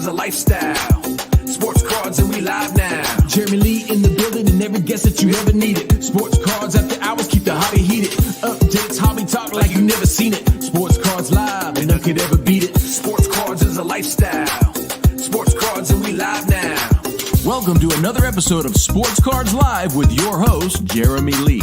is a lifestyle. Sports cards and we live now. Jeremy Lee in the building and every guest that you ever needed. Sports cards after hours keep the hobby heated. Updates, hobby talk like you never seen it. Sports cards live and none could ever beat it. Sports cards is a lifestyle. Sports cards and we live now. Welcome to another episode of Sports Cards Live with your host, Jeremy Lee.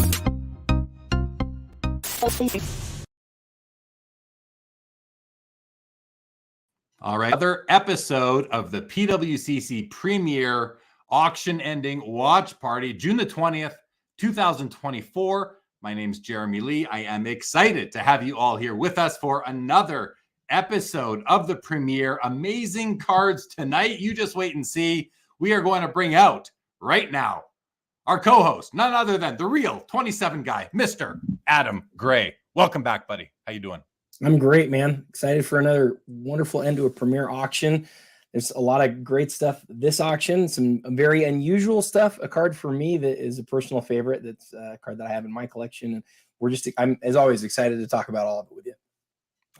All right, another episode of the PWCC Premier Auction Ending Watch Party, June the 20th, 2024. My name's Jeremy Lee. I am excited to have you all here with us for another episode of the Premier. Amazing cards tonight. You just wait and see. We are going to bring out right now our co-host, none other than the real 27 guy, Mr. Adam Gray. Welcome back, buddy. How you doing? I'm great, man. Excited for another wonderful end to a Premier auction. There's a lot of great stuff this auction, some very unusual stuff. A card for me that is a personal favorite. That's a card that I have in my collection. And I'm, as always, excited to talk about all of it with you.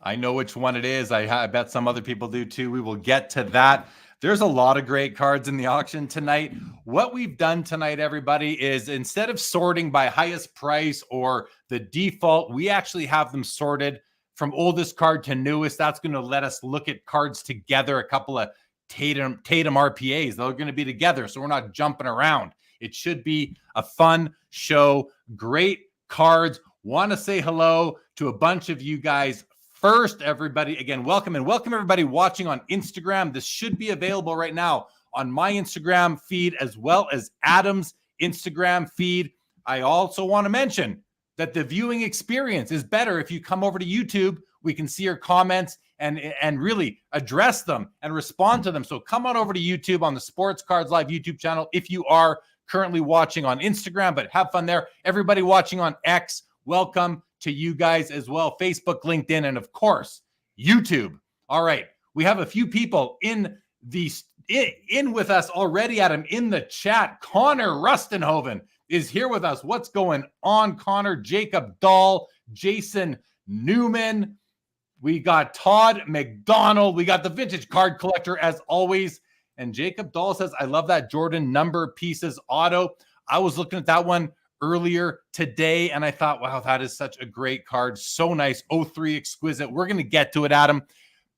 I know which one it is. I bet some other people do too. We will get to that. There's a lot of great cards in the auction tonight. What we've done tonight, everybody, is instead of sorting by highest price or the default, we actually have them sorted from oldest card to newest. That's going to let us look at cards together, a couple of Tatum RPAs. They're going to be together, so we're not jumping around. It should be a fun show. Great cards. Want to say hello to a bunch of you guys. First, everybody, again, welcome everybody watching on Instagram. This should be available right now on my Instagram feed as well as Adam's Instagram feed. I also want to mention that the viewing experience is better if you come over to YouTube. We can see your comments and really address them and respond to them. So come on over to YouTube on the Sports Cards Live YouTube channel if you are currently watching on Instagram, but have fun there. Everybody watching on X, welcome to you guys as well. Facebook, LinkedIn, and of course, YouTube. All right. We have a few people in with us already, Adam, in the chat. Connor Rustenhoven is here with us. What's going on, Connor? Jacob Dahl, Jason Newman. We got Todd McDonald. We got the vintage card collector as always. And Jacob Dahl says, I love that Jordan number pieces auto. I was looking at that one earlier today and I thought, wow, that is such a great card. So nice. 03 Exquisite. We're going to get to it, Adam.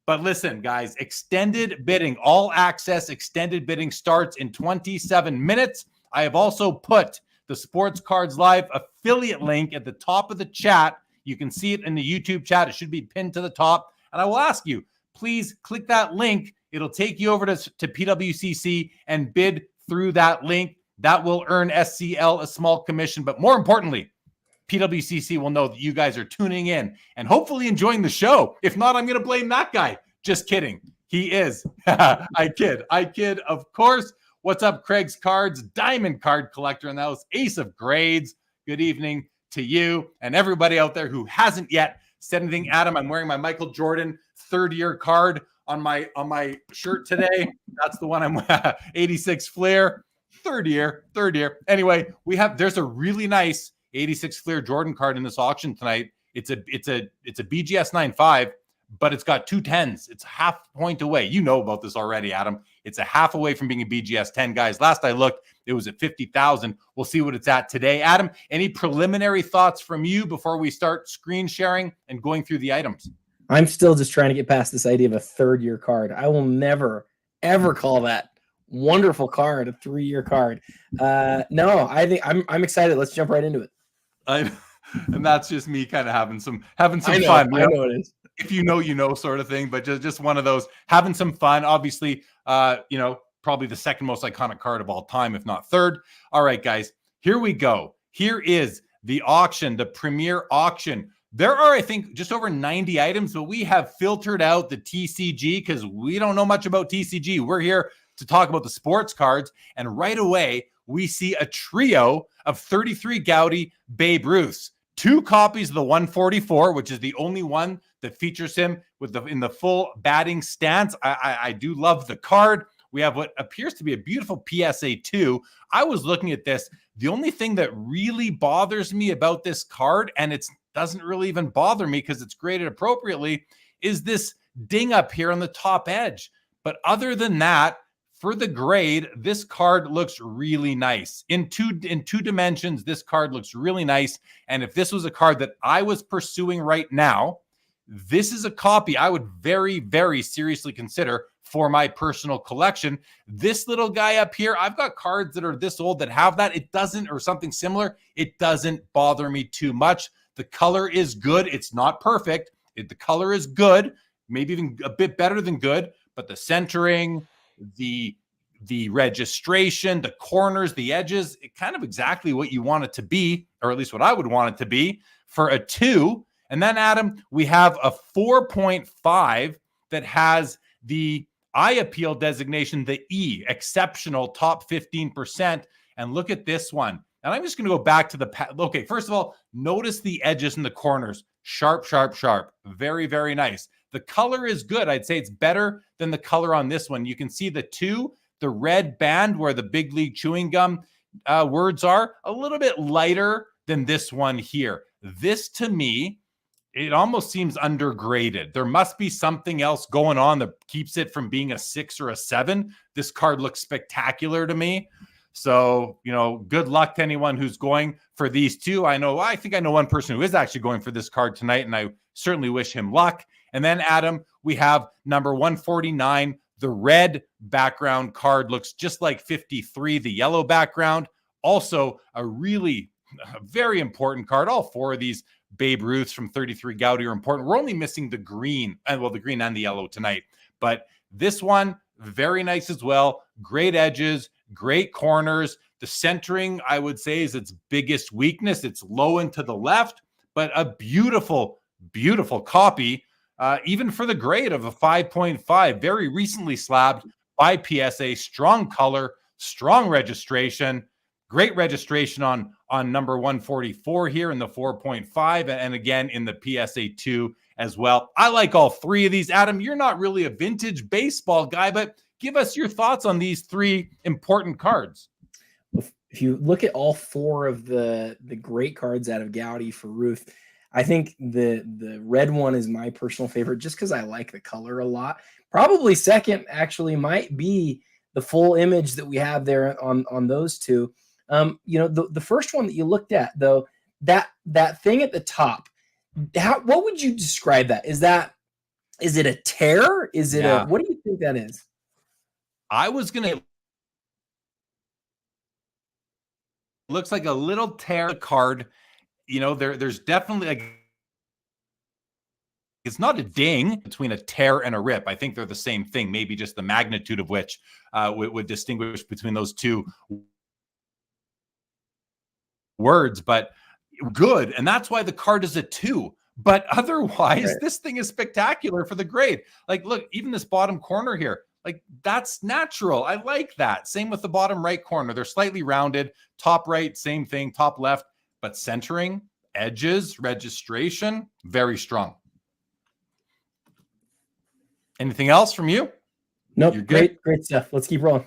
But listen, guys, extended bidding, all access extended bidding starts in 27 minutes. I have also put the Sports Cards Live affiliate link at the top of the chat. You can see it in the YouTube chat. It should be pinned to the top. And I will ask you, please click that link. It'll take you over to PWCC and bid through that link. That will earn SCL a small commission. But more importantly, PWCC will know that you guys are tuning in and hopefully enjoying the show. If not, I'm going to blame that guy. Just kidding. He is. I kid. Of course. What's up, Craig's Cards, Diamond Card Collector, and that was Ace of Grades. Good evening to you and everybody out there who hasn't yet said anything. Adam, I'm wearing my Michael Jordan third-year card on my shirt today. That's the one I'm 86 Flair, third year. Anyway, there's a really nice 86 Flair Jordan card in this auction tonight. It's a BGS 9.5. But it's got 2 10s. It's half point away. You know about this already, Adam. It's a half away from being a BGS 10, guys. Last I looked, it was at 50,000. We'll see what it's at today. Adam, any preliminary thoughts from you before we start screen sharing and going through the items? I'm still just trying to get past this idea of a third-year card. I will never, ever call that wonderful card a 3-year card. No, I think I'm excited. Let's jump right into it. And that's just me kind of having some fun. I know it is. If you know sort of thing, but just one of those having some fun. Obviously, probably the second most iconic card of all time, if not third. All right, guys, here we go. Here is the auction, the Premier auction. There are, I think, just over 90 items, but we have filtered out the TCG because we don't know much about TCG. We're here to talk about the sports cards, and right away we see a trio of 33 Gaudy Babe Ruths. 2 copies of the 144, which is the only one that features him in the full batting stance. I do love the card. We have what appears to be a beautiful PSA 2. I was looking at this. The only thing that really bothers me about this card, and it doesn't really even bother me because it's graded appropriately, is this ding up here on the top edge. But other than that, for the grade, this card looks really nice. In two dimensions, this card looks really nice. And if this was a card that I was pursuing right now, this is a copy I would very, very seriously consider for my personal collection. This little guy up here, I've got cards that are this old that have that. It doesn't, or something similar. It doesn't bother me too much. The color is good. It's not perfect. The color is good, maybe even a bit better than good, but the centering, the registration, the corners, the edges, kind of exactly what you want it to be, or at least what I would want it to be for a 2. And then, Adam, we have a 4.5 that has the eye appeal designation, the E, exceptional, top 15%. And look at this one. And I'm just going to go back to okay, first of all, notice the edges and the corners. Sharp, sharp, sharp. Very, very nice. The color is good. I'd say it's better than the color on this one. You can see the 2, the red band where the Big League Chewing Gum words are, a little bit lighter than this one here. This, to me, it almost seems undergraded. There must be something else going on that keeps it from being a 6 or a 7. This card looks spectacular to me. So, good luck to anyone who's going for these two. I think I know one person who is actually going for this card tonight, and I certainly wish him luck. And then, Adam, we have number 149. The red background card looks just like 53, the yellow background. Also, a very important card. All 4 of these Babe Ruths from 33 Gaudy are important. We're only missing the green, the green and the yellow tonight. But this one, very nice as well. Great edges, great corners. The centering, I would say, is its biggest weakness. It's low and to the left, but a beautiful, beautiful copy, even for the grade of a 5.5. Very recently slabbed by PSA. Strong color, strong registration. Great registration on number 144 here in the 4.5, and again in the PSA 2 as well. I like all 3 of these. Adam, you're not really a vintage baseball guy, but give us your thoughts on these 3 important cards. If you look at all 4 of the great cards out of Gaudy for Ruth, I think the red one is my personal favorite just because I like the color a lot. Probably second actually might be the full image that we have there on those 2. The first one that you looked at, though, that thing at the top, what would you describe that? Is it a tear? Is it what do you think that is? I was going to, looks like a little tear card. There's definitely it's not a ding between a tear and a rip. I think they're the same thing, maybe just the magnitude of which would distinguish between those 2 words, but good. And that's why the card is a 2. But otherwise, This thing is spectacular for the grade. Like, look, even this bottom corner here, like, that's natural. I like that. Same with the bottom right corner. They're slightly rounded. Top right, same thing. Top left, but centering, edges, registration, very strong. Anything else from you? Nope. Great stuff. Let's keep rolling.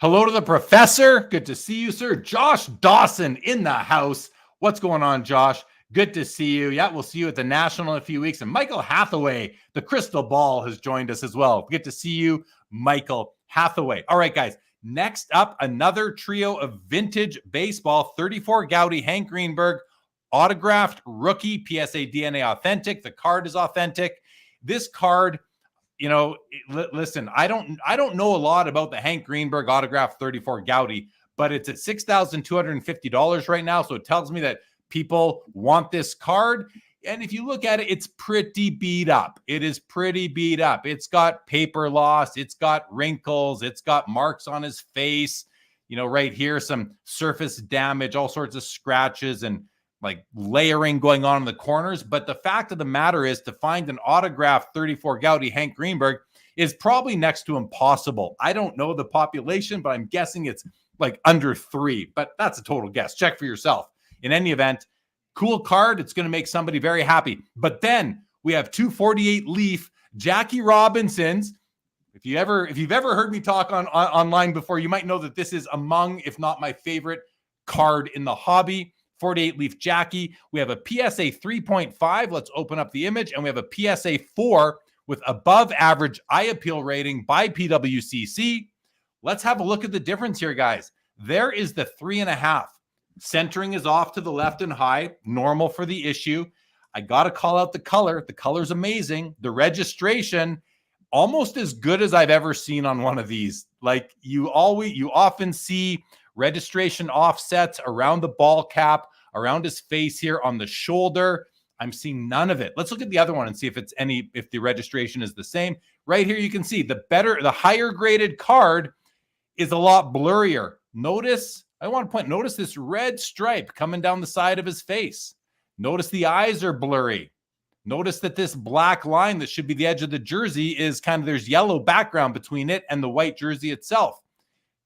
Hello to the professor. Good to see you, sir. Josh Dawson in the house. What's going on, Josh? Good to see you. Yeah, we'll see you at the National in a few weeks. And Michael Hathaway, the crystal ball, has joined us as well. Good to see you, Michael Hathaway. All right, guys. Next up, another trio of vintage baseball. 34 Gaudy Hank Greenberg, autographed rookie, PSA DNA authentic. The card is authentic. This card, listen, I don't know a lot about the Hank Greenberg autographed 34 Gaudy, but it's at $6,250 right now. So it tells me that people want this card. And if you look at it, it's pretty beat up. It is pretty beat up. It's got paper loss. It's got wrinkles. It's got marks on his face. Right here, some surface damage, all sorts of scratches and like layering going on in the corners. But the fact of the matter is, to find an autographed 34 Gaudy Hank Greenberg is probably next to impossible. I don't know the population, but I'm guessing it's like under 3, but that's a total guess. Check for yourself. In any event, cool card. It's going to make somebody very happy. But then we have 248 Leaf Jackie Robinsons. If you've ever heard me talk online before, you might know that this is among, if not my favorite card in the hobby. 48 Leaf Jackie. We have a PSA 3.5. Let's open up the image. And we have a PSA 4 with above average eye appeal rating by PWCC. Let's have a look at the difference here, guys. There is the 3.5. Centering is off to the left and high, normal for the issue. I got to call out the color. The color's amazing. The registration, almost as good as I've ever seen on one of these. Like you often see registration offsets around the ball cap, around his face here on the shoulder. I'm seeing none of it. Let's look at the other one and see if the registration is the same. Right here, you can see the higher graded card is a lot blurrier. Notice this red stripe coming down the side of his face. Notice the eyes are blurry. Notice that this black line that should be the edge of the jersey is there's yellow background between it and the white jersey itself.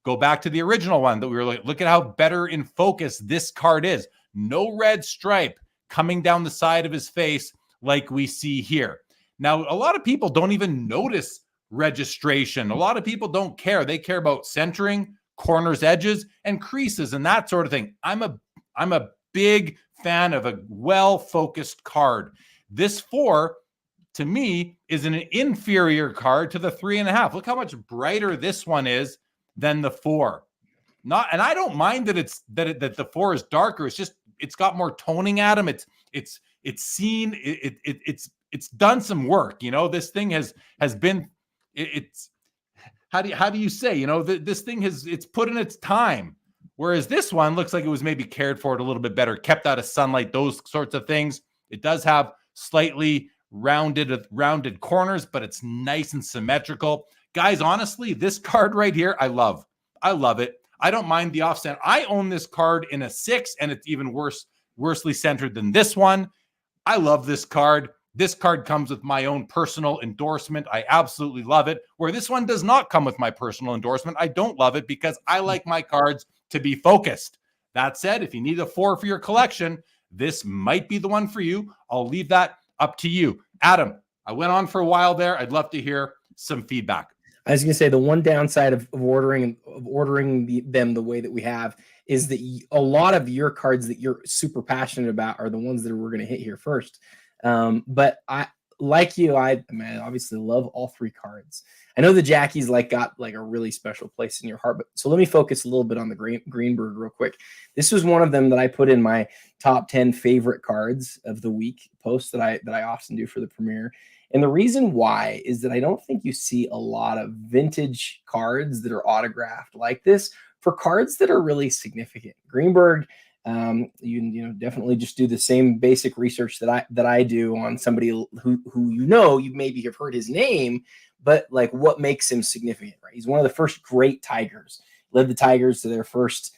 Go back to the original one that we were looking. Look at how better in focus this card is. No red stripe coming down the side of his face like we see here. Now, a lot of people don't even notice registration. A lot of people don't care. They care about centering, corners, edges, and creases and that sort of thing. I'm a big fan of a well-focused card. This 4, to me, is an inferior card to the 3.5. Look how much brighter this one is than the 4. And I don't mind that that the 4 is darker. It's just it's got more toning at him. It's done some work. This thing has been. It's how do you say? This thing it's put in its time. Whereas this one looks like it was maybe cared for it a little bit better, kept out of sunlight, those sorts of things. It does have slightly rounded corners, but it's nice and symmetrical. Guys, honestly, this card right here, I love it. I don't mind the offset. I own this card in a 6, and it's even worsely centered than this one. I love this card. This card comes with my own personal endorsement. I absolutely love it. Where this one does not come with my personal endorsement, I don't love it because I like my cards to be focused. That said, if you need a 4 for your collection, this might be the one for you. I'll leave that up to you. Adam, I went on for a while there. I'd love to hear some feedback. I was going to say the one downside of ordering them the way that we have is that a lot of your cards that you're super passionate about are the ones that we're going to hit here first. But I obviously love all 3 cards. I know the Jackies got a really special place in your heart, but so let me focus a little bit on the Greenberg real quick. This was one of them that I put in my top 10 favorite cards of the week post that I often do for the Premier. And the reason why is that I don't think you see a lot of vintage cards that are autographed like this for cards that are really significant. Greenberg, you definitely just do the same basic research that I do on somebody who you maybe have heard his name, but what makes him significant, right? He's one of the first great Tigers, led the Tigers to their first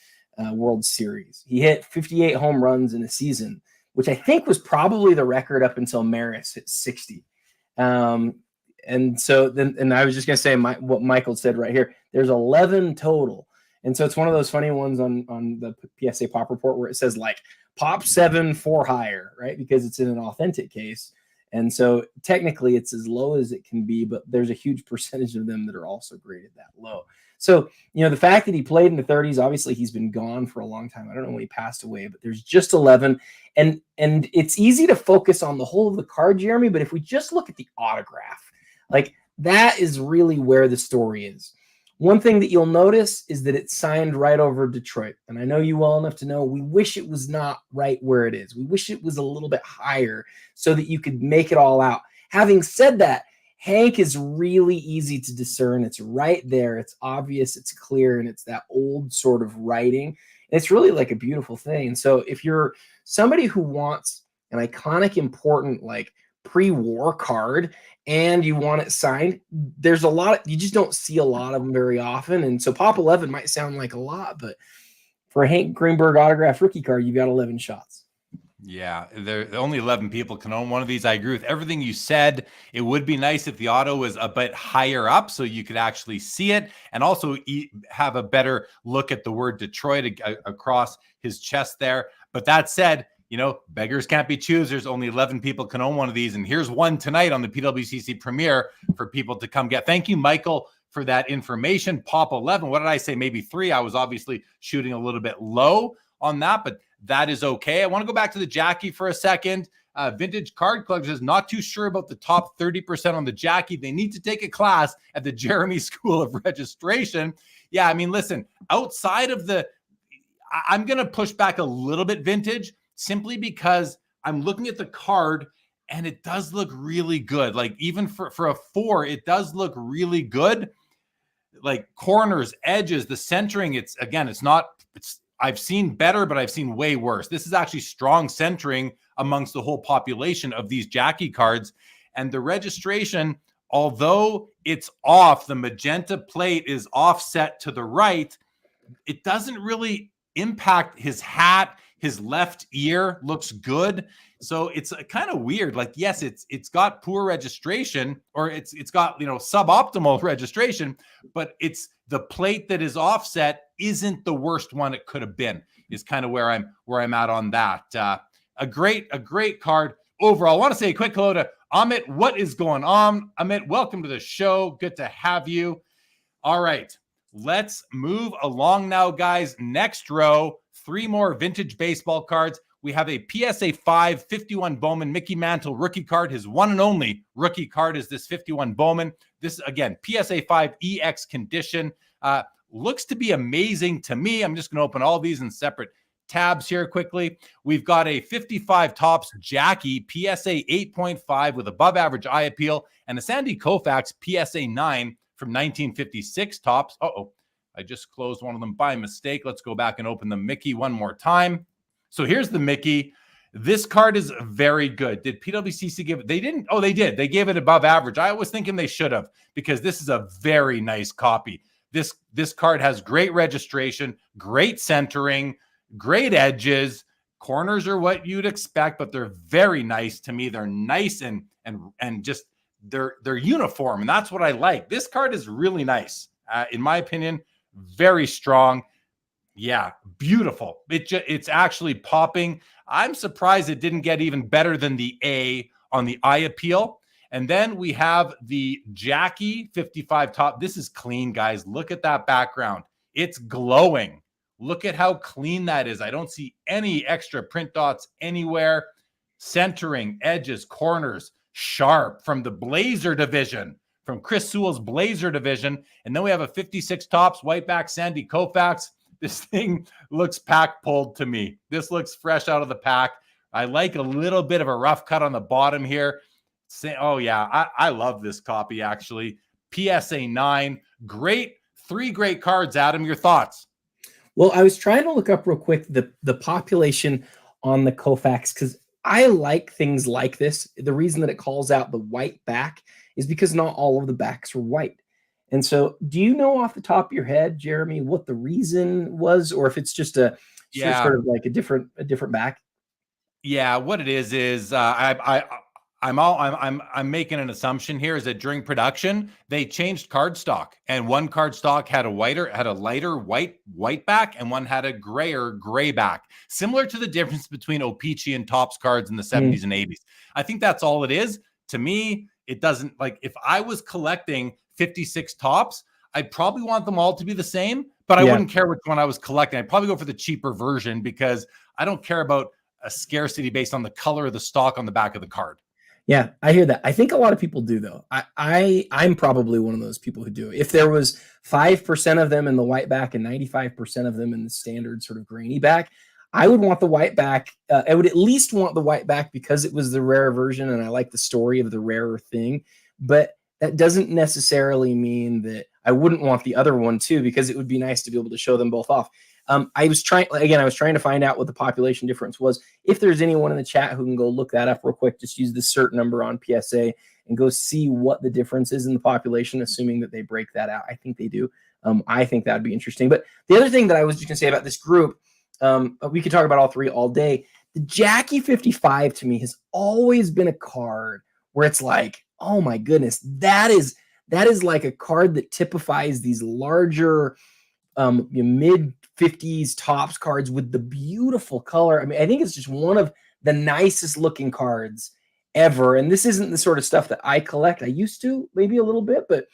World Series. He hit 58 home runs in a season, which I think was probably the record up until Maris hit 60. And I was just going to say what Michael said right here. There's 11 total. And so it's one of those funny ones on the PSA Pop Report where it says Pop 7 for higher, right? Because it's in an authentic case. And so technically it's as low as it can be, but there's a huge percentage of them that are also graded that low. So, the fact that he played in the 30s, obviously he's been gone for a long time. I don't know when he passed away, but there's just 11. And it's easy to focus on the whole of the card, Jeremy, but if we just look at the autograph, that is really where the story is. One thing that you'll notice is that it's signed right over Detroit. And I know you well enough to know we wish it was not right where it is. We wish it was a little bit higher so that you could make it all out. Having said that, Hank is really easy to discern. It's right there. It's obvious. It's clear. And it's that old sort of writing. And it's really a beautiful thing. And so if you're somebody who wants an iconic, important, pre-war card and you want it signed, there's you just don't see a lot of them very often. And so Pop 11 might sound like a lot, but for a Hank Greenberg autographed rookie card, you've got 11 shots. Yeah, only 11 people can own one of these. I agree with everything you said. It would be nice if the auto was a bit higher up so you could actually see it and also have a better look at the word Detroit across his chest there. But that said, beggars can't be choosers. Only 11 people can own one of these. And here's one tonight on the PWCC Premier for people to come get. Thank you, Michael, for that information. Pop 11. What did I say? Maybe 3. I was obviously shooting a little bit low on that, but that is okay. I want to go back to the Jackie for a second. Vintage Card Collector says, not too sure about the top 30% on the Jackie. They need to take a class at the Jeremy School of Registration. Yeah, I mean, listen, outside of I'm going to push back a little bit vintage simply because I'm looking at the card and it does look really good. Like even for a 4, it does look really good. Like corners, edges, the centering, I've seen better, but I've seen way worse. This is actually strong centering amongst the whole population of these Jackie cards. And the registration, although it's off, the magenta plate is offset to the right, it doesn't really impact his hat. His left ear looks good. So it's kind of weird. Like, yes, it's got poor registration, or it's got, suboptimal registration, but it's the plate that is offset isn't the worst one it could have been, is kind of where I'm at on that. A great card overall. I want to say a quick hello to Amit. What is going on? Amit, welcome to the show. Good to have you. All right, let's move along now, guys. Next row, 3 more vintage baseball cards. We have a PSA 5 51 Bowman Mickey Mantle rookie card. His one and only rookie card is this 51 Bowman. This, again, PSA 5 EX condition. Looks to be amazing to me. I'm just going to open all these in separate tabs here quickly. We've got a 55 Topps Jackie PSA 8.5 with above average eye appeal, and a Sandy Koufax PSA 9 from 1956 Topps. I just closed one of them by mistake. Let's go back and open the Mickey one more time. So here's the Mickey. This card is very good. Did PWCC give it? They didn't. Oh, they did. They gave it above average. I was thinking they should have, because this is a very nice copy. This card has great registration, great centering, great edges. Corners are what you'd expect, but they're very nice to me. They're nice and just they're uniform, and that's what I like. This card is really nice, in my opinion. Very strong. Yeah, beautiful. It's actually popping. I'm surprised it didn't get even better than the A on the eye appeal. And then we have the Jackie 55 top. This is clean, guys. Look at that background. It's glowing. Look at how clean that is. I don't see any extra print dots anywhere. Centering, edges, corners, sharp from the Blazer division, from Chris Sewell's Blazer division. And then we have a 56 Topps Whiteback Sandy Koufax. This thing looks pack pulled to me. This looks fresh out of the pack. I like a little bit of a rough cut on the bottom here. Oh, yeah, I love this copy, actually. PSA 9. Great. 3 great cards, Adam. Your thoughts? Well, I was trying to look up real quick the population on the Koufax, because I like things like this. The reason that it calls out the white back is because not all of the backs are white. And so do you know off the top of your head, Jeremy, what the reason was, or if it's just sort of like a different back? Yeah, what it is I'm making an assumption here, is that during production they changed card stock, and one card stock had a lighter white back, and one had a grayer gray back, similar to the difference between O-Pee-Chee and Topps cards in the 70s and 80s. I think that's all it is. To me, it doesn't, like, if I was collecting 56 Topps, I'd probably want them all to be the same, but I wouldn't care which one I was collecting. I'd probably go for the cheaper version, because I don't care about a scarcity based on the color of the stock on the back of the card. Yeah, I hear that. I think a lot of people do, though. I'm probably one of those people who do. If there was 5% of them in the white back and 95% of them in the standard sort of grainy back, I would want the white back. I would at least want the white back because it was the rare version, and I like the story of the rarer thing. But that doesn't necessarily mean that I wouldn't want the other one too, because it would be nice to be able to show them both off. I was trying to find out what the population difference was. If there's anyone in the chat who can go look that up real quick, just use the cert number on PSA and go see what the difference is in the population, assuming that they break that out. I think they do. I think that would be interesting. But the other thing that I was just going to say about this group, we could talk about all 3 all day. The Jackie 55 to me has always been a card where it's like, oh my goodness, that is like a card that typifies these larger mid 50s Topps cards with the beautiful color. I mean, I think it's just one of the nicest looking cards ever. And this isn't the sort of stuff that I collect. I used to, maybe a little bit, but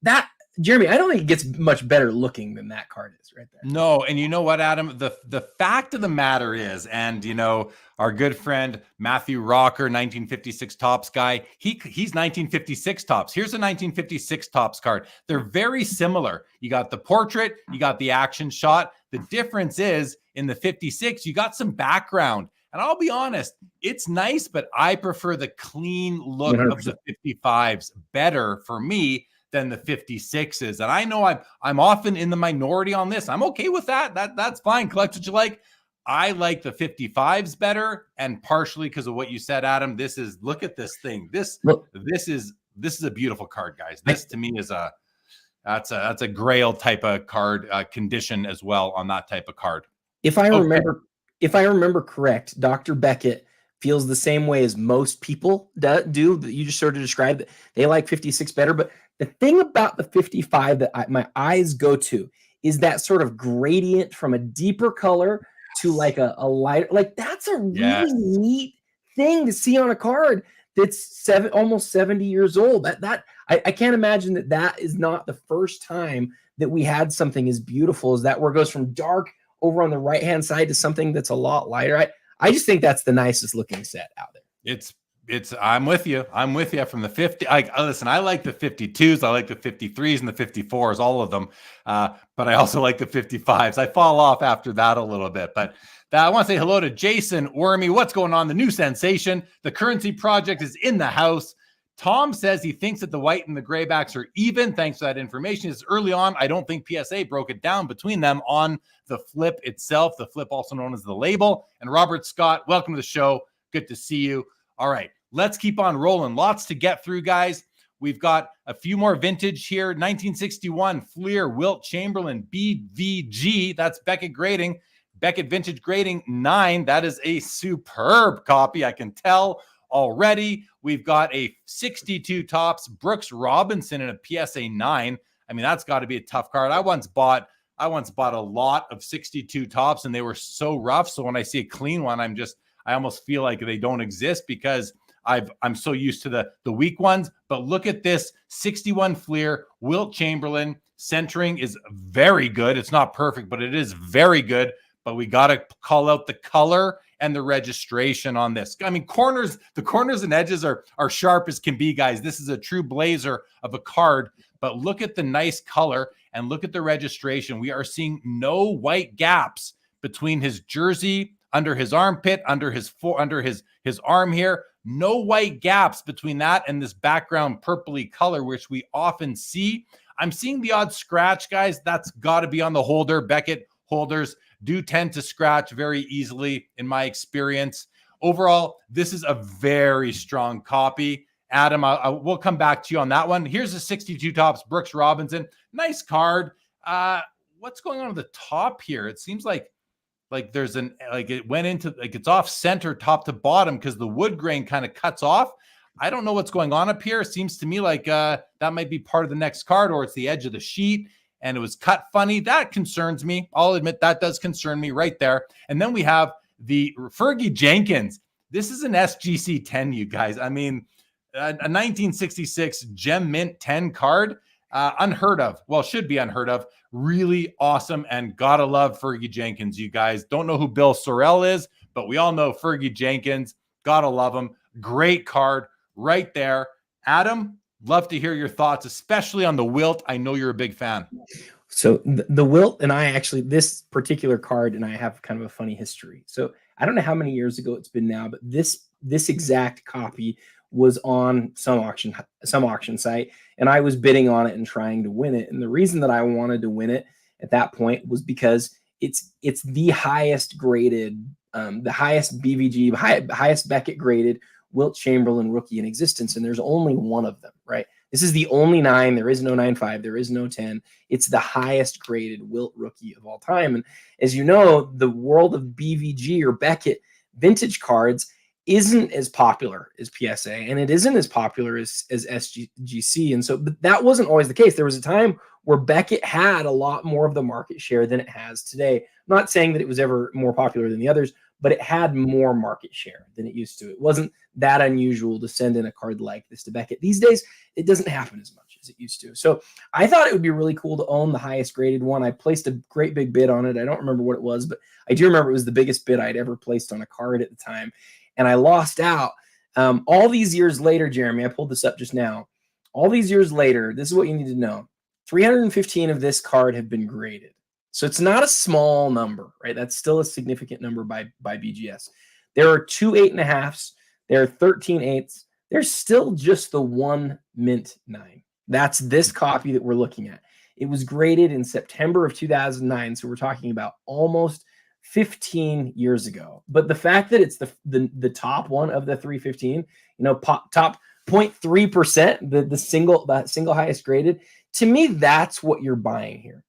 that Jeremy, I don't think it gets much better looking than that card is right there. No, and you know what, Adam? The fact of the matter is, and you know, our good friend Matthew Rocker, 1956 Tops guy, he's 1956 Tops. Here's a 1956 Tops card. They're very similar. You got the portrait, you got the action shot. The difference is in the 56, you got some background. And I'll be honest, it's nice, but I prefer the clean look 100%. of the 55s better for me than the 56s. And I know I'm often in the minority on this. I'm okay with that. That's fine. Collect what you like. I like the 55s better, and partially because of what you said, Adam. Look at this thing. This is a beautiful card, guys. This to me is that's a grail type of card condition as well on that type of card. If I remember correct, Dr. Beckett feels the same way as most people do. You just sort of described that they like 56 better. But the thing about the 55 that my eyes go to is that sort of gradient from a deeper color to like a lighter. Like that's a really neat thing to see on a card that's almost 70 years old. I can't imagine that is not the first time that we had something as beautiful as that, where it goes from dark over on the right hand side to something that's a lot lighter. I just think that's the nicest looking set out there. I'm with you from the 50. Listen, I like the 52s, I like the 53s and the 54s, all of them. But I also like the 55s. I fall off after that a little bit. But I want to say hello to Jason Wormy. What's going on? The new sensation. The Currency Project is in the house. Tom says he thinks that the white and the graybacks are even. Thanks for that information. It's early on. I don't think PSA broke it down between them on the flip itself. The flip, also known as the label. And Robert Scott, welcome to the show. Good to see you. All right, let's keep on rolling. Lots to get through, guys. We've got a few more vintage here. 1961 Fleer Wilt Chamberlain BVG. That's Beckett Grading. Beckett Vintage Grading 9. That is a superb copy. I can tell already. We've got a 62 Tops Brooks Robinson in a PSA 9. I mean, that's got to be a tough card. I once bought a lot of 62 Tops and they were so rough. So when I see a clean one, I almost feel like they don't exist because I'm so used to the weak ones. But look at this 61 Fleer Wilt Chamberlain. Centering is very good. It's not perfect, but it is very good. But we got to call out the color and the registration on this. I mean, the corners and edges are sharp as can be, guys. This is a true blazer of a card, but look at the nice color and look at the registration. We are seeing no white gaps between his jersey, under his armpit, under his arm here. No white gaps between that and this background purpley color, which we often see. I'm seeing the odd scratch, guys. That's got to be on the holder. Beckett holders do tend to scratch very easily in my experience. Overall, this is a very strong copy. Adam, we'll come back to you on that one. Here's the 62 Tops Brooks Robinson. Nice card. What's going on with the top here? It seems like there's it went into, it's off center top to bottom because the wood grain kind of cuts off. I don't know what's going on up here. It seems to me like that might be part of the next card, or it's the edge of the sheet and it was cut funny. That concerns me. I'll admit that does concern me right there. And then we have the Fergie Jenkins. This is an SGC 10, you guys. I mean, a 1966 Gem Mint 10 card, unheard of. Well, should be unheard of. Really awesome, and gotta love Fergie Jenkins, you guys. Don't know who Bill Sorrell is, but we all know Fergie Jenkins. Gotta love him. Great card right there. Adam, love to hear your thoughts, especially on the Wilt. I know you're a big fan. So the Wilt and I actually, this particular card and I have kind of a funny history. So I don't know how many years ago it's been now, but this exact copy was on some auction site, and I was bidding on it and trying to win it. And the reason that I wanted to win it at that point was because it's the highest graded, the highest BVG, highest Beckett graded Wilt Chamberlain rookie in existence, and there's only one of them, right? This is the only 9. There is no 9.5. There is no 10. It's the highest graded Wilt rookie of all time. And as you know, the world of BVG or Beckett vintage cards isn't as popular as PSA, and it isn't as popular as SGC. And so, but that wasn't always the case. There was a time where Beckett had a lot more of the market share than it has today. I'm not saying that it was ever more popular than the others, but it had more market share than it used to. It wasn't that unusual to send in a card like this to Beckett. These days, it doesn't happen as much. as it used to. So I thought it would be really cool to own the highest graded one. I placed a great big bid on it. I don't remember what it was, but I do remember it was the biggest bid I'd ever placed on a card at the time. And I lost out. All these years later, Jeremy, I pulled this up just now. All these years later, this is what you need to know. 315 of this card have been graded. So it's not a small number, right? That's still a significant number by BGS. There are 2 8.5s. There are 13 8s. There's still just the one mint 9. That's this copy that we're looking at. It was graded in September of 2009. So we're talking about almost 15 years ago. But the fact that it's the top one of the 315, top 0.3%, the single highest graded, to me, that's what you're buying here.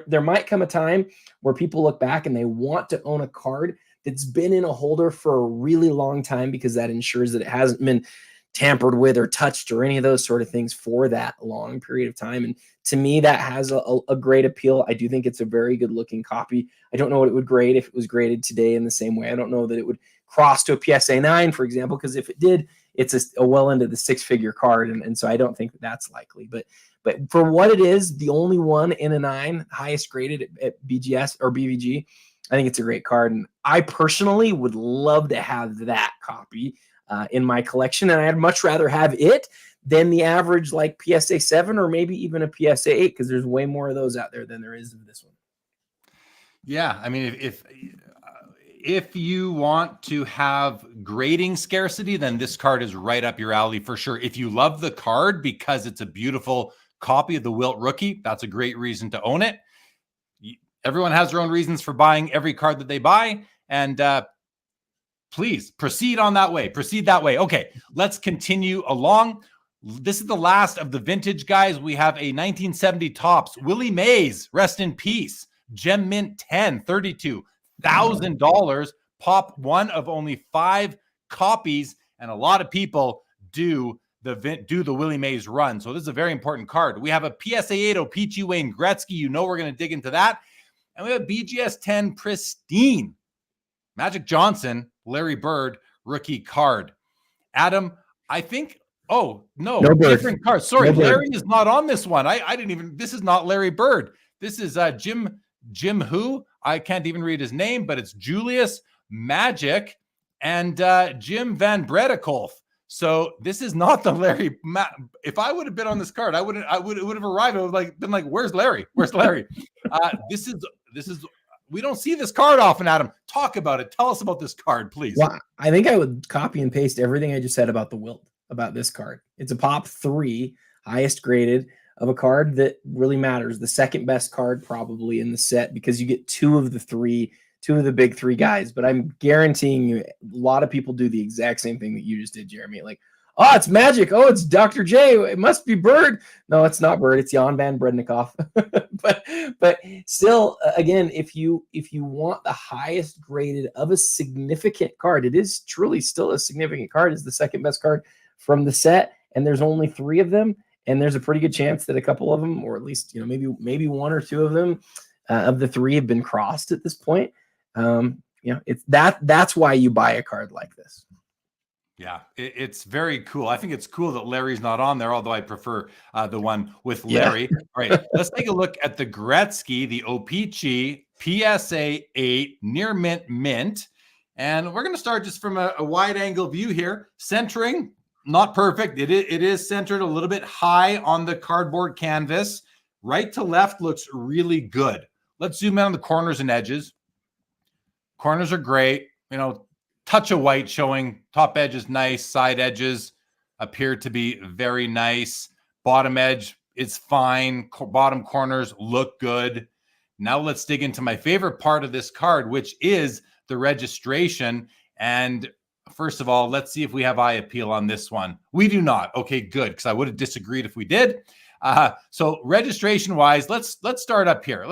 There might come a time where people look back and they want to own a card that's been in a holder for a really long time, because that ensures that it hasn't been tampered with or touched or any of those sort of things for that long period of time. And to me, that has a great appeal. I do think it's a very good looking copy. I don't know what it would grade if it was graded today in the same way. I don't know that it would cross to a PSA 9, for example, because if it did, it's a well into the 6-figure card. And so I don't think that's likely. But for what it is, the only one in a 9, highest graded at BGS or BVG, I think it's a great card. And I personally would love to have that copy in my collection. And I'd much rather have it than the average like PSA 7 or maybe even a PSA 8, because there's way more of those out there than there is of this one. Yeah. I mean, if you want to have grading scarcity, then this card is right up your alley for sure. If you love the card because it's a beautiful copy of the Wilt rookie, that's a great reason to own it. Everyone has their own reasons for buying every card that they buy. And please proceed on that way. Proceed that way. Okay, let's continue along. This is the last of the vintage guys. We have a 1970 Topps Willie Mays, rest in peace. Gem Mint 10, $32,000. Pop one of only 5 copies, and a lot of people do the Willie Mays run. So this is a very important card. We have a PSA 8 O-Pee-Chee Wayne Gretzky. We're going to dig into that. And we have BGS 10 Pristine Magic Johnson, Larry Bird rookie card. Adam, I think, no different card. Sorry, no Larry is not on this one. I didn't even, this is not Larry Bird. This is Jim who? I can't even read his name, but it's Julius Magic and Jim Van Bredekolf. So this is not the Larry. If I would have been on this card, it would have arrived. I would have been like, where's Larry? Where's Larry? This is, we don't see this card often, Adam. Talk about it. Tell us about this card, please. Well, I think I would copy and paste everything I just said about the Wilt, about this card. It's a pop 3, highest graded of a card that really matters. The second best card probably in the set, because you get 2 of the big 3 guys. But I'm guaranteeing you, a lot of people do the exact same thing that you just did, Jeremy. Like, oh, it's Magic. Oh, it's Dr. J. It must be Bird. No, it's not Bird. It's Jan Van Bredekolf. but still, again, if you want the highest graded of a significant card, it is truly still a significant card. It's the second best card from the set, and there's only 3 of them. And there's a pretty good chance that a couple of them, or at least maybe 1 or 2 of them, of the 3 have been crossed at this point. It's that's why you buy a card like this. Yeah, it's very cool. I think it's cool that Larry's not on there, although I prefer the one with Larry. Yeah. All right, let's take a look at the Gretzky, the O-Pee-Chee PSA 8 near mint. And we're going to start just from a wide angle view here. Centering, not perfect. It is centered a little bit high on the cardboard canvas. Right to left looks really good. Let's zoom in on the corners and edges. Corners are great. Touch of white showing. Top edge is nice. Side edges appear to be very nice. Bottom edge is fine. Bottom corners look good. Now let's dig into my favorite part of this card, which is the registration. And first of all, let's see if we have eye appeal on this one. We do not. Okay, good, because I would have disagreed if we did. So registration wise, let's start up here.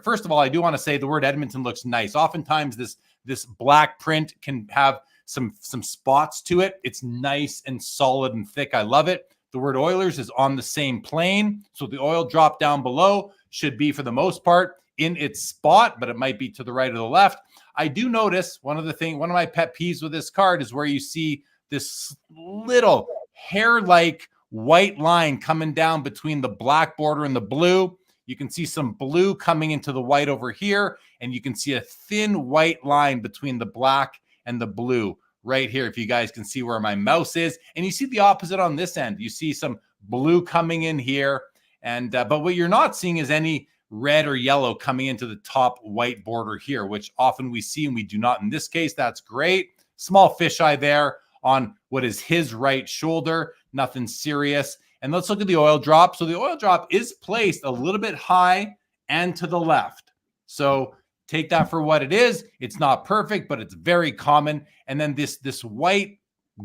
First of all, I do want to say the word Edmonton looks nice. Oftentimes this black print can have some spots to it. It's nice and solid and thick. I love it. The word Oilers is on the same plane. So the oil drop down below should be, for the most part, in its spot, but it might be to the right or the left. I do notice one of my pet peeves with this card is where you see this little hair-like white line coming down between the black border and the blue. You can see some blue coming into the white over here, and you can see a thin white line between the black and the blue right here, if you guys can see where my mouse is. And you see the opposite on this end. You see some blue coming in here, and but what you're not seeing is any red or yellow coming into the top white border here, which often we see, and we do not in this case. That's great. Small fisheye there on what is his right shoulder. Nothing serious. And let's look at the oil drop. So the oil drop is placed a little bit high and to the left. So take that for what it is. It's not perfect, but it's very common. And then this white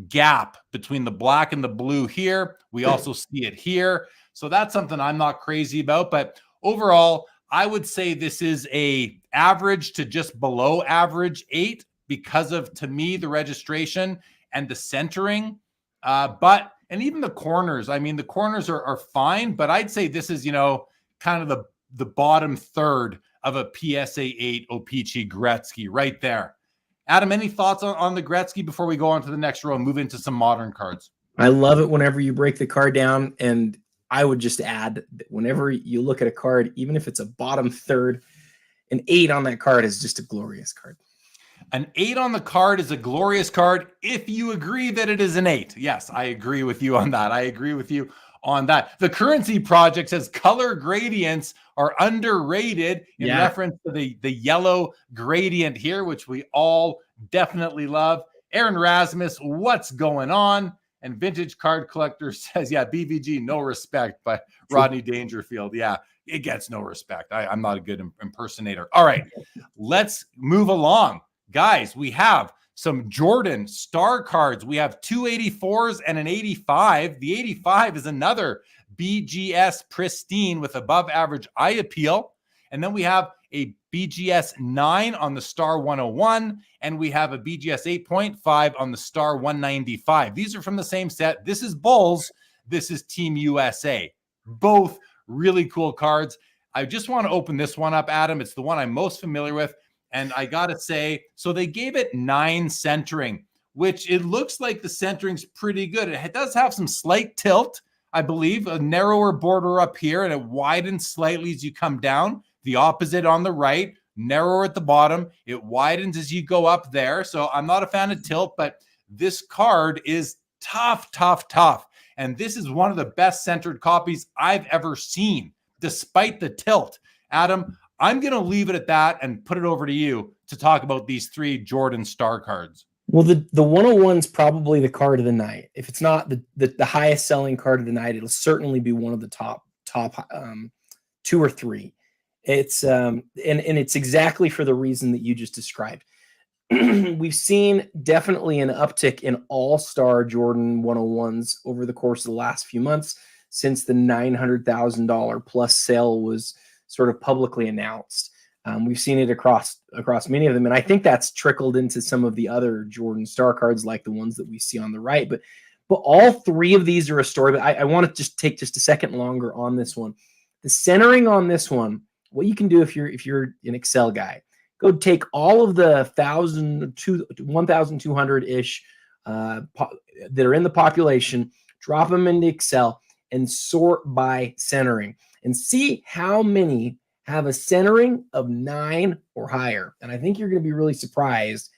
gap between the black and the blue here, we also see it here. So that's something I'm not crazy about. But overall, I would say this is a average to just below average 8 because of, to me, the registration and the centering. And even the corners, I mean, the corners are fine, but I'd say this is, kind of the bottom third of a PSA 8 O-Pee-Chee Gretzky right there. Adam, any thoughts on the Gretzky before we go on to the next row and move into some modern cards? I love it whenever you break the card down, and I would just add that whenever you look at a card, even if it's a bottom third, an 8 on that card is just a glorious card. An 8 on the card is a glorious card if you agree that it is an 8. Yes, I agree with you on that. I agree with you on that. The Currency Project says color gradients are underrated in reference to the yellow gradient here, which we all definitely love. Aaron Rasmus, what's going on? And Vintage Card Collector says, yeah, BVG, no respect. But Rodney Dangerfield, yeah, it gets no respect. I'm not a good impersonator. All right, let's move along. Guys, we have some Jordan star cards. We have 2 84s and an 85. The 85 is another BGS pristine with above average eye appeal. And then we have a BGS 9 on the Star 101, and we have a BGS 8.5 on the Star 195. These are from the same set. This is Bulls. This is Team USA. Both really cool cards. I just want to open this one up, Adam. It's the one I'm most familiar with. And I got to say, so they gave it 9 centering, which it looks like the centering's pretty good. It does have some slight tilt, I believe, a narrower border up here, and it widens slightly as you come down. The opposite on the right, narrower at the bottom. It widens as you go up there. So I'm not a fan of tilt, but this card is tough, tough, tough. And this is one of the best centered copies I've ever seen, despite the tilt. Adam, I'm going to leave it at that and put it over to you to talk about these 3 Jordan star cards. Well, the 101's probably the card of the night. If it's not the highest selling card of the night, it'll certainly be one of the top 2 or 3. It's and it's exactly for the reason that you just described. We've seen definitely an uptick in all-star Jordan 101s over the course of the last few months since the $900,000 plus sale was sort of publicly announced. We've seen it across many of them, and I think that's trickled into some of the other Jordan star cards, like the ones that we see on the right. But all 3 of these are a story. But I want to just take just a second longer on this one. The centering on this one, what you can do if you're an Excel guy, go take all of the 1,200-ish that are in the population, drop them into Excel, and sort by centering, and see how many have a centering of 9 or higher. And I think you're going to be really surprised.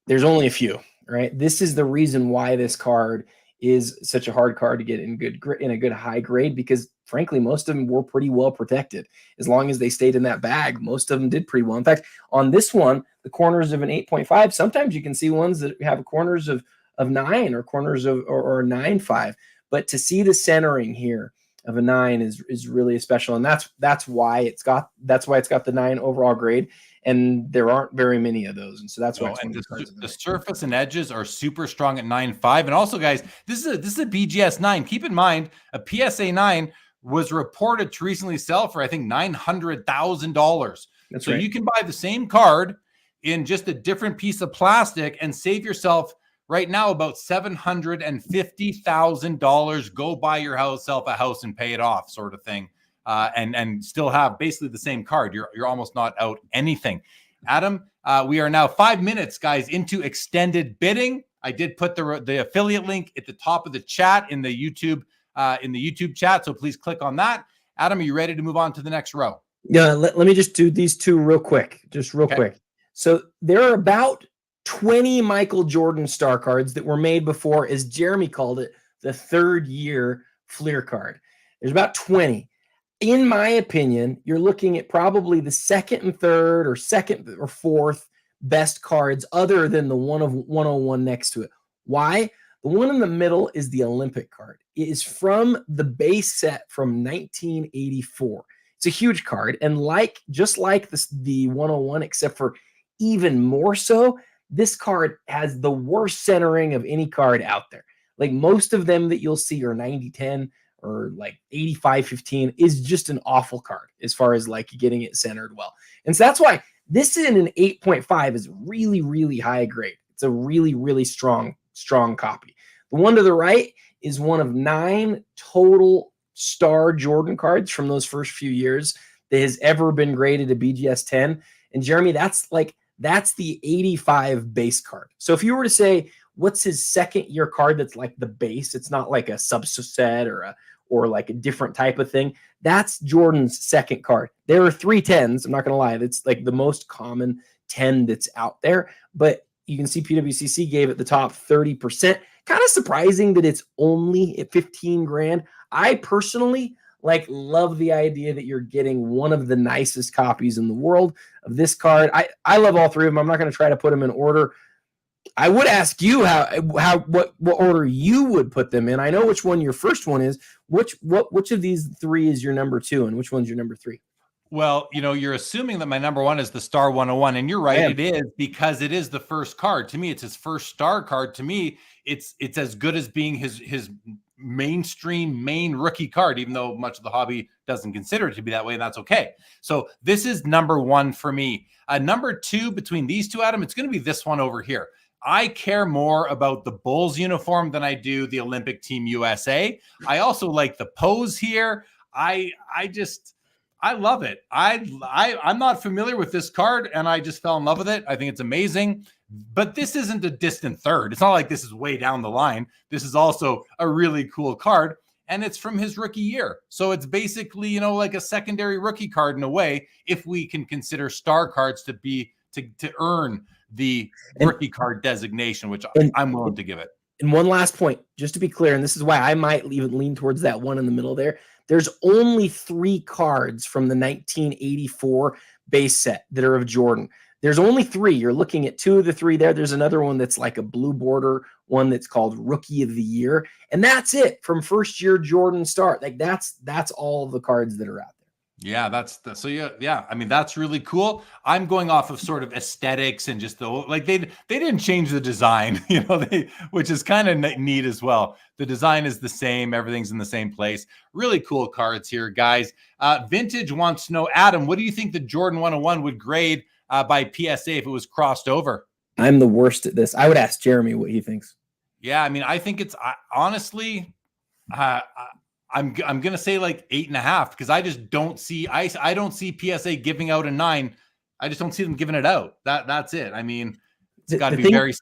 There's only a few, right? This is the reason why this card is such a hard card to get in a good high grade, because frankly, most of them were pretty well protected. As long as they stayed in that bag, most of them did pretty well. In fact, on this one, the corners of an 8.5, sometimes you can see ones that have corners of 9 or corners of or 9.5. But to see the centering here of a 9 is really special, and that's why it's got the 9 overall grade, and there aren't very many of those, and so that's why the surface and edges are super strong at 9.5. And also, guys, this is a BGS 9. Keep in mind, a PSA 9 was reported to recently sell for, I think, $900,000. So right. You can buy the same card in just a different piece of plastic and save yourself right now about $750,000. Go buy yourself a house and pay it off, sort of thing, and still have basically the same card. You're almost not out anything. Adam, we are now 5 minutes, guys, into extended bidding. I did put the affiliate link at the top of the chat in the YouTube in the YouTube chat. So please click on that. Adam, are you ready to move on to the next row? Yeah, let me just do these two real quick, quick. So there are about 20 Michael Jordan star cards that were made before, as Jeremy called it, the third year Fleer card. There's about 20. In my opinion, you're looking at probably the second and third or second or fourth best cards other than the 101 next to it. Why? The one in the middle is the Olympic card. It is from the base set from 1984. It's a huge card. And just like the 101, except for even more so, this card has the worst centering of any card out there. Like most of them that you'll see are 90-10 or like 85-15 is just an awful card as far as like getting it centered well. And so that's why this in an 8.5 is really, really high grade. It's a really, really strong copy. The one to the right is one of 9 total star Jordan cards from those first few years that has ever been graded a BGS 10. And Jeremy, that's the 85 base card. So if you were to say, what's his second year card that's like the base, it's not like a subset or like a different type of thing. That's Jordan's second card. There are 3 10s. I'm not going to lie. That's like the most common 10 that's out there. But you can see PWCC gave it the top 30%. Kind of surprising that it's only at 15 grand. I personally love the idea that you're getting one of the nicest copies in the world of this card. I love all 3 of them. I'm not going to try to put them in order. I would ask you what order you would put them in. I know which one your first one is. Which of these 3 is your number 2 and which one's your number 3? Well, you're assuming that my number 1 is the Star 101, and you're right. It is, because it is the first card. To me, it's his first star card. To me, it's as good as being his mainstream main rookie card, even though much of the hobby doesn't consider it to be that way, and that's okay. So this is number 1 for me. Number 2 between these two, Adam, it's going to be this one over here. I care more about the Bulls uniform than I do the Olympic Team USA. I also like the pose here. I love it. I'm not familiar with this card, and I just fell in love with it. I think it's amazing. But this isn't a distant third. It's not like this is way down the line. This is also a really cool card, and it's from his rookie year. So it's basically, like a secondary rookie card in a way, if we can consider star cards to earn the rookie card designation, which I'm willing to give it. And one last point, just to be clear, and this is why I might even lean towards that one in the middle there. There's only 3 cards from the 1984 base set that are of Jordan. There's only 3. You're looking at 2 of the 3 there. There's another one that's like a blue border, one that's called Rookie of the Year. And that's it from first year Jordan start. That's all of the cards that are out there. Yeah, yeah. I mean, that's really cool. I'm going off of sort of aesthetics and just they didn't change the design, which is kind of neat as well. The design is the same. Everything's in the same place. Really cool cards here, guys. Vintage wants to know, Adam, what do you think the Jordan 101 would grade by PSA if it was crossed over? I'm the worst at this. I would ask Jeremy what he thinks. Yeah, I mean, I think it's honestly, I'm gonna say like 8.5, because I just don't see I don't see PSA giving out a 9. I just don't see them giving it out. That's it. I mean, it's got to be very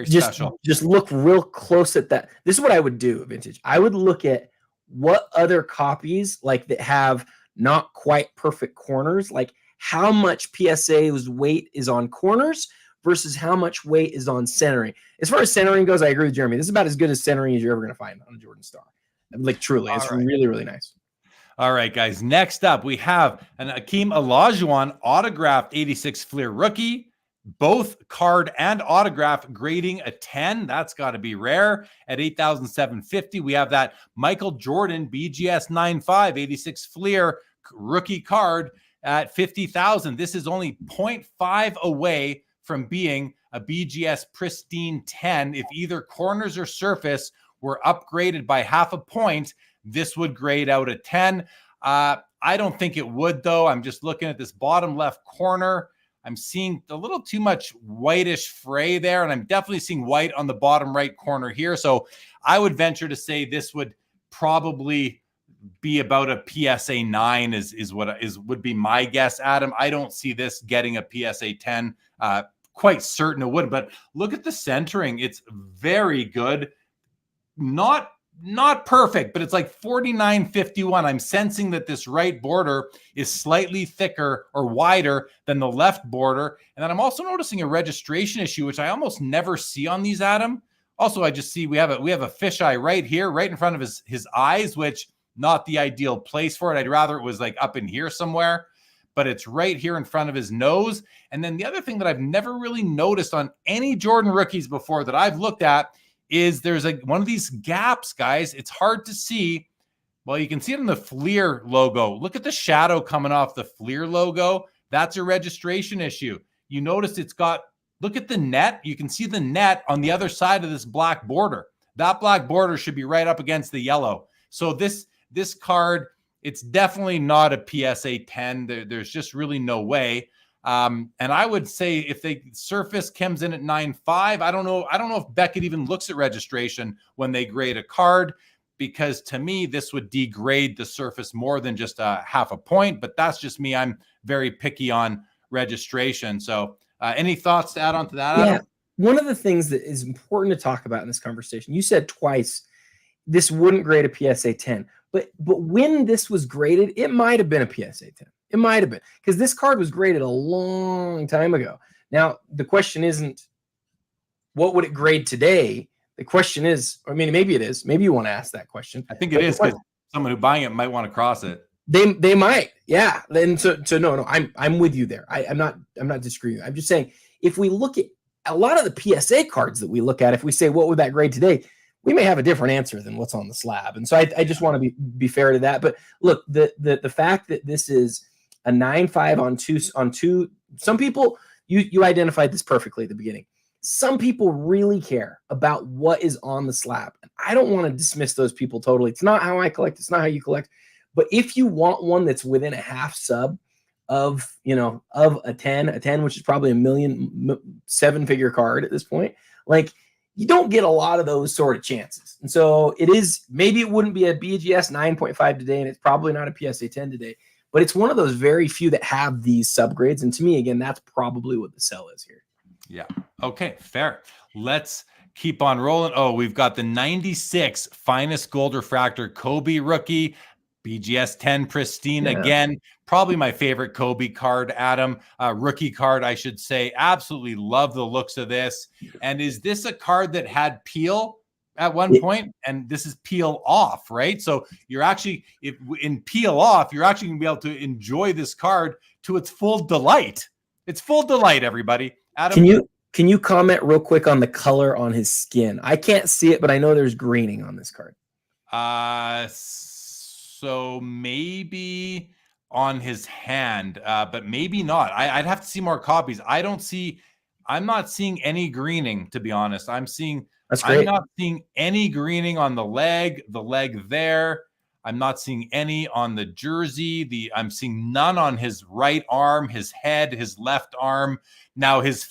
special. Just look real close at that. This is what I would do, Vintage. I would look at what other copies that have not quite perfect corners, like how much PSA's weight is on corners versus how much weight is on centering. As far as centering goes, I agree with Jeremy. This is about as good as centering as you're ever going to find on a Jordan Star. Truly, it's really, really nice. All right, guys. Next up, we have an Akeem Olajuwon autographed 86 Fleer rookie. Both card and autograph grading a 10. That's got to be rare. At 8,750, we have that Michael Jordan BGS 95 86 Fleer rookie card at 50,000. This is only 0.5 away from being a BGS pristine 10. If either corners or surface were upgraded by half a point, this would grade out a 10. I don't think it would, though. I'm just looking at this bottom left corner. I'm seeing a little too much whitish fray there, and I'm definitely seeing white on the bottom right corner here. So I would venture to say this would probably be about a PSA 9 would be my guess, Adam. I don't see this getting a PSA 10. Quite certain it would, but look at the centering. It's very good. Not not perfect, but it's like 49.51. I'm sensing that this right border is slightly thicker or wider than the left border. And then I'm also noticing a registration issue, which I almost never see on these, Adam. Also, I just see we have a fisheye right here, right in front of his eyes, which not the ideal place for it. I'd rather it was like up in here somewhere, but it's right here in front of his nose. And then the other thing that I've never really noticed on any Jordan rookies before that I've looked at is there's one of these gaps, guys. It's hard to see. Well, you can see it in the Fleer logo. Look at the shadow coming off the Fleer logo. That's a registration issue. You notice it's got, look at the net. You can see the net on the other side of this black border. That black border should be right up against the yellow. So this card, it's definitely not a PSA 10. There's just really no way. And I would say if they surface chems in at 9.5, I don't know if Beckett even looks at registration when they grade a card, because to me, this would degrade the surface more than just a half a point, but that's just me. I'm very picky on registration. So any thoughts to add on to that, Adam? Yeah. One of the things that is important to talk about in this conversation, you said twice, this wouldn't grade a PSA 10, but when this was graded, it might have been a PSA 10. It might have been, because this card was graded a long time ago. Now, the question isn't what would it grade today? The question is, I mean, maybe it is. Maybe you want to ask that question. I think it is, because someone who buying it might want to cross it. They might, yeah. Then so no, I'm with you there. I'm not disagreeing. I'm just saying, if we look at a lot of the PSA cards that we look at, if we say what would that grade today, we may have a different answer than what's on the slab. And so I just want to be fair to that. But look, the fact that this is a 9.5 on two, some people, you identified this perfectly at the beginning. Some people really care about what is on the slab. And I don't want to dismiss those people totally. It's not how I collect. It's not how you collect. But if you want one that's within a half sub of a 10, which is probably $1 7-figure card at this point, like, you don't get a lot of those sort of chances. And so it is, maybe it wouldn't be a BGS 9.5 today, and it's probably not a PSA 10 today, but it's one of those very few that have these subgrades. And to me, again, that's probably what the sell is here. Yeah. Okay. Fair. Let's keep on rolling. Oh, we've got the 96 finest gold refractor Kobe rookie, BGS 10 pristine. Yeah. Again, probably my favorite Kobe card, Adam, rookie card, I should say. Absolutely love the looks of this. And is this a card that had peel at one point? And this is peel off, right? So you're actually, if in peel off, you're actually gonna be able to enjoy this card to its full delight. It's full delight, everybody. Adam, can you comment real quick on the color on his skin? I can't see it, but I know there's greening on this card. So maybe on his hand, but maybe not. I'd have to see more copies. I'm not seeing any greening, to be honest. I'm not seeing any greening on the leg there. I'm not seeing any on the jersey. I'm seeing none on his right arm, his head, his left arm. Now his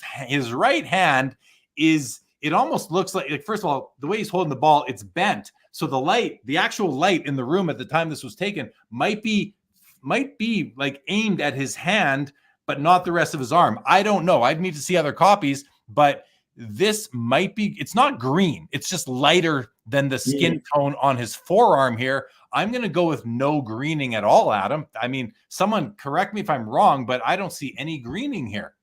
right hand it almost looks like, first of all, the way he's holding the ball, it's bent. So the actual light in the room at the time this was taken might be like aimed at his hand, but not the rest of his arm. I don't know. I'd need to see other copies, but this might be, it's not green. It's just lighter than the skin tone on his forearm here. I'm going to go with no greening at all, Adam. I mean, someone correct me if I'm wrong, but I don't see any greening here.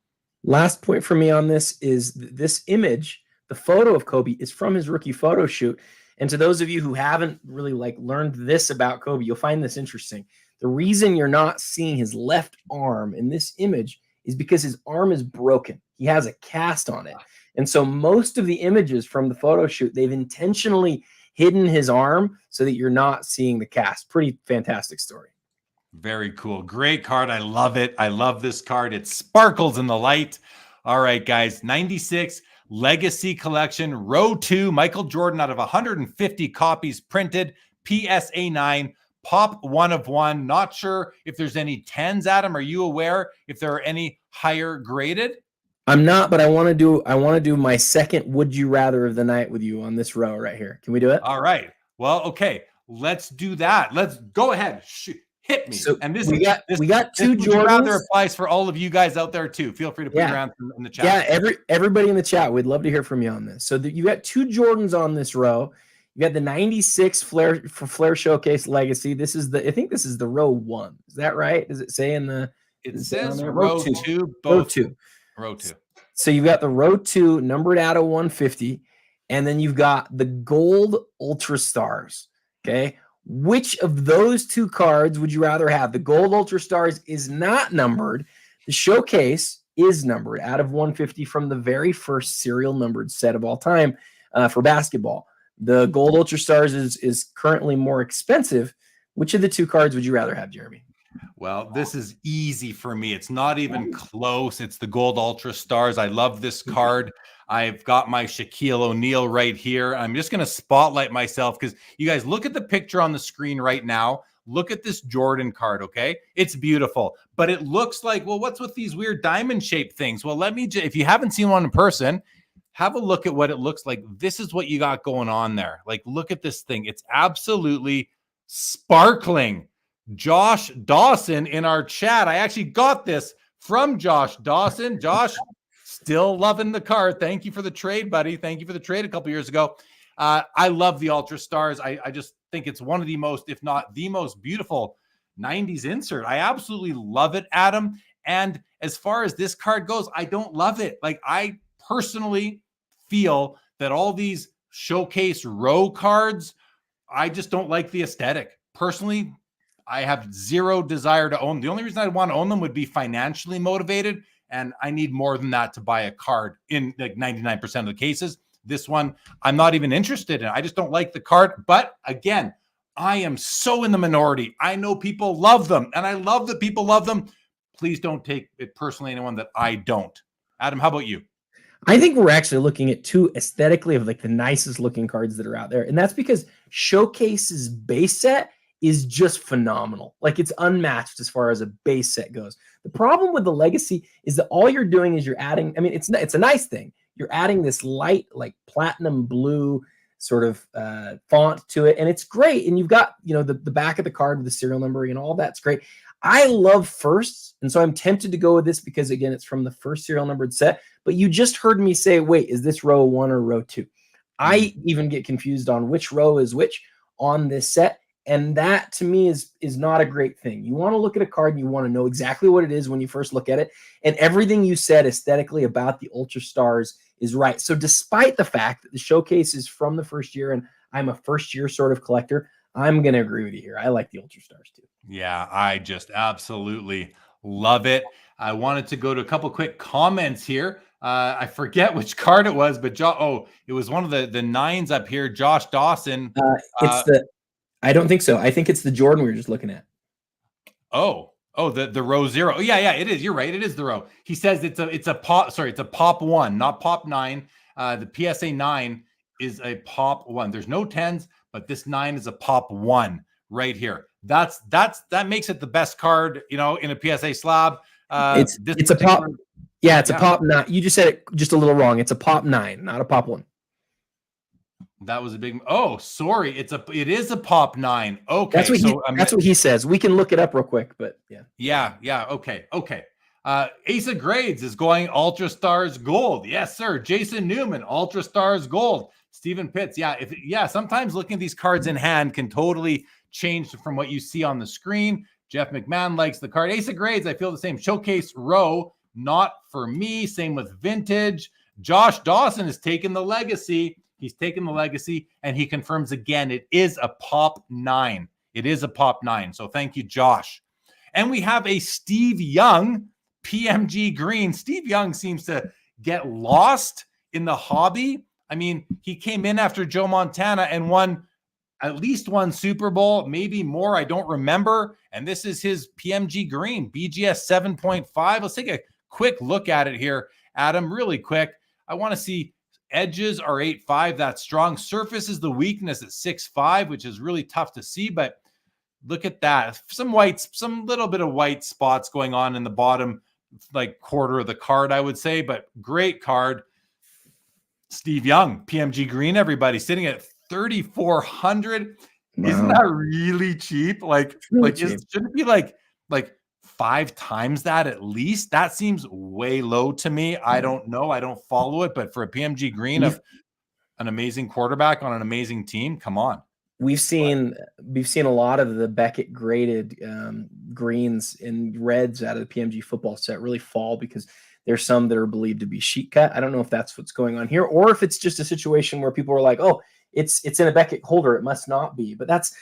Last point for me on this is this image, the photo of Kobe, is from his rookie photo shoot. And to those of you who haven't really learned this about Kobe, you'll find this interesting. The reason you're not seeing his left arm in this image is because his arm is broken. He has a cast on it. And so most of the images from the photo shoot, they've intentionally hidden his arm so that you're not seeing the cast. Pretty fantastic story. Very cool. Great card. I love it. I love this card. It sparkles in the light. All right, guys. 96 Legacy Collection, row 2, Michael Jordan out of 150 copies printed, PSA 9, pop 1 of 1. Not sure if there's any 10s, Adam. Are you aware if there are any higher graded? I'm not, but I want to do my second would you rather of the night with you on this row right here. Can we do it? All right. Well, okay. Let's do that. Let's go ahead. Hit me. So and we got two Jordans. Rather applies for all of you guys out there too. Feel free to put your answer in the chat. Yeah, everybody in the chat, we'd love to hear from you on this. So you got two Jordans on this row. You got the 96 Flair Showcase Legacy. I think this is the row 1. Is that right? Does it say in the? It says row 2. both. Row 2. Row 2. So you've got the row 2 numbered out of 150, and then you've got the gold Ultra Stars. Okay. Which of those 2 cards would you rather have? The gold Ultra Stars is not numbered. The Showcase is numbered out of 150 from the very first serial numbered set of all time for basketball. The gold Ultra Stars is currently more expensive. Which of the 2 cards would you rather have, Jeremy? Well, this is easy for me. It's not even close. It's the gold Ultra Stars. I love this card. I've got my Shaquille O'Neal right here. I'm just going to spotlight myself because you guys look at the picture on the screen right now. Look at this Jordan card, okay? It's beautiful, but it looks like, well, what's with these weird diamond-shaped things? Well, if you haven't seen one in person, have a look at what it looks like. This is what you got going on there. Like, look at this thing. It's absolutely sparkling. Josh Dawson in our chat. I actually got this from Josh Dawson. Josh, still loving the card. Thank you for the trade, buddy. Thank you for the trade a couple years ago. I love the Ultra Stars. I just think it's one of the most, if not the most beautiful 90s insert. I absolutely love it, Adam. And as far as this card goes, I don't love it. Like, I personally feel that all these showcase row cards, I just don't like the aesthetic. Personally, I have zero desire to own. The only reason I want to own them would be financially motivated, and I need more than that to buy a card in like 99% of the cases. This one, I'm not even interested in. I just don't like the card. But again, I am so in the minority. I know people love them, and I love that people love them. Please don't take it personally, anyone that I don't. Adam, how about you? I think we're actually looking at 2 aesthetically of like the nicest looking cards that are out there. And that's because Showcase's base set is just phenomenal. Like, it's unmatched as far as a base set goes. The problem with the Legacy is that all you're doing is you're adding, I mean, it's a nice thing. You're adding this light, like platinum blue sort of font to it. And it's great. And you've got, the back of the card with the serial numbering and all that's great. I love firsts. And so I'm tempted to go with this because, again, it's from the first serial numbered set. But you just heard me say, wait, is this row 1 or row 2? I even get confused on which row is which on this set. And that, to me, is not a great thing. You want to look at a card and you want to know exactly what it is when you first look at it. And everything you said aesthetically about the Ultra Stars is right. So despite the fact that the Showcase is from the first year and I'm a first-year sort of collector, I'm going to agree with you here. I like the Ultra Stars too. Yeah, I just absolutely love it. I wanted to go to a couple quick comments here. I forget which card it was, but it was one of the 9s up here. Josh Dawson. I don't think so. I think it's the Jordan we were just looking at. The row 0. Oh, yeah, it is. You're right. It is the row. He says it's a pop 1, not pop 9. The PSA 9 is a pop 1. There's no 10s, but this 9 is a pop 1 right here. That makes it the best card, in a PSA slab. It's a pop. Yeah, it's a pop 9. You just said it just a little wrong. It's a pop 9, not a pop 1. That was a big. Oh, sorry. It is a pop 9. Okay, that's what he says. We can look it up real quick, but yeah. Yeah. Okay. Asa Grades is going Ultra Stars Gold. Yes, sir. Jason Newman, Ultra Stars Gold. Stephen Pitts. Yeah. Sometimes looking at these cards in hand can totally change from what you see on the screen. Jeff McMahon likes the card. Asa Grades, I feel the same. Showcase row, not for me. Same with vintage. Josh Dawson has taken the Legacy. He's taken the Legacy, and he confirms again it is a pop 9. It is a pop 9. So thank you, Josh. And we have a Steve Young PMG green. Steve Young seems to get lost in the hobby. I mean, he came in after Joe Montana and won at least one Super Bowl, maybe more. I don't remember. And this is his PMG green, BGS 7.5. Let's take a quick look at it here, Adam, really quick. I want to see edges are 8.5. That's strong. Surface is the weakness at 6.5, which is really tough to see. But look at that. Some little bit of white spots going on in the bottom, like quarter of the card, I would say. But great card. Steve Young, PMG green, everybody, sitting at 3,400. Wow. Isn't that really cheap? Shouldn't it be like 5 times that at least? That seems way low to me. I don't know. I don't follow it, but for a PMG green of an amazing quarterback on an amazing team. Come on. We've seen a lot of the Beckett graded greens and reds out of the PMG football set really fall because there's some that are believed to be sheet cut. I don't know if that's what's going on here, or if it's just a situation where people are like, oh, it's in a Beckett holder, it must not be. But that's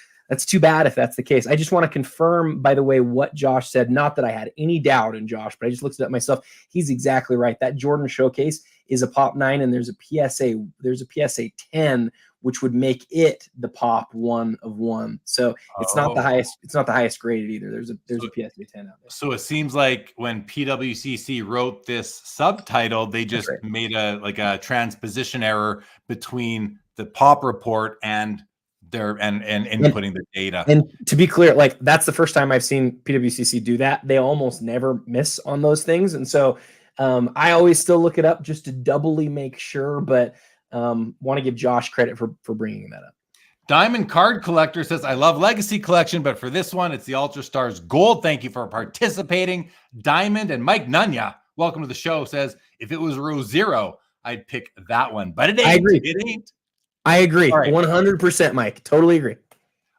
too bad if that's the case. I just want to confirm, by the way, what Josh said. Not that I had any doubt in Josh, but I just looked at it myself. He's exactly right. That Jordan Showcase is a Pop 9, and there's a PSA 10, which would make it the Pop 1 of 1. So it's not the highest. It's not the highest graded either. There's a PSA 10 out there. So it seems like when PWCC wrote this subtitle, they just made a transposition error between the Pop report and their and inputting the data. And to be clear, like that's the first time I've seen PWCC do that. They almost never miss on those things, and so I always still look it up just to doubly make sure. But want to give Josh credit for bringing that up. Diamond Card Collector says, I love Legacy Collection, but for this one, it's the Ultra Stars Gold. Thank you for participating. Diamond. And Mike Nunya, welcome to the show, says, if it was row 0, I'd pick that one. But it ain't. I agree. It ain't. I agree. 100%, Mike. Totally agree.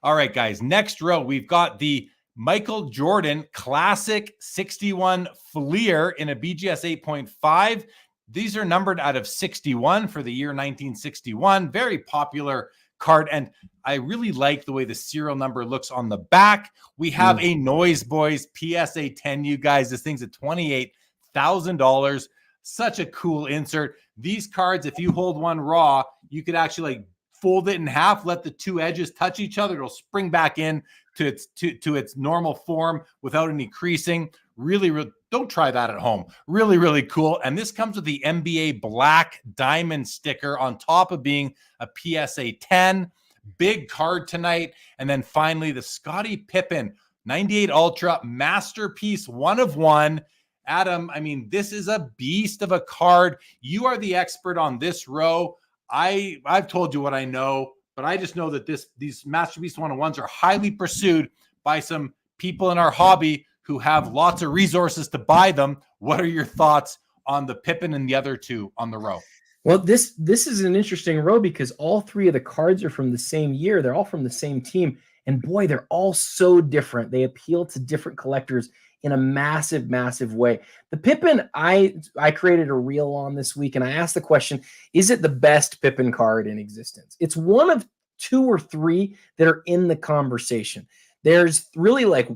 All right, guys. Next row, we've got the Michael Jordan Classic 61 Fleer in a BGS 8.5. These are numbered out of 61 for the year 1961. Very popular card, and I really like the way the serial number looks on the back. We have a Noise Boys PSA 10, you guys. This thing's at $28,000. Such a cool insert. These cards, if you hold one raw, you could actually like fold it in half, let the two edges touch each other. It'll spring back in to its normal form without any creasing. Really, don't try that at home. Really, really cool. And this comes with the NBA Black Diamond sticker on top of being a PSA 10. Big card tonight. And then finally, the Scottie Pippen 98 Ultra Masterpiece 1 of 1. Adam, I mean, this is a beast of a card. You are the expert on this row. I've told you what I know, but I just know that these Masterpiece 1 of 1s are highly pursued by some people in our hobby who have lots of resources to buy them. What are your thoughts on the Pippen and the other two on the row? Well, this is an interesting row because all three of the cards are from the same year. They're all from the same team. And boy, they're all so different. They appeal to different collectors in a massive, massive way. The Pippen, I created a reel on this week, and I asked the question, is it the best Pippen card in existence? It's one of 2 or 3 that are in the conversation. There's really like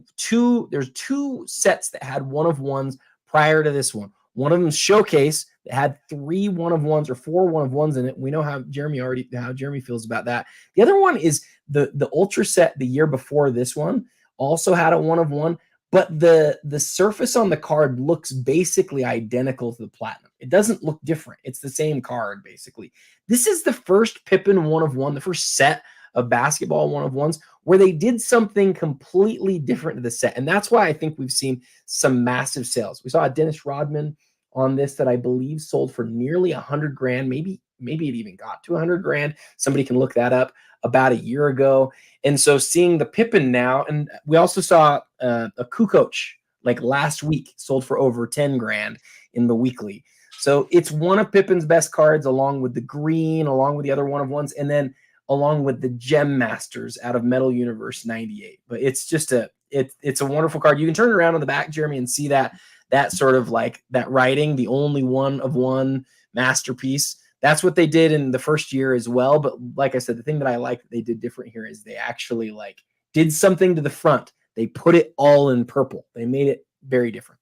there's 2 sets that had 1 of 1s prior to this one. One of them Showcase that had 3 1 of 1s or 4 1 of 1s in it. We know how Jeremy feels about that. The other one is the Ultra set the year before this one also had a 1 of 1, but the surface on the card looks basically identical to the Platinum. It doesn't look different. It's the same card basically. This is the first Pippen 1 of 1, the first set of basketball 1 of 1s where they did something completely different to the set. And that's why I think we've seen some massive sales. We saw a Dennis Rodman on this that I believe sold for nearly $100,000. Maybe it even got to $100,000. Somebody can look that up about a year ago. And so seeing the Pippen now, and we also saw a Kukoc like last week sold for over $10,000 in the weekly. So it's one of Pippen's best cards along with the green, along with the other 1 of 1s. And then along with the Gem Masters out of Metal Universe 98. But it's just it's a wonderful card. You can turn it around on the back, Jeremy, and see that sort of like that writing, the only 1 of 1 masterpiece. That's what they did in the first year as well. But like I said, the thing that I like that they did different here is they actually like did something to the front. They put it all in purple. They made it very different.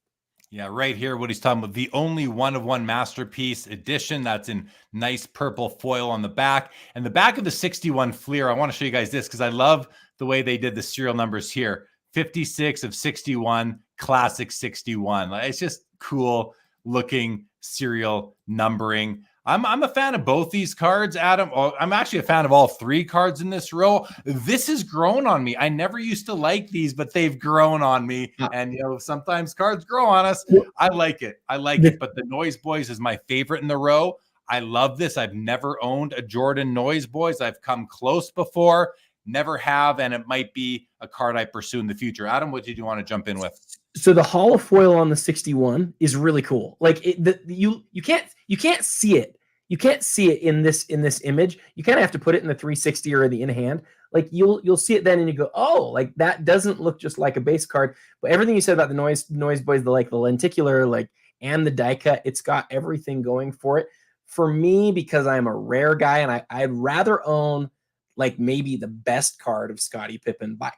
Yeah, right here, what he's talking about, the only 1 of 1 masterpiece edition that's in nice purple foil on the back. And the back of the 61 Fleer, I want to show you guys this because I love the way they did the serial numbers here. 56 of 61, classic 61. It's just cool looking serial numbering. I'm a fan of both these cards, Adam. I'm actually a fan of all 3 cards in this row. This has grown on me. I never used to like these, but they've grown on me. And, sometimes cards grow on us. I like it. But the Noise Boys is my favorite in the row. I love this. I've never owned a Jordan Noise Boys. I've come close before, never have, and it might be a card I pursue in the future. Adam, what did you want to jump in with? So the holofoil on the 61 is really cool. Like you can't see it You can't see it in this image. You kind of have to put it in the 360 or the in hand. Like you'll see it then and you go, oh, like that doesn't look just like a base card. But everything you said about the noise boys, the lenticular, like, and the die cut, it's got everything going for it. For me, because I'm a rare guy and I'd rather own like maybe the best card of Scottie Pippen by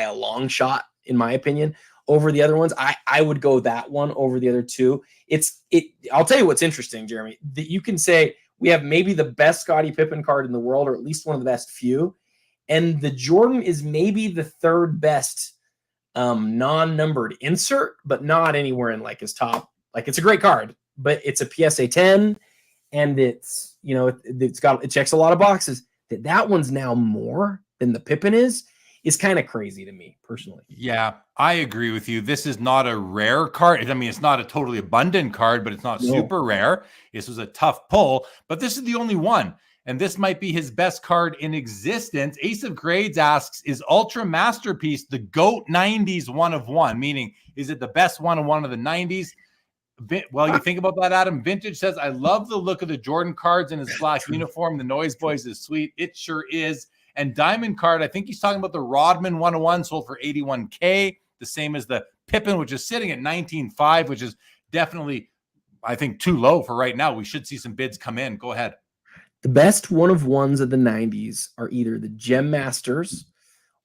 a long shot, in my opinion, over the other ones. I would go that one over the other two. I'll tell you what's interesting, Jeremy, that you can say we have maybe the best Scottie Pippen card in the world, or at least one of the best few. And the Jordan is maybe the third best non-numbered insert, but not anywhere in like his top. Like, it's a great card, but it's a PSA 10 and it checks a lot of boxes. That one's now more than the Pippen is kind of crazy to me personally. Yeah, I agree with you. This is not a rare card. I mean, it's not a totally abundant card, but it's not super rare. This was a tough pull, but this is the only one. And this might be his best card in existence. Ace of Grades asks, is Ultra Masterpiece the GOAT 90s one of one? Meaning, is it the best one of one of the 90s? Well, you think about that, Adam. Vintage says, I love the look of the Jordan cards in his black uniform. The Noise Boys is sweet. It sure is. And Diamond card, I think he's talking about the Rodman 101, sold for $81K, the same as the Pippen, which is sitting at $19.5, which is definitely, I think, too low for right now. We should see some bids come in. Go ahead. The best one of ones of the 90s are either the Gem Masters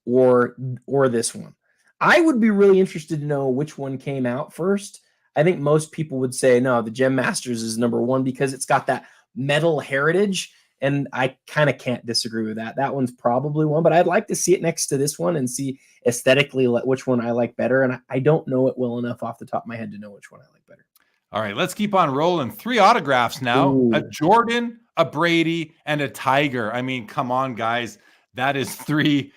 or this one. I would be really interested to know which one came out first. I think most people would say, no, the Gem Masters is number one because it's got that metal heritage. And I kind of can't disagree with that. That one's probably one, but I'd like to see it next to this one and see aesthetically which one I like better. And I don't know it well enough off the top of my head to know which one I like better. All right, let's keep on rolling. 3 autographs now. Ooh. A Jordan, a Brady, and a Tiger. I mean, come on, guys. That is three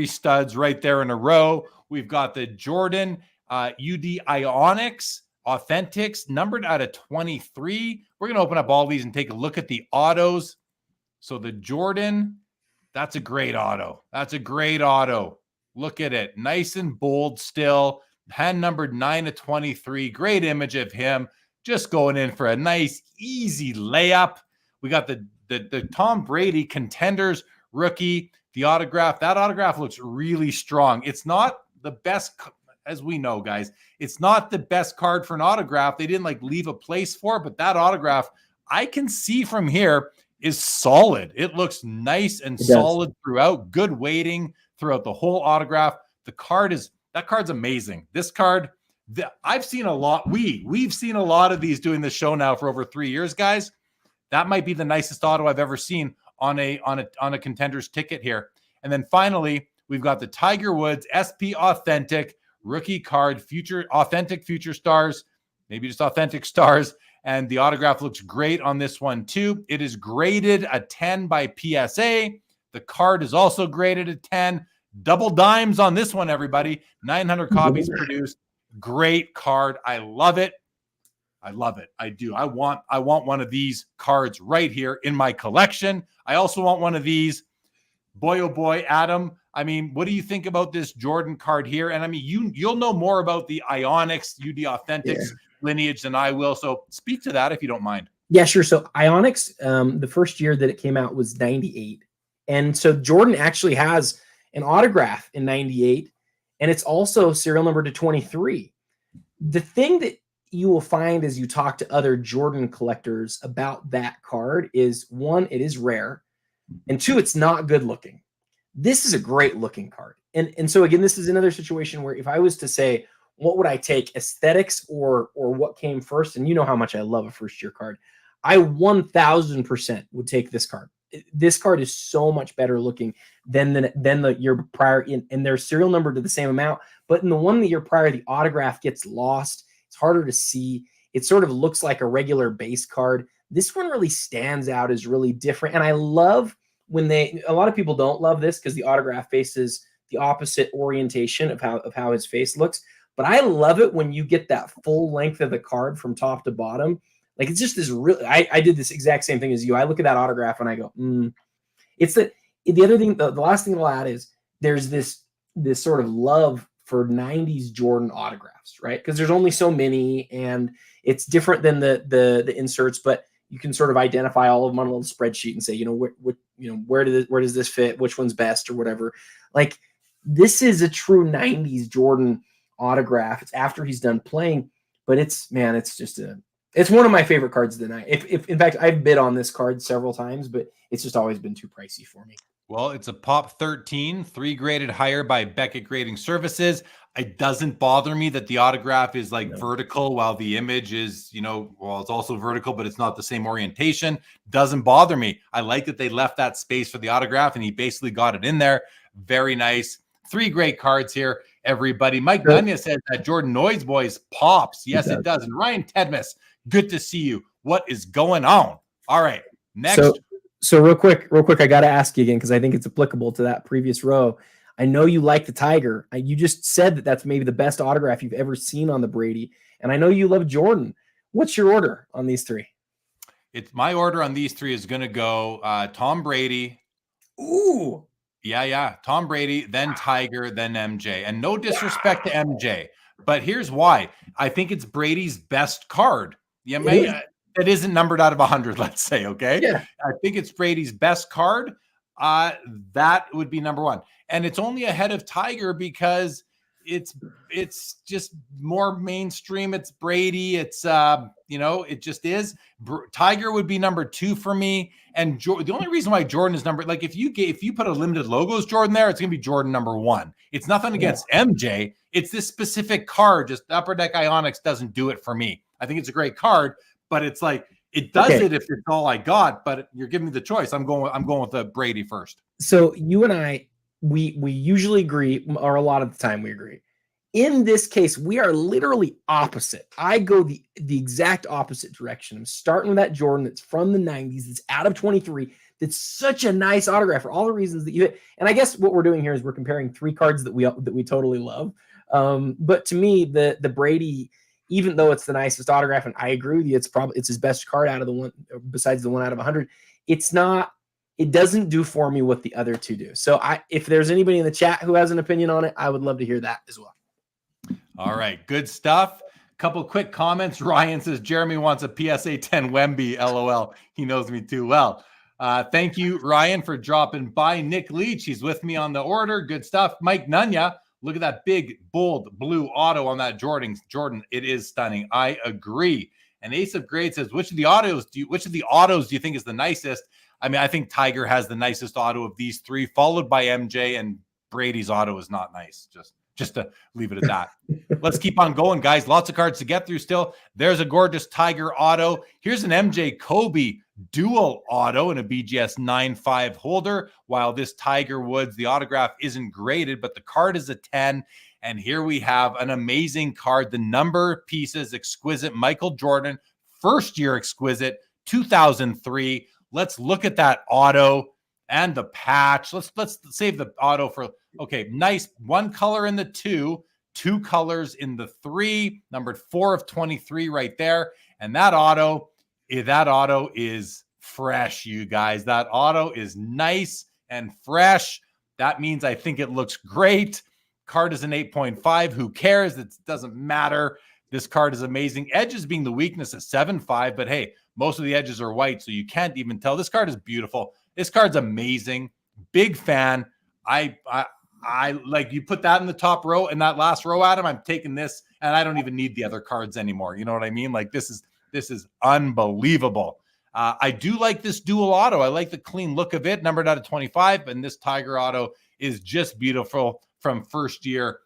studs right there in a row. We've got the Jordan UD Ionics Authentics, numbered out of 23. We're going to open up all these and take a look at the autos. So the Jordan, that's a great auto. That's a great auto. Look at it. Nice and bold still. Hand numbered 9 of 23. Great image of him. Just going in for a nice, easy layup. We got the Tom Brady Contenders rookie. The autograph. That autograph looks really strong. It's not the best, as we know, guys. It's not the best card for an autograph. They didn't like leave a place for it, but that autograph, I can see from here, is solid. It looks nice and solid throughout. Good weighting throughout the whole autograph. That card's amazing. This card, I've seen a lot. We've seen a lot of these doing the show now for over 3 years, guys. That might be the nicest auto I've ever seen on a Contenders ticket here. And then finally, we've got the Tiger Woods SP Authentic rookie card, authentic future stars, maybe just authentic stars. And the autograph looks great on this one too. It is graded a 10 by PSA. The card is also graded a 10. Double dimes on this one, everybody. 900 copies produced. Great card. I love it. I love it. I do. I want one of these cards right here in my collection. I also want one of these. Boy, oh boy, Adam. I mean, what do you think about this Jordan card here? And I mean, you'll know more about the Ionics, UD Authentics lineage than I will. So speak to that if you don't mind. Yeah, sure. So Ionics, the first year that it came out was 98. And so Jordan actually has an autograph in 98, and it's also serial number to 23. The thing that you will find as you talk to other Jordan collectors about that card is, one, it is rare, and two, it's not good looking. This is a great looking card. And so again, this is another situation where if I was to say, what would I take, aesthetics or what came first? And you know how much I love a first year card. I 1000% would take this card. This card is so much better looking than the year prior, and they're serial numbered to the same amount. But in the one the year prior, the autograph gets lost. It's harder to see. It sort of looks like a regular base card. This one really stands out as really different. And I love when a lot of people don't love this because the autograph faces the opposite orientation of how his face looks. But I love it when you get that full length of the card from top to bottom. Like, it's just this really, I did this exact same thing as you. I look at that autograph and I go, It's the other thing, the last thing I'll add is there's this sort of love for 90s Jordan autographs, right? Because there's only so many and it's different than the inserts. But you can sort of identify all of them on a little spreadsheet and say, where does this fit? Which one's best or whatever. Like, this is a true 90s Jordan autograph. It's after he's done playing, but it's one of my favorite cards of the night. If in fact, I've bid on this card several times, but it's just always been too pricey for me. Well, it's a Pop 13, 3 graded higher by Beckett Grading Services. It doesn't bother me that the autograph is like vertical while the image is, it's also vertical, but it's not the same orientation. Doesn't bother me. I like that they left that space for the autograph and he basically got it in there. Very nice. 3 great cards here, everybody. Mike Gunya says that Jordan Noise Boys pops. Yes, it does. And Ryan Tedmus, good to see you. What is going on? All right, next. So real quick, I got to ask you again, because I think it's applicable to that previous row. I know you like the Tiger. You just said that that's maybe the best autograph you've ever seen on the Brady. And I know you love Jordan. What's your order on these 3? It's my order on these 3 is going to go Tom Brady. Ooh. Yeah. Tom Brady, then Tiger, then MJ. And no disrespect to MJ, but here's why. I think it's Brady's best card. It isn't numbered out of 100, let's say, okay? Yeah. I think it's Brady's best card. That would be number 1. And it's only ahead of Tiger because it's just more mainstream. It's Brady. It's, it just is. Tiger would be number 2 for me. And the only reason why Jordan is number, like if you put a limited logos Jordan there, it's going to be Jordan number 1. It's nothing against MJ. It's this specific card. Just Upper Deck Ionics doesn't do it for me. I think it's a great card, but it's like, it does it if it's all I got, but you're giving me the choice. I'm going with the Brady first. So you and I, we usually agree, or a lot of the time we agree. In this case, we are literally opposite. I go the exact opposite direction. I'm starting with that Jordan that's from the 90s, that's out of 23. That's such a nice autograph for all the reasons that you hit. And I guess what we're doing here is we're comparing 3 cards that we totally love. But to me, the Brady, even though it's the nicest autograph, and I agree with you, it's his best card out of the one, besides the 1 out of 100. It doesn't do for me what the other 2 do. So if there's anybody in the chat who has an opinion on it, I would love to hear that as well. All right, good stuff. Couple quick comments. Ryan says Jeremy wants a PSA 10 Wemby. LOL. He knows me too well. Thank you, Ryan, for dropping by. Nick Leach, he's with me on the order. Good stuff. Mike Nunya. Look at that big, bold blue auto on that Jordan. It is stunning. I agree. And Ace of Grade says, which of the autos do you think is the nicest? I mean, I think Tiger has the nicest auto of these 3, followed by MJ, and Brady's auto is not nice. Just to leave it at that. Let's keep on going, guys. Lots of cards to get through still. There's a gorgeous Tiger auto. Here's an MJ Kobe dual auto in a BGS 9.5 holder, while this Tiger Woods, the autograph isn't graded, but the card is a 10. And here we have an amazing card. The number pieces, Exquisite Michael Jordan, first year Exquisite, 2003. Let's look at that auto and the patch. Let's save the auto for, okay, nice. 1 color in the 2 colors in the 3, numbered 4 of 23 right there. And that auto is fresh, you guys. That auto is nice and fresh. That means I think it looks great. Card is an 8.5. Who cares? It doesn't matter. This card is amazing. Edges being the weakness at 7.5, but hey, most of the edges are white, so you can't even tell. This card is beautiful. This card's amazing. Big fan. I like, you put that in the top row and that last row, Adam, I'm taking this, and I don't even need the other cards anymore. You know what I mean? Like, this is unbelievable. I do like this dual auto. I like the clean look of it, numbered out of 25, and this Tiger auto is just beautiful from first year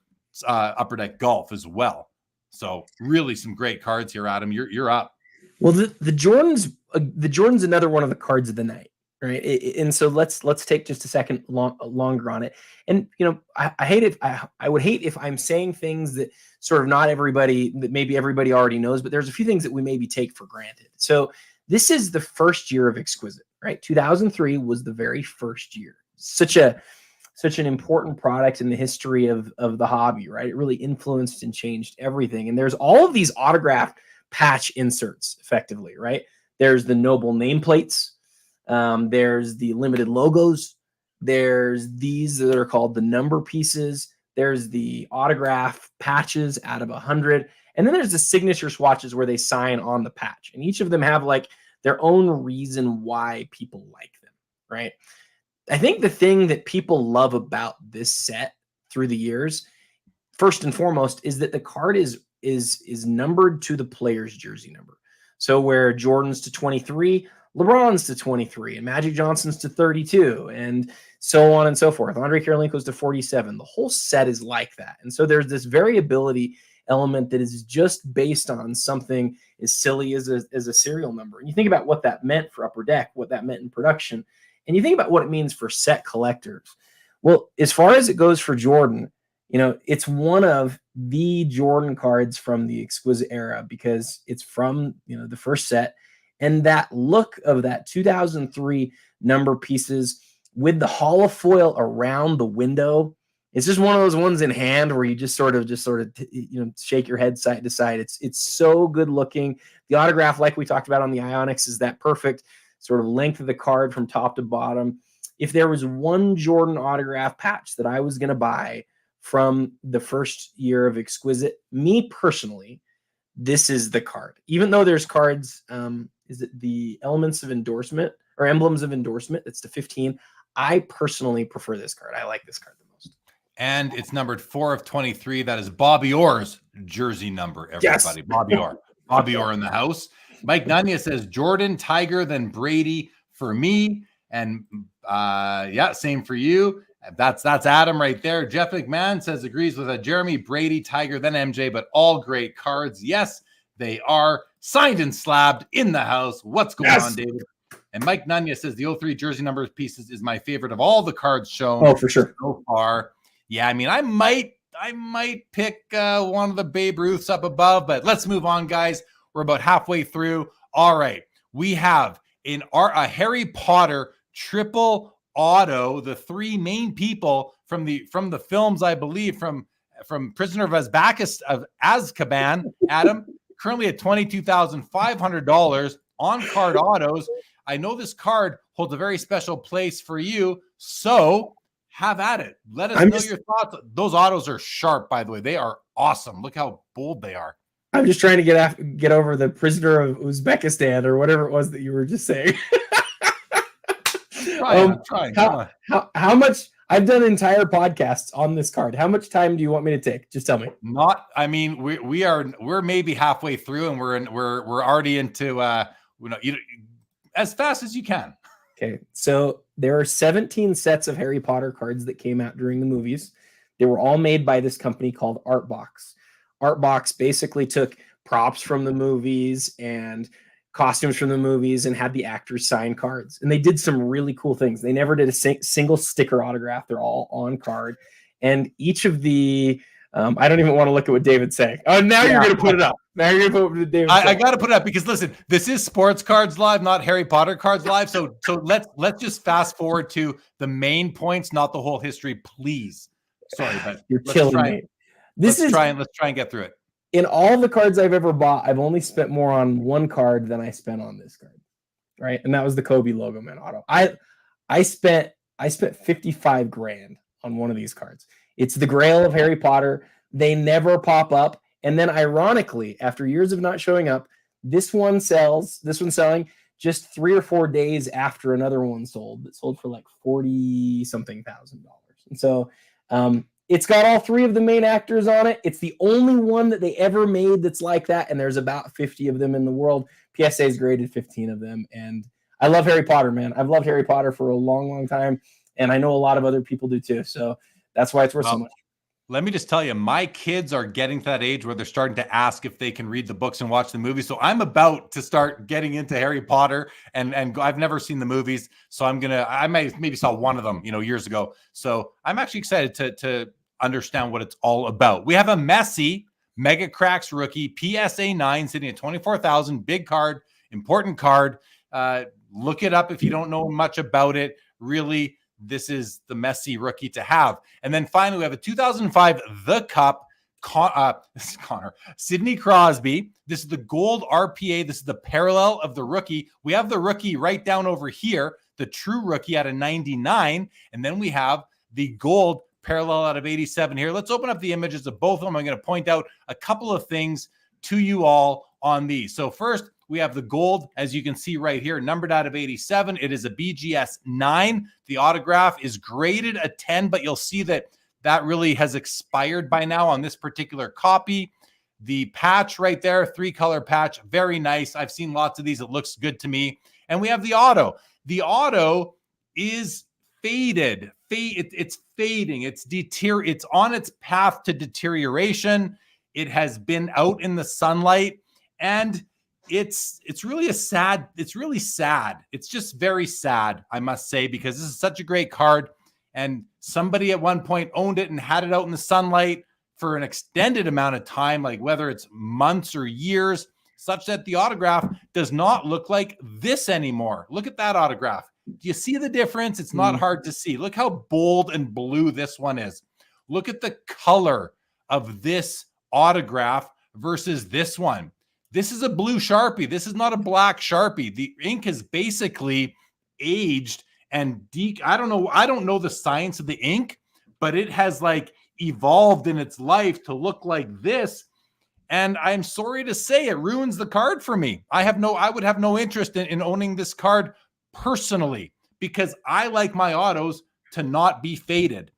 Upper Deck Golf as well. So really some great cards here, Adam. You're up. Well, the Jordan's another one of the cards of the night, right? And so let's take just a second longer on it. And I would hate if I'm saying things that sort of maybe everybody already knows, but there's a few things that we maybe take for granted. So this is the first year of Exquisite, right? 2003 was the very first year. Such an important product in the history of the hobby, right? It really influenced and changed everything. And there's all of these autographed patch inserts, effectively, right? There's the Noble nameplates. There's the limited logos. There's these that are called the number pieces. There's the autograph patches out of 100. And then there's the signature swatches where they sign on the patch. And each of them have like their own reason why people like them, right? I think the thing that people love about this set through the years, first and foremost, is that the card is numbered to the player's jersey number. So where Jordan's to 23, LeBron's to 23, and Magic Johnson's to 32, and so on and so forth. Andre Kirilenko's to 47. The whole set is like that. And so there's this variability element that is just based on something as silly as a serial number. And you think about what that meant for Upper Deck, what that meant in production, and you think about what it means for set collectors. Well, as far as it goes for Jordan, it's one of the Jordan cards from the Exquisite era because it's from, the first set. And that look of that 2003 number pieces with the holofoil around the window, it's just one of those ones in hand where you just sort of shake your head side to side. It's so good looking. The autograph, like we talked about on the Ionics, is that perfect sort of length of the card from top to bottom. If there was one Jordan autograph patch that I was going to buy from the first year of Exquisite, me personally, this is the card. Even though there's cards, is it the elements of endorsement or emblems of endorsement? That's to 15. I personally prefer this card. I like this card the most. And it's numbered 4 of 23. That is Bobby Orr's jersey number, everybody. Yes. Bobby Orr. Bobby Orr in the house. Mike Nunya says Jordan, Tiger, then Brady for me. And same for you. That's Adam right there. Jeff McMahon says agrees with Jeremy, Brady, Tiger, then MJ, but all great cards. Yes, they are signed and slabbed in the house. What's going on, David? And Mike Nunya says the 03 jersey number pieces is my favorite of all the cards shown. Oh, for sure. So far. Yeah, I mean, I might pick one of the Babe Ruths up above, but let's move on, guys. We're about halfway through. All right. We have a Harry Potter triple auto, the three main people from the films, I believe, from Prisoner of Azkaban, Adam, currently at $22,500 on card autos. I know this card holds a very special place for you, so have at it. Let us know your thoughts. Those autos are sharp, by the way. They are awesome. Look how bold they are. I'm just trying to get over the Prisoner of Uzbekistan or whatever it was that you were just saying. I'm trying. How much? I've done entire podcasts on this card. How much time do you want me to take? Just tell me. We're maybe halfway through, and we're already into as fast as you can. Okay, so there are 17 sets of Harry Potter cards that came out during the movies. They were all made by this company called Artbox. Artbox basically took props from the movies and costumes from the movies and had the actors sign cards. And they did some really cool things. They never did a single sticker autograph. They're all on card. And each of the, I don't even want to look at what David's saying. Oh, now you're going to put it up. Now you're going to put what David I got to put it up because listen, this is Sports Cards Live, not Harry Potter Cards Live. So let's just fast forward to the main points, not the whole history, please. Sorry, but you're killing me. Let's try and get through it. In all the cards I've ever bought, I've only spent more on one card than I spent on this card, right? And that was the Kobe logo man auto. I spent $55,000 on one of these cards. It's the Grail of Harry Potter. They never pop up, and then ironically, after years of not showing up, this one's selling just 3 or 4 days after another one sold. That sold for like $40-something thousand. And so, it's got all three of the main actors on it. It's the only one that they ever made that's like that, and there's about 50 of them in the world. PSA's graded 15 of them, and I love Harry Potter, man. I've loved Harry Potter for a long, long time, and I know a lot of other people do too, so that's why it's worth so much. Let me just tell you, my kids are getting to that age where they're starting to ask if they can read the books and watch the movies. So I'm about to start getting into Harry Potter, and I've never seen the movies. So I maybe saw one of them, years ago. So I'm actually excited to understand what it's all about. We have a Messi Mega Cracks rookie PSA 9 sitting at 24,000. Big card, important card. Look it up if you don't know much about it. Really, this is the Messi rookie to have. And then finally, we have a 2005 The Cup. This is Connor. Sidney Crosby. This is the gold RPA. This is the parallel of the rookie. We have the rookie right down over here, the true rookie at a 99. And then we have the gold parallel out of 87 here. Let's open up the images of both of them. I'm going to point out a couple of things to you all on these. So first, We have the gold, as you can see right here, numbered out of 87. It is a BGS 9. The autograph is graded a 10, but you'll see that that really has expired by now on this particular copy. The patch right there, 3-color patch, very nice. I've seen lots of these. It looks good to me. And we have the auto. The auto is faded. It's fading. It's on its path to deterioration. It has been out in the sunlight, and it's really sad. It's just very sad, I must say, because this is such a great card, and somebody at one point owned it and had it out in the sunlight for an extended amount of time, like whether it's months or years, such that the autograph does not look like this anymore. Look at that autograph. Do you see the difference? It's not hard to see. Look how bold and blue this one is. Look at the color of this autograph versus this one. This is a blue Sharpie. This is not a black Sharpie. The ink is basically aged and I don't know the science of the ink, but it has like evolved in its life to look like this. And I'm sorry to say it ruins the card for me. I would have no interest in owning this card personally, because I like my autos to not be faded.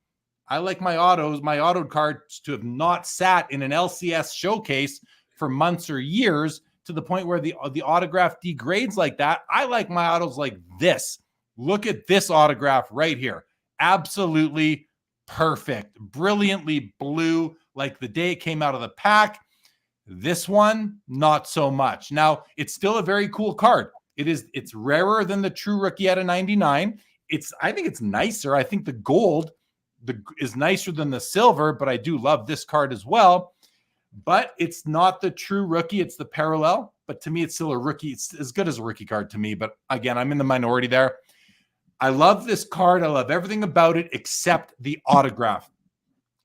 I like my auto cards to have not sat in an LCS showcase for months or years to the point where the autograph degrades like that. I like my autos like this. Look at this autograph right here. Absolutely perfect. Brilliantly blue, like the day it came out of the pack. This one, not so much. Now, it's still a very cool card. It's rarer than the True Rookie out of 99. I think it's nicer. I think the gold is nicer than the silver, but I do love this card as well. But it's not the True Rookie. It's the parallel. But to me, it's still a rookie. It's as good as a rookie card to me. But again, I'm in the minority there. I love this card. I love everything about it except the autograph.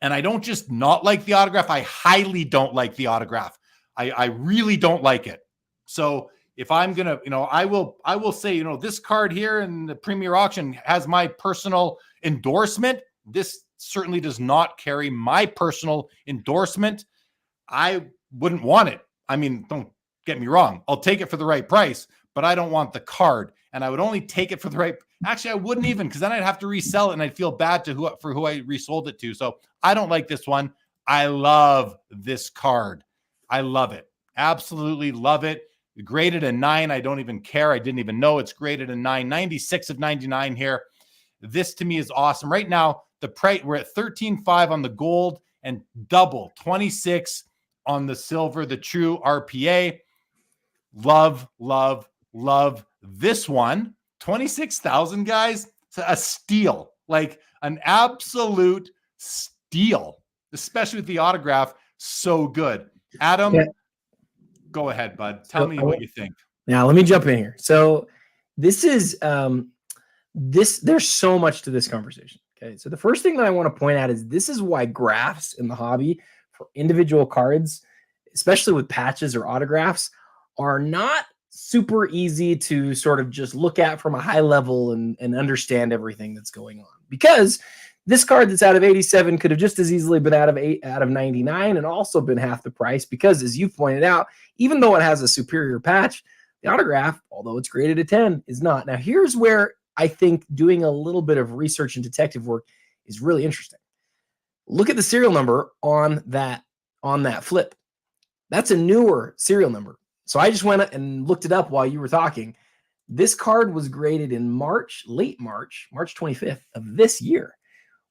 And I don't just not like the autograph. I highly don't like the autograph. I really don't like it. So if I'm going to, I will say, this card here in the Premier Auction has my personal endorsement. This certainly does not carry my personal endorsement. I wouldn't want it. I mean, don't get me wrong. I'll take it for the right price, but I don't want the card. And I would only take it for the right. Actually, I wouldn't even, because then I'd have to resell it and I'd feel bad for who I resold it to. So I don't like this one. I love this card. I love it. Absolutely love it. Graded a 9. I don't even care. I didn't even know it's graded a 9. 96 of 99 here. This to me is awesome. Right now, the price, we're at 13.5 on the gold and double 26 on the silver, the true RPA. Love, love, love this one. 26,000, guys. It's a steal, like an absolute steal, especially with the autograph. So good. Adam, Go ahead, bud. Tell me what you think. Now, let me jump in here. So this is there's so much to this conversation. Okay. So the first thing that I want to point out is this is why graphs in the hobby for individual cards, especially with patches or autographs, are not super easy to sort of just look at from a high level and understand everything that's going on. Because this card that's out of 87 could have just as easily been out of 99 and also been half the price, because as you pointed out, even though it has a superior patch, the autograph, although it's graded a 10, is not. Now, here's where I think doing a little bit of research and detective work is really interesting. Look at the serial number on that flip. That's a newer serial number. So I just went and looked it up while you were talking. This card was graded in March, late March 25th of this year,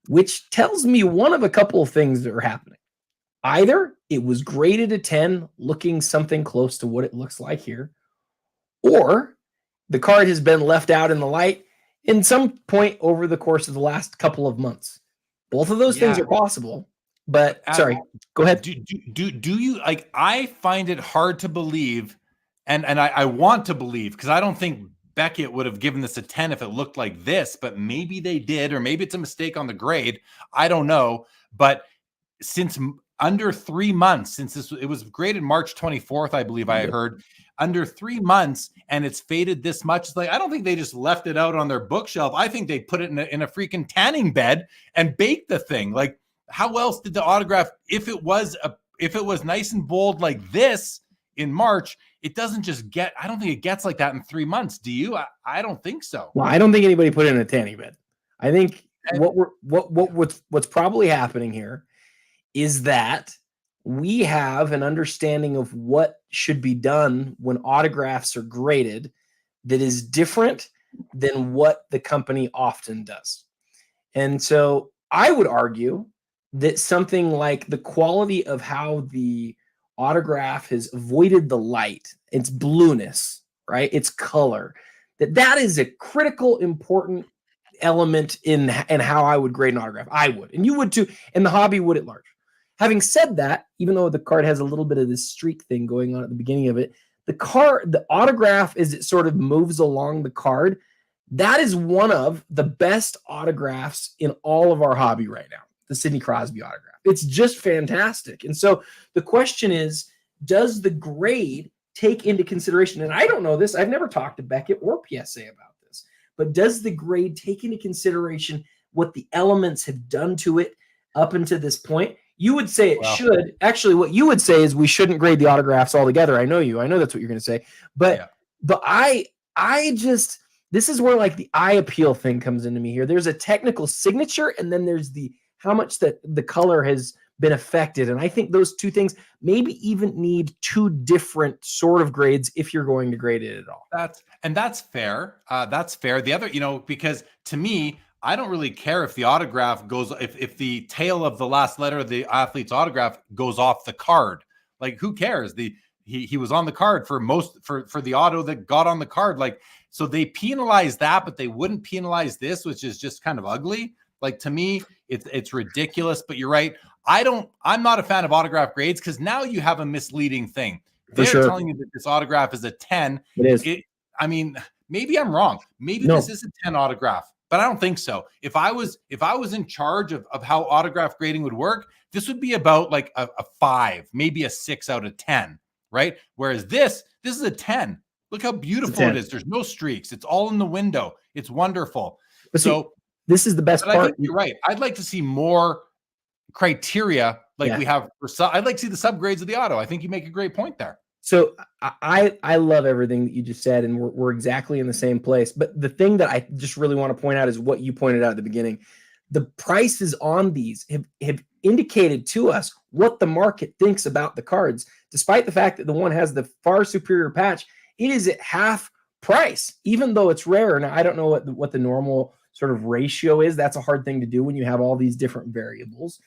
which tells me one of a couple of things that are happening. Either it was graded a 10, looking something close to what it looks like here, or the card has been left out in the light in some point over the course of the last couple of months. Both of those things are possible. But sorry, go ahead. Do you like? I find it hard to believe, and I want to believe, because I don't think Beckett would have given this a 10 if it looked like this, but maybe they did, or maybe it's a mistake on the grade. I don't know. But since under 3 months, since it was graded March 24th, I believe I heard, under 3 months, and it's faded this much. It's like, I don't think they just left it out on their bookshelf. I think they put it in a freaking tanning bed and baked the thing. Like, how else did the autograph, if it was nice and bold like this in March, it doesn't just get, I don't think it gets like that in 3 months. Do you? I don't think so. Well, I don't think anybody put it in a tanning bed. I think And- what's probably happening here is that we have an understanding of what should be done when autographs are graded that is different than what the company often does. And so I would argue that something like the quality of how the autograph has avoided the light, its blueness, right? Its color, that is a critical, important element in how I would grade an autograph. I would, and you would too, and the hobby would at large. Having said that, even though the card has a little bit of this streak thing going on at the beginning of it, the autograph, as it sort of moves along the card, that is one of the best autographs in all of our hobby right now, the Sidney Crosby autograph. It's just fantastic. And so the question is, does the grade take into consideration, and I don't know this, I've never talked to Beckett or PSA about this, but does the grade take into consideration what the elements have done to it up until this point? You would say it should. Actually, what you would say is we shouldn't grade the autographs altogether. I know you. I know that's what you're going to say. But I just, this is where like the eye appeal thing comes into me here. There's a technical signature, and then there's the how much that the color has been affected. And I think those two things maybe even need two different sort of grades if you're going to grade it at all. That's fair. That's fair. The other, because to me, I don't really care if the autograph goes, if the tail of the last letter of the athlete's autograph goes off the card. Like, who cares? He was on the card for the auto that got on the card. Like, so they penalize that, but they wouldn't penalize this, which is just kind of ugly. Like, to me, it's ridiculous. But you're right. I'm not a fan of autograph grades, because now you have a misleading thing. They're telling you that this autograph is a 10. It is. I mean, maybe I'm wrong. Maybe this is a 10 autograph. But I don't think so. If I was in charge of how autograph grading would work, this would be about like a 5, maybe a 6 out of 10, right? Whereas this is a 10. Look how beautiful it is. There's no streaks. It's all in the window. It's wonderful. But so this is the best part. I think you're right. I'd like to see more criteria like we have for I'd like to see the subgrades of the auto. I think you make a great point there. So I love everything that you just said, and we're exactly in the same place. But the thing that I just really want to point out is what you pointed out at the beginning. The prices on these have indicated to us what the market thinks about the cards, despite the fact that the one has the far superior patch. It is at half price, even though it's rare. Now, I don't know what the normal sort of ratio is. That's a hard thing to do when you have all these different variables.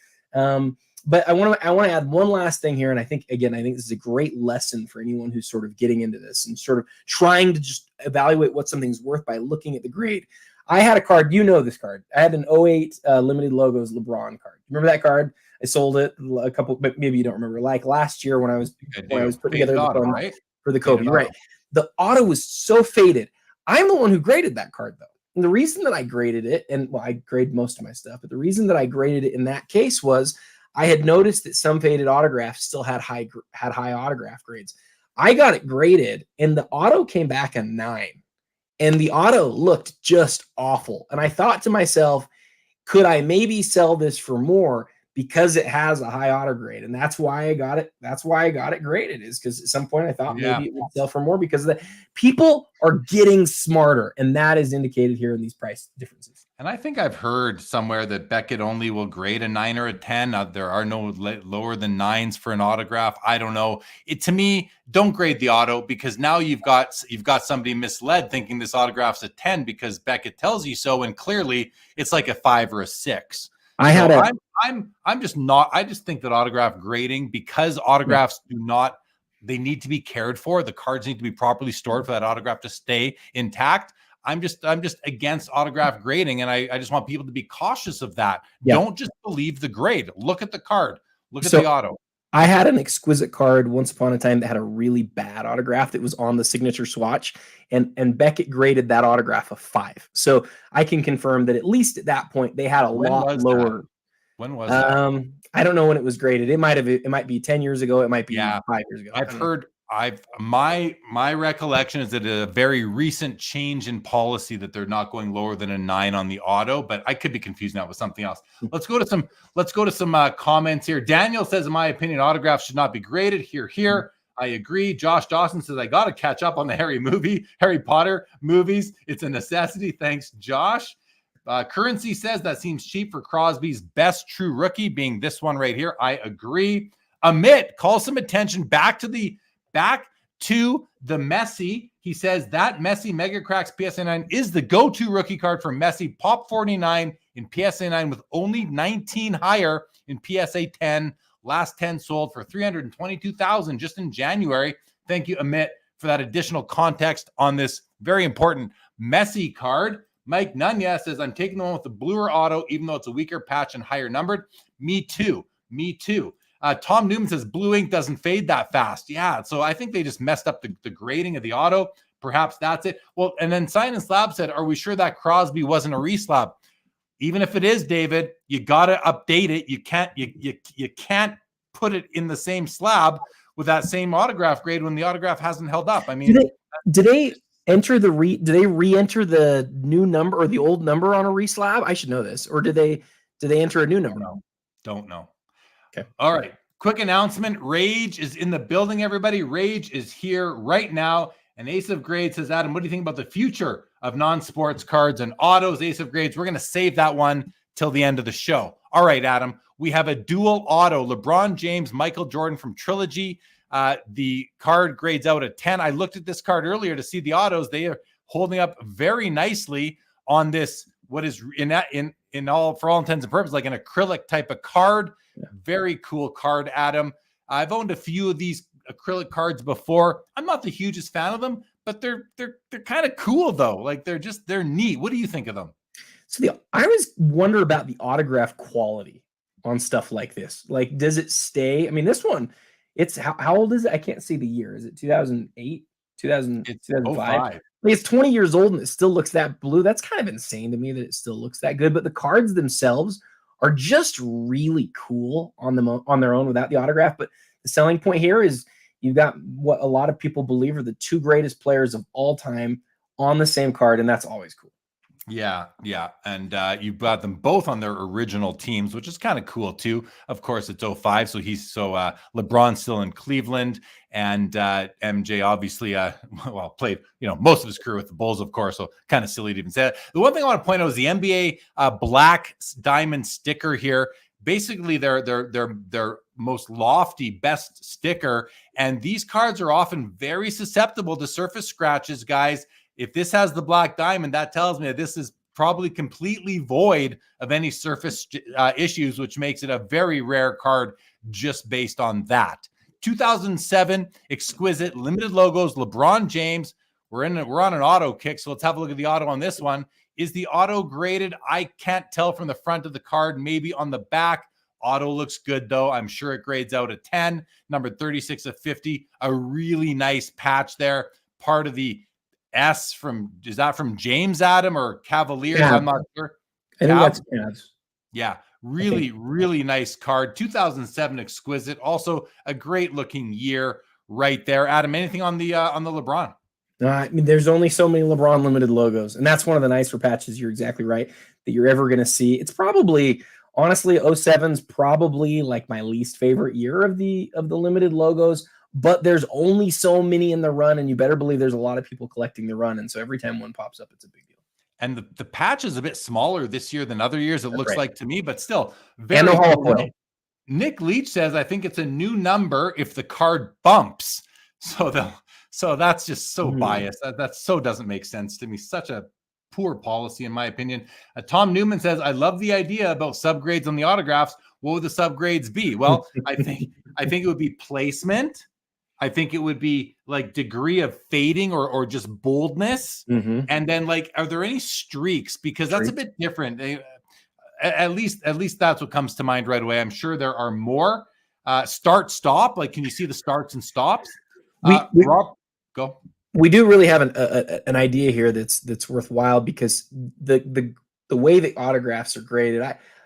But I want to add one last thing here. And I think this is a great lesson for anyone who's sort of getting into this and sort of trying to just evaluate what something's worth by looking at the grade. I had a card, this card. I had an 08 limited logos LeBron card. Remember that card? I sold it a couple, but maybe you don't remember. Like last year when I was putting together the fund for the Kobe, right? The auto was so faded. I'm the one who graded that card though. And the reason that I graded it, I grade most of my stuff, but the reason that I graded it in that case was I had noticed that some faded autographs still had high autograph grades. I got it graded, and the auto came back a 9, and the auto looked just awful. And I thought to myself, could I maybe sell this for more because it has a high auto grade? And that's why I got it. That's why I got it graded, is because at some point I thought maybe it would sell for more, because of that. People are getting smarter, and that is indicated here in these price differences. And I think I've heard somewhere that Beckett only will grade a 9 or a 10. There are no lower than 9s for an autograph. I don't know. To me, don't grade the auto, because now you've got somebody misled thinking this autograph's a 10 because Beckett tells you so, and clearly it's like a 5 or a 6. I just think that autograph grading, because autographs they need to be cared for. The cards need to be properly stored for that autograph to stay intact. I'm just against autograph grading, and I just want people to be cautious of that. Yeah. Don't just believe the grade. Look at the card. Look at the auto. I had an Exquisite card once upon a time that had a really bad autograph that was on the signature swatch, and Beckett graded that autograph a 5. So I can confirm that at least at that point they had a lot lower. When was that? I don't know when it was graded. It might be 10 years ago. It might be 5 years ago. My recollection is that a very recent change in policy that they're not going lower than a 9 on the auto, but I could be confused now with something else. Let's go to some comments here. Daniel says, in my opinion, autographs should not be graded. Here. I agree. Josh Dawson says, I got to catch up on the Harry Potter movies. It's a necessity. Thanks, Josh. Currency says that seems cheap for Crosby's best true rookie being this one right here. I agree. Amit calls some attention back to the Messi. He says that Messi Mega Cracks PSA 9 is the go-to rookie card for Messi. Pop 49 in PSA 9 with only 19 higher in PSA 10. Last 10 sold for $322,000 just in January. Thank you, Amit, for that additional context on this very important Messi card. Mike Nunya says, I'm taking the one with the bluer auto, even though it's a weaker patch and higher numbered. Me too. Tom Newman says, blue ink doesn't fade that fast. Yeah, so I think they just messed up the grading of the auto. Perhaps that's it. Well, and then Sign and Slab said, are we sure that Crosby wasn't a reslab? Even if it is, David, you got to update it. You can't put it in the same slab with that same autograph grade when the autograph hasn't held up. I mean, do they enter do they re-enter the new number or the old number on a reslab? I should know this. Or do they enter a new number? Don't know. Okay. All right. Quick announcement. Rage is in the building, everybody. Rage is here right now. And Ace of Grades says, Adam, what do you think about the future of non-sports cards and autos? Ace of Grades, we're going to save that one till the end of the show. All right, Adam, we have a dual auto. LeBron James, Michael Jordan from Trilogy. The card grades out at 10. I looked at this card earlier to see the autos. They are holding up very nicely on this, what is in all, for all intents and purposes, like an acrylic type of card. Yeah. Very cool card, Adam. I've owned a few of these acrylic cards before. I'm not the hugest fan of them, but they're kind of cool though. Like they're neat. What do you think of them? So I always wonder about the autograph quality on stuff like this. Like, does it stay? I mean, this one, it's how old is it? I can't see the year. Is it 2008, 2005? Like, it's 20 years old and it still looks that blue. That's kind of insane to me that it still looks that good. But the cards themselves are just really cool on their own without the autograph. But the selling point here is you've got what a lot of people believe are the two greatest players of all time on the same card, and that's always cool. Yeah. And you got them both on their original teams, which is kind of cool too. Of course, it's 05, so LeBron's still in Cleveland, and MJ obviously played most of his career with the Bulls, of course. So kind of silly to even say that. The one thing I want to point out is the NBA black diamond sticker here. Basically, their most lofty, best sticker, and these cards are often very susceptible to surface scratches, guys. If this has the black diamond, that tells me that this is probably completely void of any surface issues, which makes it a very rare card just based on that. 2007 Exquisite limited logos, LeBron James. We're on an auto kick, so let's have a look at the auto on this one. Is the auto graded? I can't tell from the front of the card, maybe on the back. Auto looks good, though. I'm sure it grades out a 10. Number 36 of 50. A really nice patch there. Part of the S is that from James Adam or Cavaliers? Yeah. I'm not sure. I think that's Cavs. Yeah, really nice card. 2007 Exquisite, also a great looking year right there. Adam, anything on the LeBron? I mean, there's only so many LeBron limited logos, and that's one of the nicer patches. You're exactly right that you're ever going to see. It's probably, honestly, 07's probably like my least favorite year of the limited logos. But there's only so many in the run, and you better believe there's a lot of people collecting the run. And so every time one pops up, it's a big deal. And the patch is a bit smaller this year than other years, it looks like to me, but still very cool. Nick Leach says, I think it's a new number if the card bumps. So that's just so biased. That so doesn't make sense to me. Such a poor policy, in my opinion. Tom Newman says, I love the idea about subgrades on the autographs. What would the subgrades be? Well, I think it would be placement. I think it would be like degree of fading or just boldness. Mm-hmm. And then are there any streaks? Because that's a bit different. At least that's what comes to mind right away. I'm sure there are more. Start, stop. Can you see the starts and stops? Rob, go. We do really have an idea here that's worthwhile because the way the autographs are graded.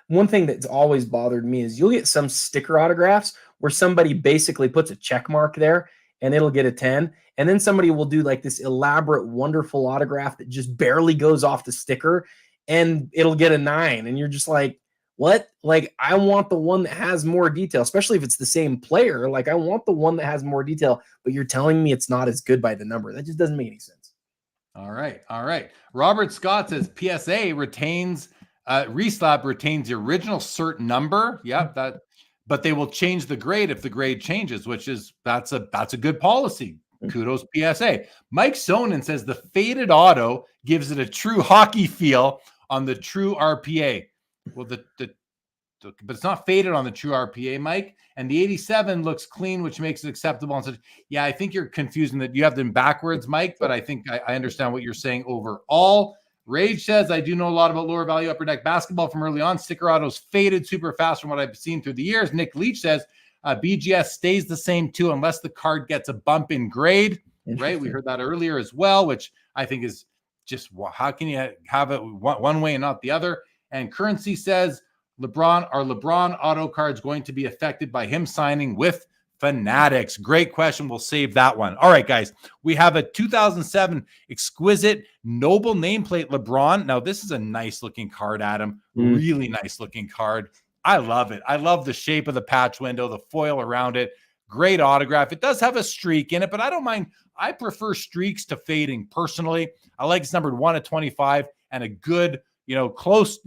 One thing that's always bothered me is you'll get some sticker autographs where somebody basically puts a check mark there and it'll get a 10. And then somebody will do this elaborate, wonderful autograph that just barely goes off the sticker and it'll get a 9. And you're just like, what? Like, I want the one that has more detail, especially if it's the same player. Like, I want the one that has more detail, but you're telling me it's not as good by the number. That just doesn't make any sense. All right. All right. Robert Scott says PSA retains, Reslab retains the original cert number. Yep. But they will change the grade if the grade changes, which is, that's a good policy. Kudos PSA. Mike Sonnen says the faded auto gives it a true hockey feel on the true RPA. Well, but it's not faded on the true RPA, Mike. And the 87 looks clean, which makes it acceptable. And so, yeah, I think you're confusing that you have them backwards, Mike, but I think I understand what you're saying overall. Rage says, I do know a lot about lower value upper deck basketball from early on. Sticker autos faded super fast from what I've seen through the years. Nick Leach says, BGS stays the same too, unless the card gets a bump in grade, right? We heard that earlier as well, which I think is just, how can you have it one way and not the other? And Currency says, are LeBron auto cards going to be affected by him signing with Fanatics? Great question. We'll save that one. All right, guys. We have a 2007 Exquisite Noble nameplate LeBron. Now, this is a nice looking card, Adam. Really nice looking card. I love it. I love the shape of the patch window, the foil around it. Great autograph. It does have a streak in it, but I don't mind. I prefer streaks to fading personally. I like it's numbered 1/25 and a good, close,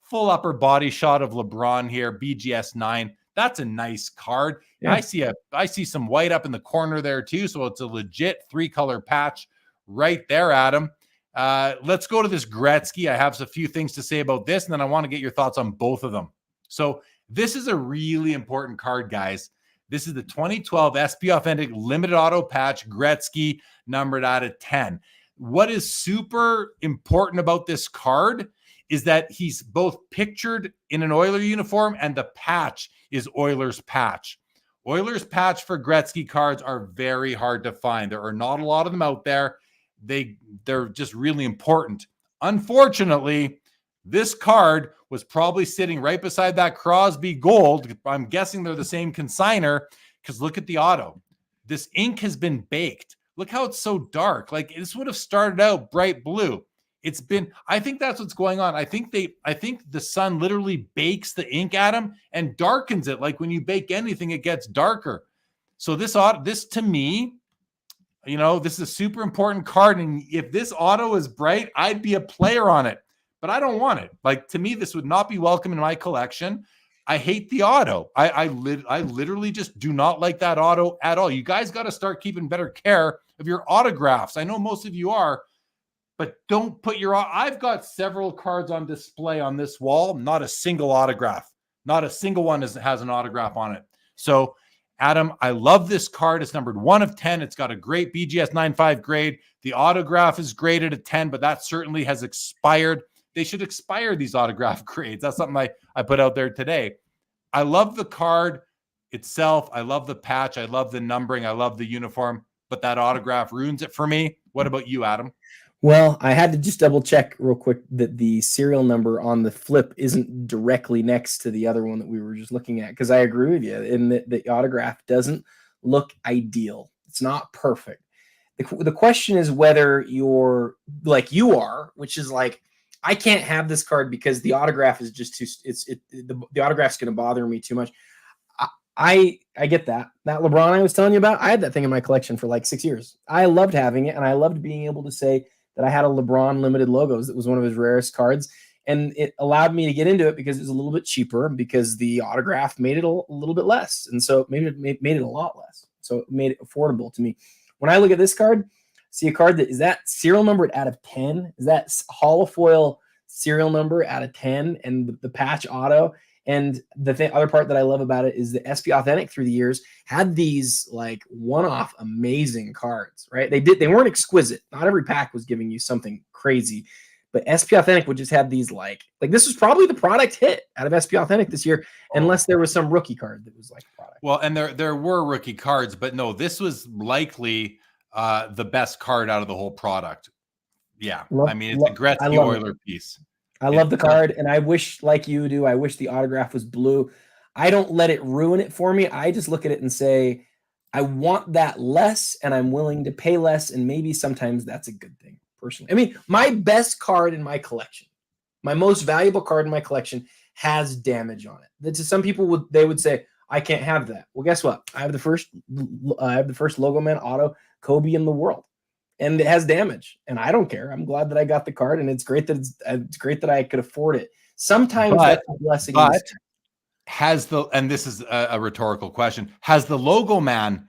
full upper body shot of LeBron here, BGS 9. That's a nice card. Yeah. I see some white up in the corner there too, so it's a legit 3-color patch right there, Adam. Let's go to this Gretzky. I have a few things to say about this, and then I want to get your thoughts on both of them. So this is a really important card, guys. This is the 2012 SP Authentic Limited Auto Patch Gretzky, numbered out of 10. What is super important about this card is that he's both pictured in an Oiler uniform and the patch is Oilers patch. Oilers patch for Gretzky cards are very hard to find. There are not a lot of them out there. They're just really important. Unfortunately, this card was probably sitting right beside that Crosby Gold. I'm guessing they're the same consigner, because look at the auto. This ink has been baked. Look how it's so dark. Like, this would have started out bright blue. I think that's what's going on. I think the sun literally bakes the ink at him and darkens it. Like when you bake anything, it gets darker. So this to me, this is a super important card. And if this auto is bright, I'd be a player on it, but I don't want it. Like, to me, this would not be welcome in my collection. I hate the auto. I literally just do not like that auto at all. You guys got to start keeping better care of your autographs. I know most of you are, but don't put I've got several cards on display on this wall, not a single autograph. Not a single one has an autograph on it. So, Adam, I love this card. It's numbered 1/10. It's got a great BGS 9.5 grade. The autograph is graded at 10, but that certainly has expired. They should expire these autograph grades. That's something I put out there today. I love the card itself. I love the patch. I love the numbering. I love the uniform, but that autograph ruins it for me. What about you, Adam? Well, I had to just double check real quick that the serial number on the flip isn't directly next to the other one that we were just looking at, because I agree with you in that the autograph doesn't look ideal. It's not perfect. The question is whether you're like you are, which is like, I can't have this card because the autograph is just too, the autograph's going to bother me too much. I get that. That LeBron I was telling you about, I had that thing in my collection for like 6 years. I loved having it, and I loved being able to say that I had a LeBron limited logos. That was one of his rarest cards, and it allowed me to get into it because it was a little bit cheaper, because the autograph made it a little bit less, and so maybe it made it a lot less. So it made it affordable to me. When I look at this card, see a card that serial numbered out of 10. Is that holofoil serial number out of 10, and the patch auto. And the other part that I love about it is the SP Authentic through the years had these like one-off amazing cards, right? They weren't exquisite. Not every pack was giving you something crazy, but SP Authentic would just have these like this was probably the product hit out of SP Authentic this year, unless there was some rookie card that was like a product. Well, and there were rookie cards, but no, this was likely the best card out of the whole product. Yeah, I mean, it's a Gretzky Oiler piece. I love the card, and I wish, like you do, I wish the autograph was blue. I don't let it ruin it for me. I just look at it and say, I want that less, and I'm willing to pay less, and maybe sometimes that's a good thing, personally. I mean, my best card in my collection, my most valuable card in my collection, has damage on it. That to some people would say, I can't have that. Well, guess what? I have the first Logo Man auto Kobe in the world, and it has damage, and I don't care. I'm glad that I got the card, and it's great that it's great that I could afford it. Sometimes that's a blessing. But and this is a rhetorical question, has the Logo Man,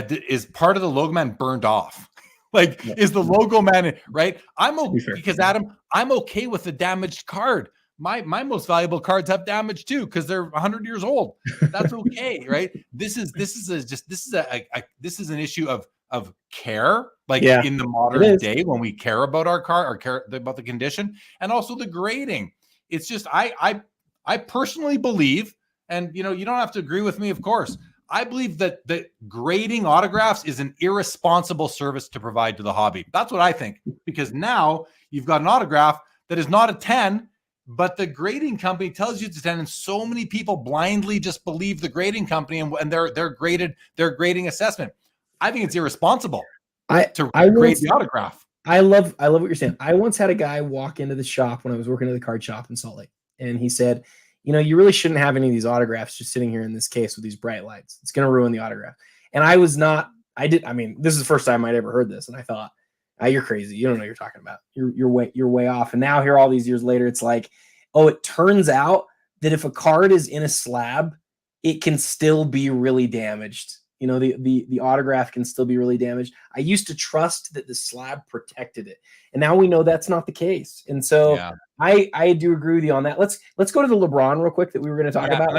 is part of the Logo Man burned off? Like, is the Logo Man right? Because Adam, I'm okay with the damaged card. My most valuable cards have damage too, because they're 100 years old. That's okay, right? This is an issue of care, like in the modern day when we care about our car or care about the condition, and also the grading. It's just I personally believe, and you don't have to agree with me, of course. I believe that grading autographs is an irresponsible service to provide to the hobby. That's what I think, because now you've got an autograph that is not a 10, but the grading company tells you it's a 10, and so many people blindly just believe the grading company and their grading assessment. I think it's irresponsible to grade the autograph. I love what you're saying. I once had a guy walk into the shop when I was working at the card shop in Salt Lake, and he said, you really shouldn't have any of these autographs just sitting here in this case with these bright lights. It's going to ruin the autograph. And this is the first time I'd ever heard this. And I thought, you're crazy. You don't know what you're talking about. You're way off. And now here, all these years later, it's like, it turns out that if a card is in a slab, it can still be really damaged. The autograph can still be really damaged. I used to trust that the slab protected it, and now we know that's not the case. And so I do agree with you on that. Let's go to the LeBron real quick that we were going to talk about.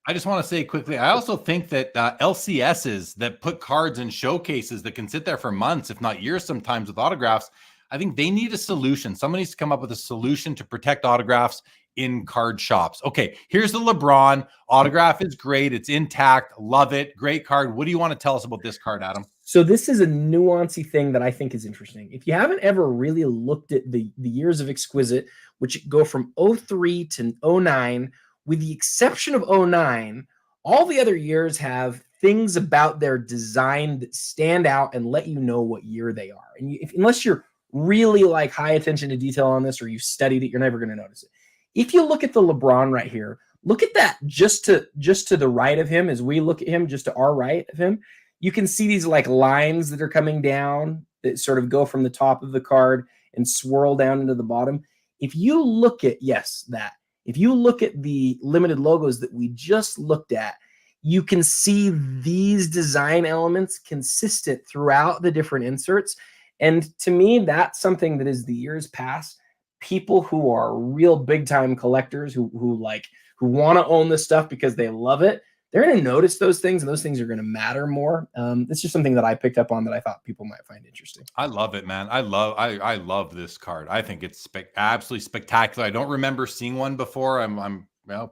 I just want to say quickly, I also think that LCSs that put cards in showcases that can sit there for months, if not years sometimes, with autographs, I think they need a solution. Someone needs to come up with a solution to protect autographs in card shops. Okay, here's the LeBron autograph. Is great. It's intact. Love it. Great card. What do you want to tell us about this card, Adam? So this is a nuancy thing that I think is interesting. If you haven't ever really looked at the years of Exquisite, which go from 03 to 09, with the exception of 09, all the other years have things about their design that stand out and let you know what year they are. And unless you're really like high attention to detail on this, or you've studied it, you're never going to notice it. If you look at the LeBron right here, look at that just to the right of him, as we look at him, just to our right of him, you can see these like lines that are coming down that sort of go from the top of the card and swirl down into the bottom. If you look at, if you look at the limited logos that we just looked at, you can see these design elements consistent throughout the different inserts. And to me, that's something that as the years pass, people who are real big time collectors who want to own this stuff because they love it, they're going to notice those things, and those things are going to matter more. It's just something that I picked up on that I thought people might find interesting. I love it, man. I love this card. I think it's absolutely spectacular. I don't remember seeing one before.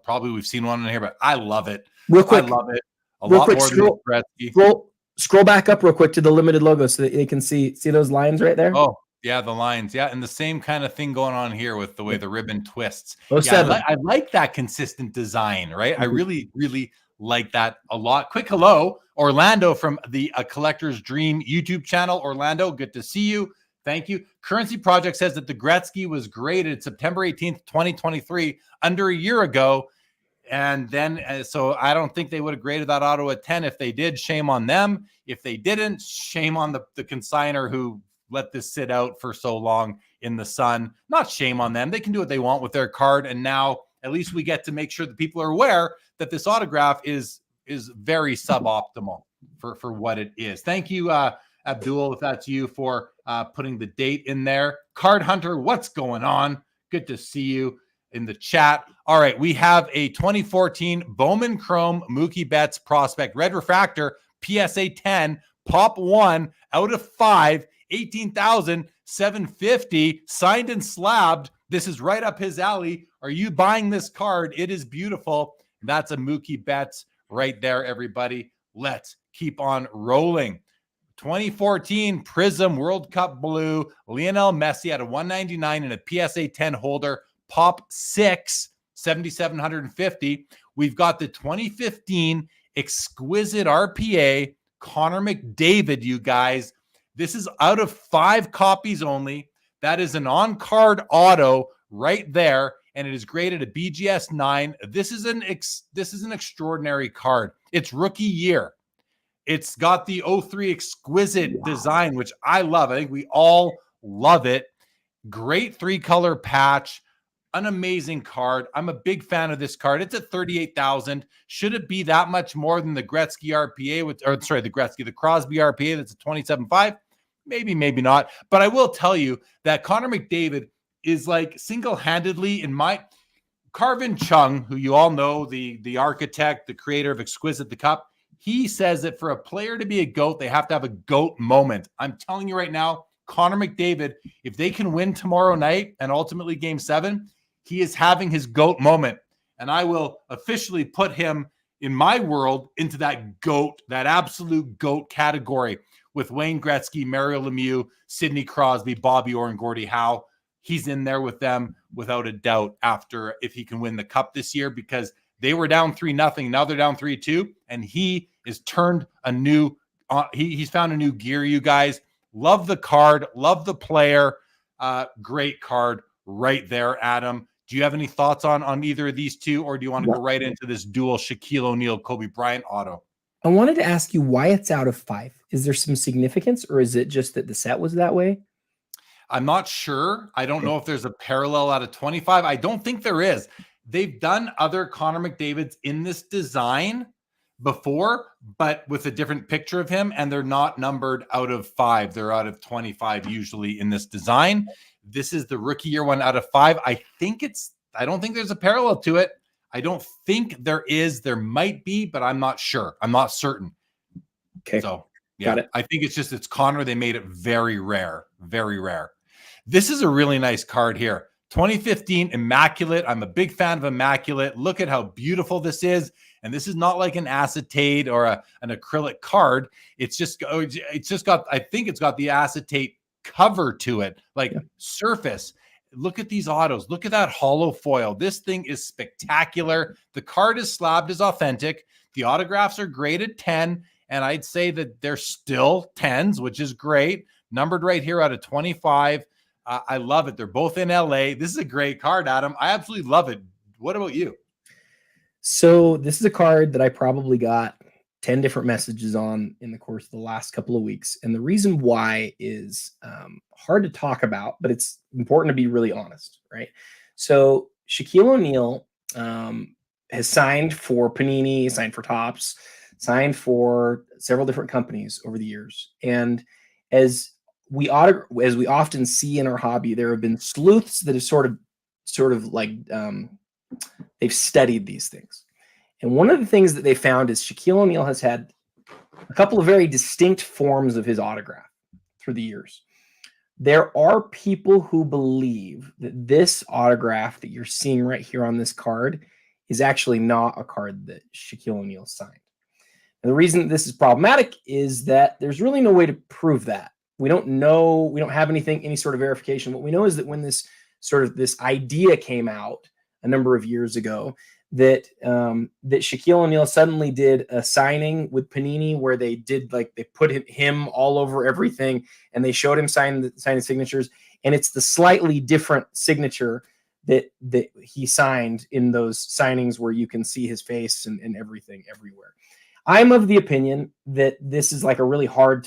Probably we've seen one in here, but I love it. Real quick, I love it. A lot more than Gretzky. Scroll back up real quick to the limited logo so that they can see those lines right there. Oh, yeah, the lines. Yeah, and the same kind of thing going on here with the way the ribbon twists. I like that consistent design, right? Mm-hmm. I really, really like that a lot. Quick hello, Orlando from the Collector's Dream YouTube channel. Orlando, good to see you. Thank you. Currency Project says that the Gretzky was graded September 18th, 2023, under a year ago. And then, so I don't think they would have graded that auto a 10. If they did, shame on them. If they didn't, shame on the consignor who let this sit out for so long in the sun. Not shame on them. They can do what they want with their card. And now at least we get to make sure that people are aware that this autograph is very suboptimal for what it is. Thank you, Abdul, if that's you, for putting the date in there. Card Hunter, what's going on? Good to see you in the chat. All right, we have a 2014 Bowman Chrome Mookie Betts Prospect Red Refractor PSA 10 Pop 1 out of 5, 18,750, signed and slabbed. This is right up his alley. Are you buying this card? It is beautiful. That's a Mookie Betts right there, everybody. Let's keep on rolling. 2014 Prism World Cup Blue, Lionel Messi at a 199 and a PSA 10 holder, Pop 6, 7,750. We've got the 2015 Exquisite RPA, Connor McDavid, you guys. This is out of 5 copies only. That is an on-card auto right there. and it is graded a BGS 9. This is an extraordinary card. It's rookie year. It's got the 03 Exquisite design, which I love. I think we all love it. Great 3-color patch. An amazing card. I'm a big fan of this card. It's at 38,000. Should it be that much more than the Gretzky RPA the Crosby RPA that's at 27.5? Maybe, maybe not. But I will tell you that Connor McDavid is like single-handedly in my Carvin Chung, who you all know, the architect, the creator of Exquisite, the cup. He says that for a player to be a GOAT, they have to have a GOAT moment. I'm telling you right now, Connor McDavid, if they can win tomorrow night and ultimately game 7, he is having his GOAT moment. And I will officially put him in my world into that GOAT, that absolute GOAT category with Wayne Gretzky, Mario Lemieux, Sidney Crosby, Bobby Orr, and Gordie Howe. He's in there with them without a doubt after if he can win the cup this year, because they were down 3-0. Now they're down 3-2, and he is turned a new he's found a new gear, you guys. Love the card, love the player. Great card right there, Adam. Do you have any thoughts on either of these two, or do you want to go right into this dual Shaquille O'Neal, Kobe Bryant auto? I wanted to ask you why it's out of 5. Is there some significance, or is it just that the set was that way? I'm not sure. I don't know if there's a parallel out of 25. I don't think there is. They've done other Connor McDavids in this design before, but with a different picture of him, and they're not numbered out of 5. They're out of 25 usually in this design. This is the rookie year one out of 5. I don't think there's a parallel to it. I don't think there is. There might be, but I'm not sure. I'm not certain. Okay. So yeah, got it. I think it's Connor. They made it very rare, very rare. This is a really nice card here. 2015 Immaculate. I'm a big fan of Immaculate. Look at how beautiful this is. And this is not like an acetate or an acrylic card. It's just got, I think it's got the acetate cover to it, like surface. Look at these autos. Look at that hollow foil. This thing is spectacular. The card is slabbed as authentic. The autographs are graded 10. And I'd say that they're still 10s, which is great. Numbered right here out of 25. I love it. They're both in LA. This is a great card, Adam. I absolutely love it. What about you? So this is a card that I probably got 10 different messages on in the course of the last couple of weeks. And the reason why is hard to talk about, but it's important to be really honest, right? So Shaquille O'Neal has signed for Panini, signed for Topps, signed for several different companies over the years. And as we often see in our hobby, there have been sleuths that have sort of like they've studied these things. And one of the things that they found is Shaquille O'Neal has had a couple of very distinct forms of his autograph through the years. There are people who believe that this autograph that you're seeing right here on this card is actually not a card that Shaquille O'Neal signed. And the reason that this is problematic is that there's really no way to prove that. We don't know. We don't have any sort of verification. What we know is that when this idea came out a number of years ago, that Shaquille O'Neal suddenly did a signing with Panini where they put him all over everything, and they showed him signing signatures, and it's the slightly different signature that he signed in those signings where you can see his face and everything everywhere. I'm of the opinion that this is like a really hard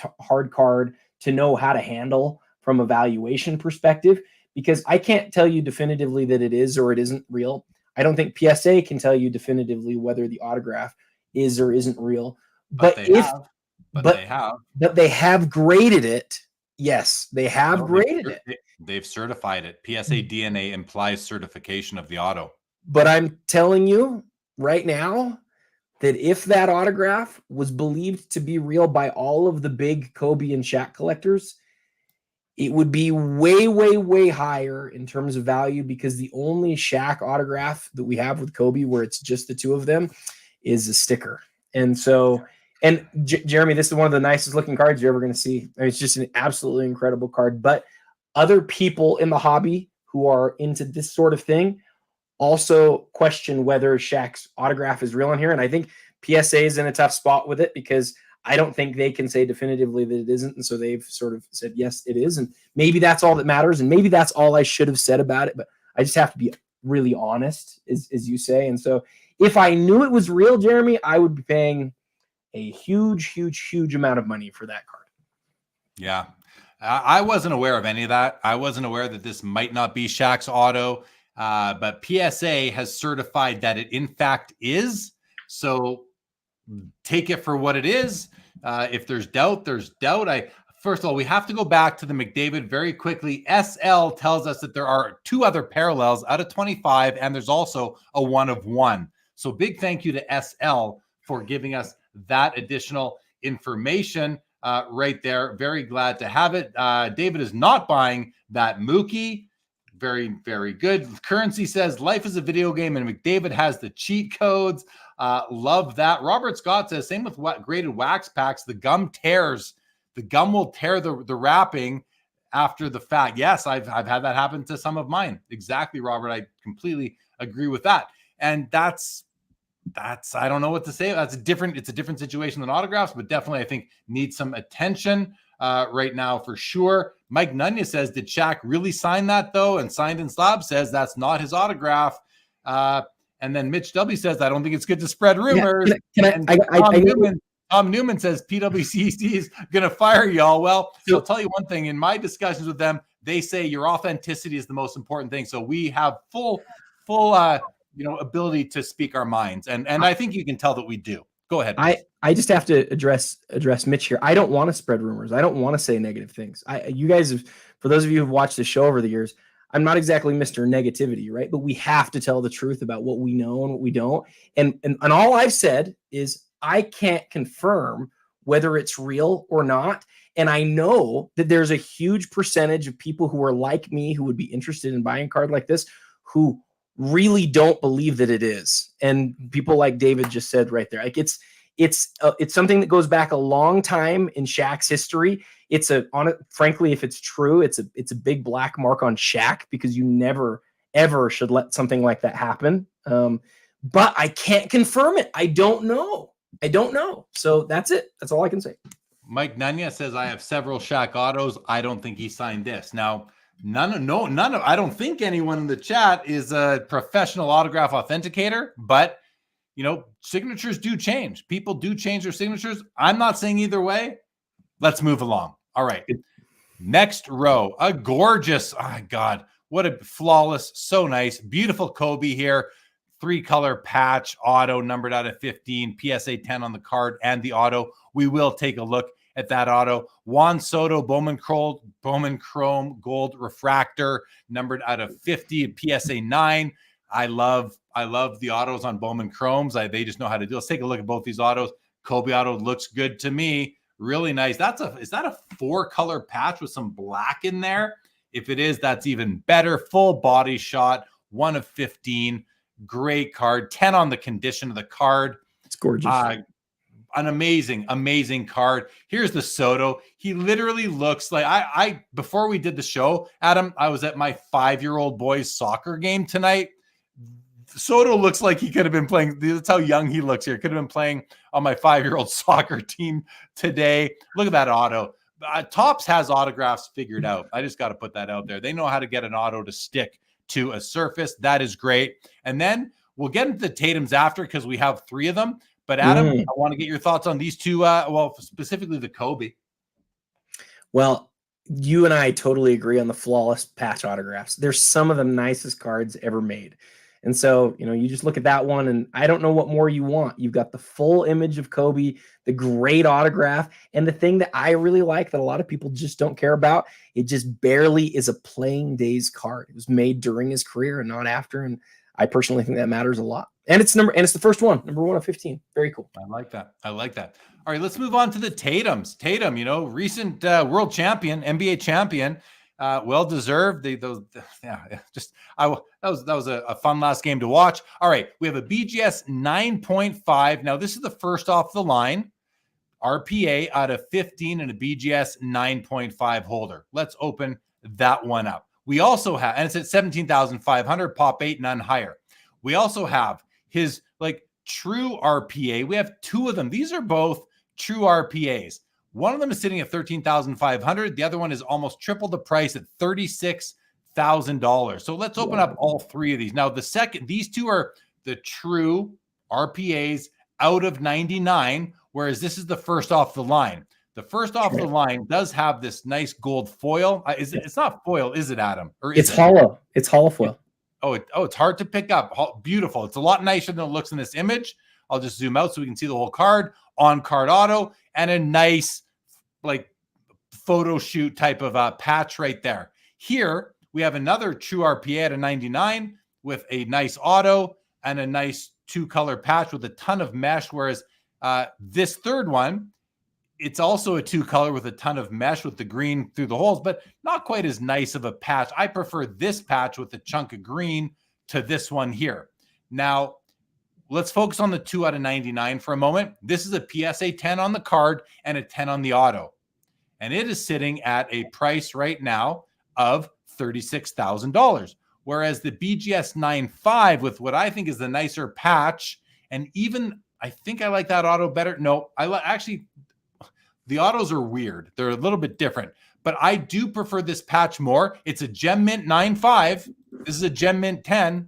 card to know how to handle from a valuation perspective, because I can't tell you definitively that it is or it isn't real. I don't think PSA can tell you definitively whether the autograph is or isn't real. But they have graded it. Yes, they have graded it. They've certified it. PSA DNA implies certification of the auto. But I'm telling you right now that if that autograph was believed to be real by all of the big Kobe and Shaq collectors, it would be way, way, way higher in terms of value, because the only Shaq autograph that we have with Kobe where it's just the two of them is a sticker. And so, Jeremy, this is one of the nicest looking cards you're ever going to see. I mean, it's just an absolutely incredible card. But other people in the hobby who are into this sort of thing also question whether Shaq's autograph is real in here. And I think PSA is in a tough spot with it, because I don't think they can say definitively that it isn't. And so they've sort of said, yes, it is. And maybe that's all that matters. And maybe that's all I should have said about it. But I just have to be really honest, as you say. And so if I knew it was real, Jeremy, I would be paying a huge amount of money for that card. Yeah. I wasn't aware of any of that. I wasn't aware that this might not be Shaq's auto, but PSA has certified that it in fact is. So take it for what it is. If there's doubt, there's doubt. First of all, we have to go back to the McDavid very quickly. SL tells us that there are 2 other parallels out of 25, and there's also a 1 of 1. So big thank you to SL for giving us that additional information right there. Very glad to have it. David is not buying that Mookie. Very, very good. Currency says life is a video game, and McDavid has the cheat codes. Love that. Robert Scott says same with graded wax packs. The gum tears. The gum will tear the wrapping after the fact. Yes, I've had that happen to some of mine. Exactly, Robert. I completely agree with that. And that's I don't know what to say. It's a different situation than autographs, but definitely I think needs some attention right now for sure. Mike Nunya says, did Shaq really sign that though? And Signed in Slab says that's not his autograph. And then Mitch W says, I don't think it's good to spread rumors. Tom Newman says PWCC is going to fire y'all. Well, so I'll tell you one thing. In my discussions with them, they say your authenticity is the most important thing. So we have full ability to speak our minds. And I think you can tell that we do. Go ahead. I just have to address Mitch here. I don't want to spread rumors. I don't want to say negative things. You guys have, for those of you who've watched the show over the years, I'm not exactly Mr. Negativity, right? But we have to tell the truth about what we know and what we don't. And all I've said is I can't confirm whether it's real or not. And I know that there's a huge percentage of people who are like me, who would be interested in buying a card like this, who really don't believe that it is. And people like David just said right there, like it's something that goes back a long time in Shaq's history. Frankly, if it's true, it's a big black mark on Shaq, because you never ever should let something like that happen. But I can't confirm it. I don't know. So that's it. That's all I can say. Mike Nunya says, I have several Shaq autos. I don't think he signed this. Now, I don't think anyone in the chat is a professional autograph authenticator, but signatures do change. People do change their signatures. I'm not saying either way. Let's move along. All right. Next row, a gorgeous, oh God, what a flawless, so nice, beautiful Kobe here. 3-color patch auto numbered out of 15, PSA 10 on the card and the auto. We will take a look at that auto. Juan Soto Bowman Chrome Gold Refractor numbered out of 50, PSA 9. I love the autos on Bowman Chromes. They just know how to do it. Let's take a look at both these autos. Kobe auto looks good to me. Really nice. Is that a 4-color patch with some black in there? If it is, that's even better. Full body shot, 1 of 15. Great card. 10 on the condition of the card. It's gorgeous. An amazing card. Here's the Soto. He literally looks like I before we did the show, Adam, I was at my 5-year-old boy's soccer game tonight. Soto looks like he could have been playing. That's how young he looks here. Could have been playing on my 5-year-old soccer team today. Look at that auto. Topps has autographs figured out. I just got to put that out there. They know how to get an auto to stick to a surface. That is great. And then we'll get into the Tatums after, because we have 3 of them. But Adam, I want to get your thoughts on these 2. Specifically the Kobe. Well, you and I totally agree on the flawless patch autographs. They're some of the nicest cards ever made. And so, you just look at that one, and I don't know what more you want. You've got the full image of Kobe, the great autograph, and the thing that I really like that a lot of people just don't care about, it just barely is a playing days card. It was made during his career and not after, and I personally think that matters a lot. And it's the first one, number 1 of 15. Very cool. I like that. All right, let's move on to the Tatums. Tatum, recent world champion, NBA champion. Well deserved. That was a fun last game to watch. All right, we have a BGS 9.5. Now this is the first off the line RPA out of 15 and a BGS 9.5 holder. Let's open that one up. We also have, and it's at 17,500, pop 8, none higher. We also have his true RPA. We have 2 of them. These are both true RPAs. One of them is sitting at 13,500. The other one is almost triple the price at $36,000. So let's open up all three of these. Now, these two are the true RPAs out of 99, whereas this is the first off the line. The first off the line does have this nice gold foil. It's not foil, is it, Adam? Or it's hollow. It's hollow foil. It's hard to pick up. Beautiful. It's a lot nicer than it looks in this image. I'll just zoom out so we can see the whole card. On card auto and a nice like photo shoot type of patch right there. Here we have another true RPA at a 99 with a nice auto and a nice 2-color patch with a ton of mesh. Whereas this third one, it's also a 2-color with a ton of mesh with the green through the holes, but not quite as nice of a patch. I prefer this patch with a chunk of green to this one here. Now, let's focus on the 2 out of 99 for a moment. This is a PSA 10 on the card and a 10 on the auto. And it is sitting at a price right now of $36,000. Whereas the BGS 9.5 with what I think is the nicer patch, and even I think I like that auto better. No, actually, the autos are weird. They're a little bit different, but I do prefer this patch more. It's a Gem Mint 9.5. This is a Gem Mint 10.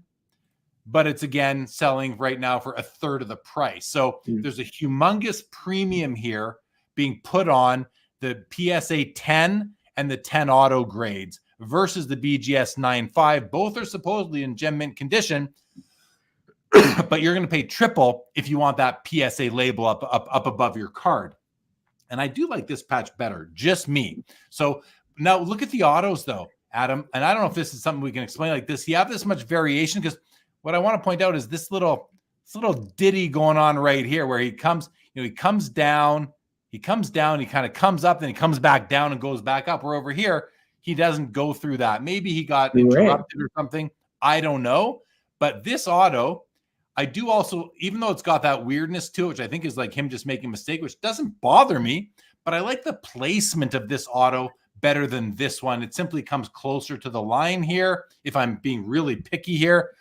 But it's again selling right now for a third of the price. So there's a humongous premium here being put on the PSA 10 and the 10 auto grades versus the BGS 9.5. Both are supposedly in gem mint condition, but you're going to pay triple if you want that PSA label up above your card. And I do like this patch better, just me. So now look at the autos though, Adam. And I don't know if this is something we can explain like this. You have this much variation because what I want to point out is this little ditty going on right here where he comes down, he kind of comes up, then he comes back down and goes back up. Where over here, he doesn't go through that. Maybe he got interrupted or something. I don't know. But this auto, I do also, even though it's got that weirdness to it, which I think is like him just making a mistake, which doesn't bother me, but I like the placement of this auto better than this one. It simply comes closer to the line here, if I'm being really picky here.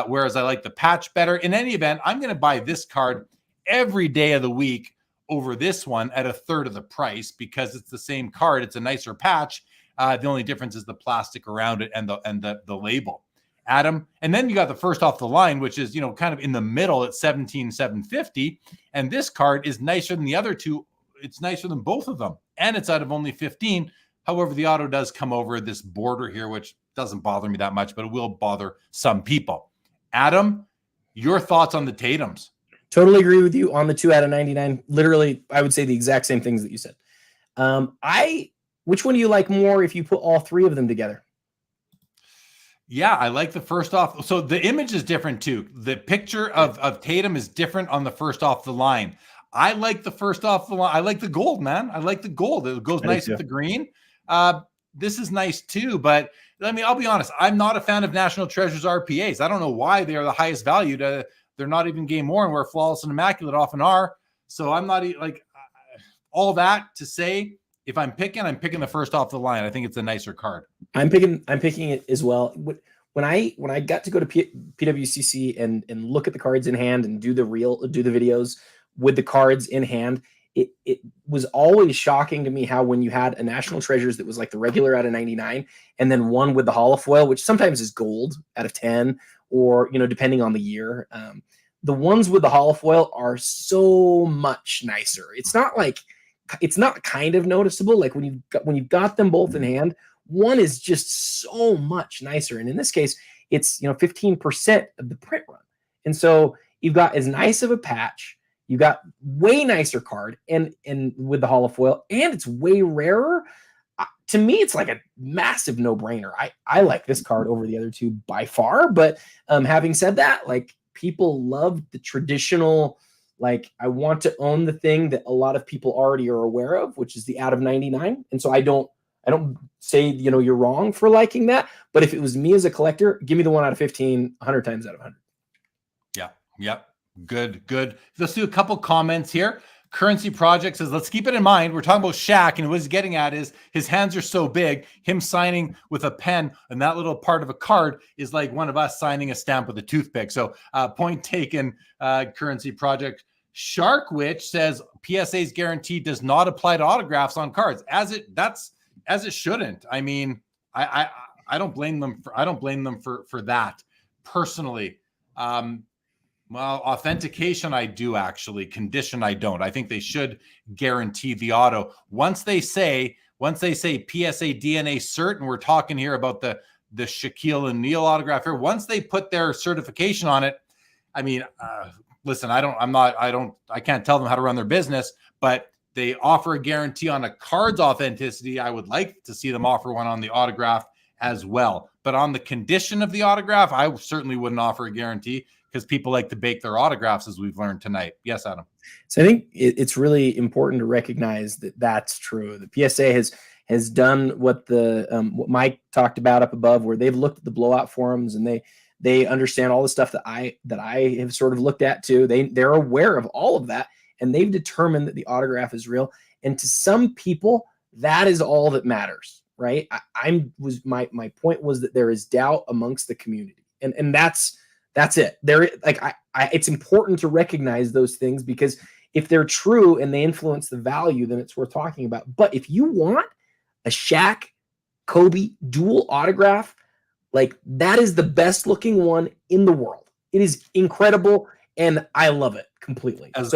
Whereas I like the patch better. In any event, I'm going to buy this card every day of the week over this one at a third of the price because it's the same card. It's a nicer patch. The only difference is the plastic around it and the label. Adam, and then you got the first off the line, which is kind of in the middle at $17,750, and this card is nicer than the other two. It's nicer than both of them, and it's out of only 15. However, the auto does come over this border here, which doesn't bother me that much, but it will bother some people. Adam, your thoughts on the Tatums? Totally agree with you on the 2 out of 99. Literally, I would say the exact same things that you said. Which one do you like more if you put all three of them together? Yeah, I like the first off. So the image is different too. The picture of Tatum is different on the first off the line. I like the first off the line. I like the gold, man. I like the gold. It goes nice with the green. This is nice too, but I'll be honest. I'm not a fan of National Treasures RPAs. I don't know why they are the highest value. They're not even game worn, where Flawless and Immaculate often are. So I'm not like all that to say. If I'm picking the first off the line. I think it's a nicer card. I'm picking it as well. When I got to go to PWCC and look at the cards in hand and do the videos with the cards in hand, it was always shocking to me how when you had a National Treasures that was like the regular out of 99 and then one with the holofoil, which sometimes is gold out of 10 or, depending on the year, the ones with the holofoil are so much nicer. It's not kind of noticeable. Like when you've got them both in hand, one is just so much nicer. And in this case, it's 15% of the print run. And so you've got as nice of a patch, you got way nicer card and with the holofoil, and it's way rarer. To me, it's like a massive no-brainer. I like this card over the other two by far. But having said that, like people love the traditional, like I want to own the thing that a lot of people already are aware of, which is the out of 99. And so I don't say, you're wrong for liking that. But if it was me as a collector, give me the 1 out of 15, 100 times out of 100. Yeah. Yep. Good. Let's do a couple comments here. Currency Project says, let's keep it in mind. We're talking about Shaq, and what he's getting at is his hands are so big, him signing with a pen and that little part of a card is like one of us signing a stamp with a toothpick. So point taken, Currency Project. Shark Witch says PSA's guarantee does not apply to autographs on cards, as it shouldn't. I mean, I don't blame them for that personally. Well, authentication, I do actually. Condition, I don't. I think they should guarantee the auto. Once they say PSA DNA cert, and we're talking here about the Shaquille O'Neal autograph here. Once they put their certification on it, I mean, listen, I can't tell them how to run their business, but they offer a guarantee on a card's authenticity. I would like to see them offer one on the autograph as well. But on the condition of the autograph, I certainly wouldn't offer a guarantee, because people like to bake their autographs, as we've learned tonight. Yes, Adam. So I think it's really important to recognize that that's true. The PSA has done what what Mike talked about up above, where they've looked at the blowout forums and they understand all the stuff that I have sort of looked at too. They're aware of all of that, and they've determined that the autograph is real. And to some people, that is all that matters, right? My point was that there is doubt amongst the community, and that's it. It's important to recognize those things, because if they're true and they influence the value, then it's worth talking about. But if you want a Shaq Kobe dual autograph, like, that is the best looking one in the world. It is incredible, and I love it completely. If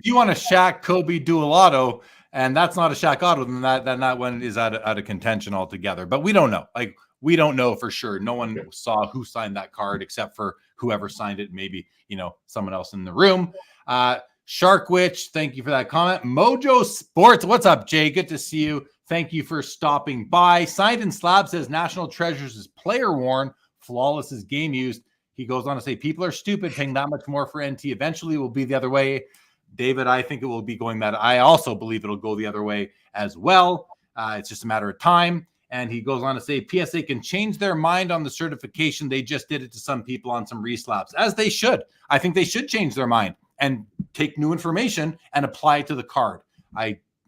you want a Shaq Kobe dual auto, and that's not a Shaq auto, then that one is out of contention altogether. But we don't know. We don't know for sure. No one saw who signed that card except for whoever signed it. Maybe, someone else in the room. Shark Witch, thank you for that comment. Mojo Sports, what's up, Jay? Good to see you. Thank you for stopping by. Signed in Slab says National Treasures is player worn, Flawless is game used. He goes on to say people are stupid, paying that much more for NT. Eventually it will be the other way. David, I think it will be going that. I also believe it'll go the other way as well. It's just a matter of time. And he goes on to say PSA can change their mind on the certification. They just did it to some people on some reslaps, as they should. I think they should change their mind and take new information and apply it to the card.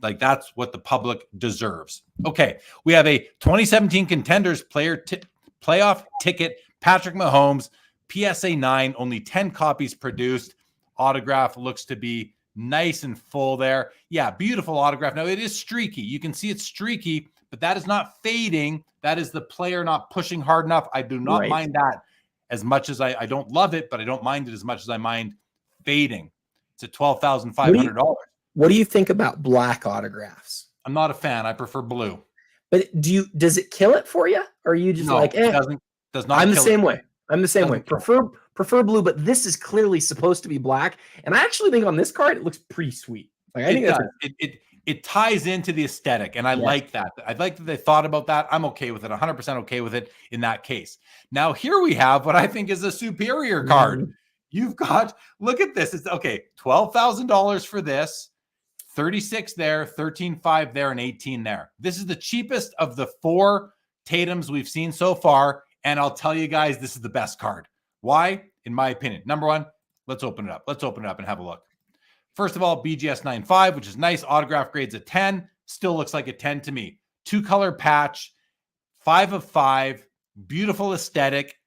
That's what the public deserves. Okay, we have a 2017 Contenders playoff ticket, Patrick Mahomes, PSA 9, only 10 copies produced. Autograph looks to be nice and full there. Yeah, beautiful autograph. Now, it is streaky. You can see it's streaky, but that is not fading. That is the player not pushing hard enough. I do not mind that as much as I don't love it, but I don't mind it as much as I mind fading. It's at $12,500. What do you think about black autographs? I'm not a fan. I prefer blue. But does it kill it for you? Or are you just it does not. I'm the same way. I'm the same way. Prefer blue, but this is clearly supposed to be black. And I actually think on this card, it looks pretty sweet. I think it ties into the aesthetic, and I like that. I like that they thought about that. I'm okay with it, 100% okay with it in that case. Now, here we have what I think is a superior card. You've got, look at this. It's okay, $12,000 for this, 36 there, 13.5 there, and 18 there. This is the cheapest of the 4 Tatums we've seen so far, and I'll tell you guys, this is the best card. Why? In my opinion. Number one, let's open it up. Let's open it up and have a look. First of all, BGS 9.5, which is nice. Autograph grades a 10. Still looks like a 10 to me. 2-color patch, 5 of 5. Beautiful aesthetic.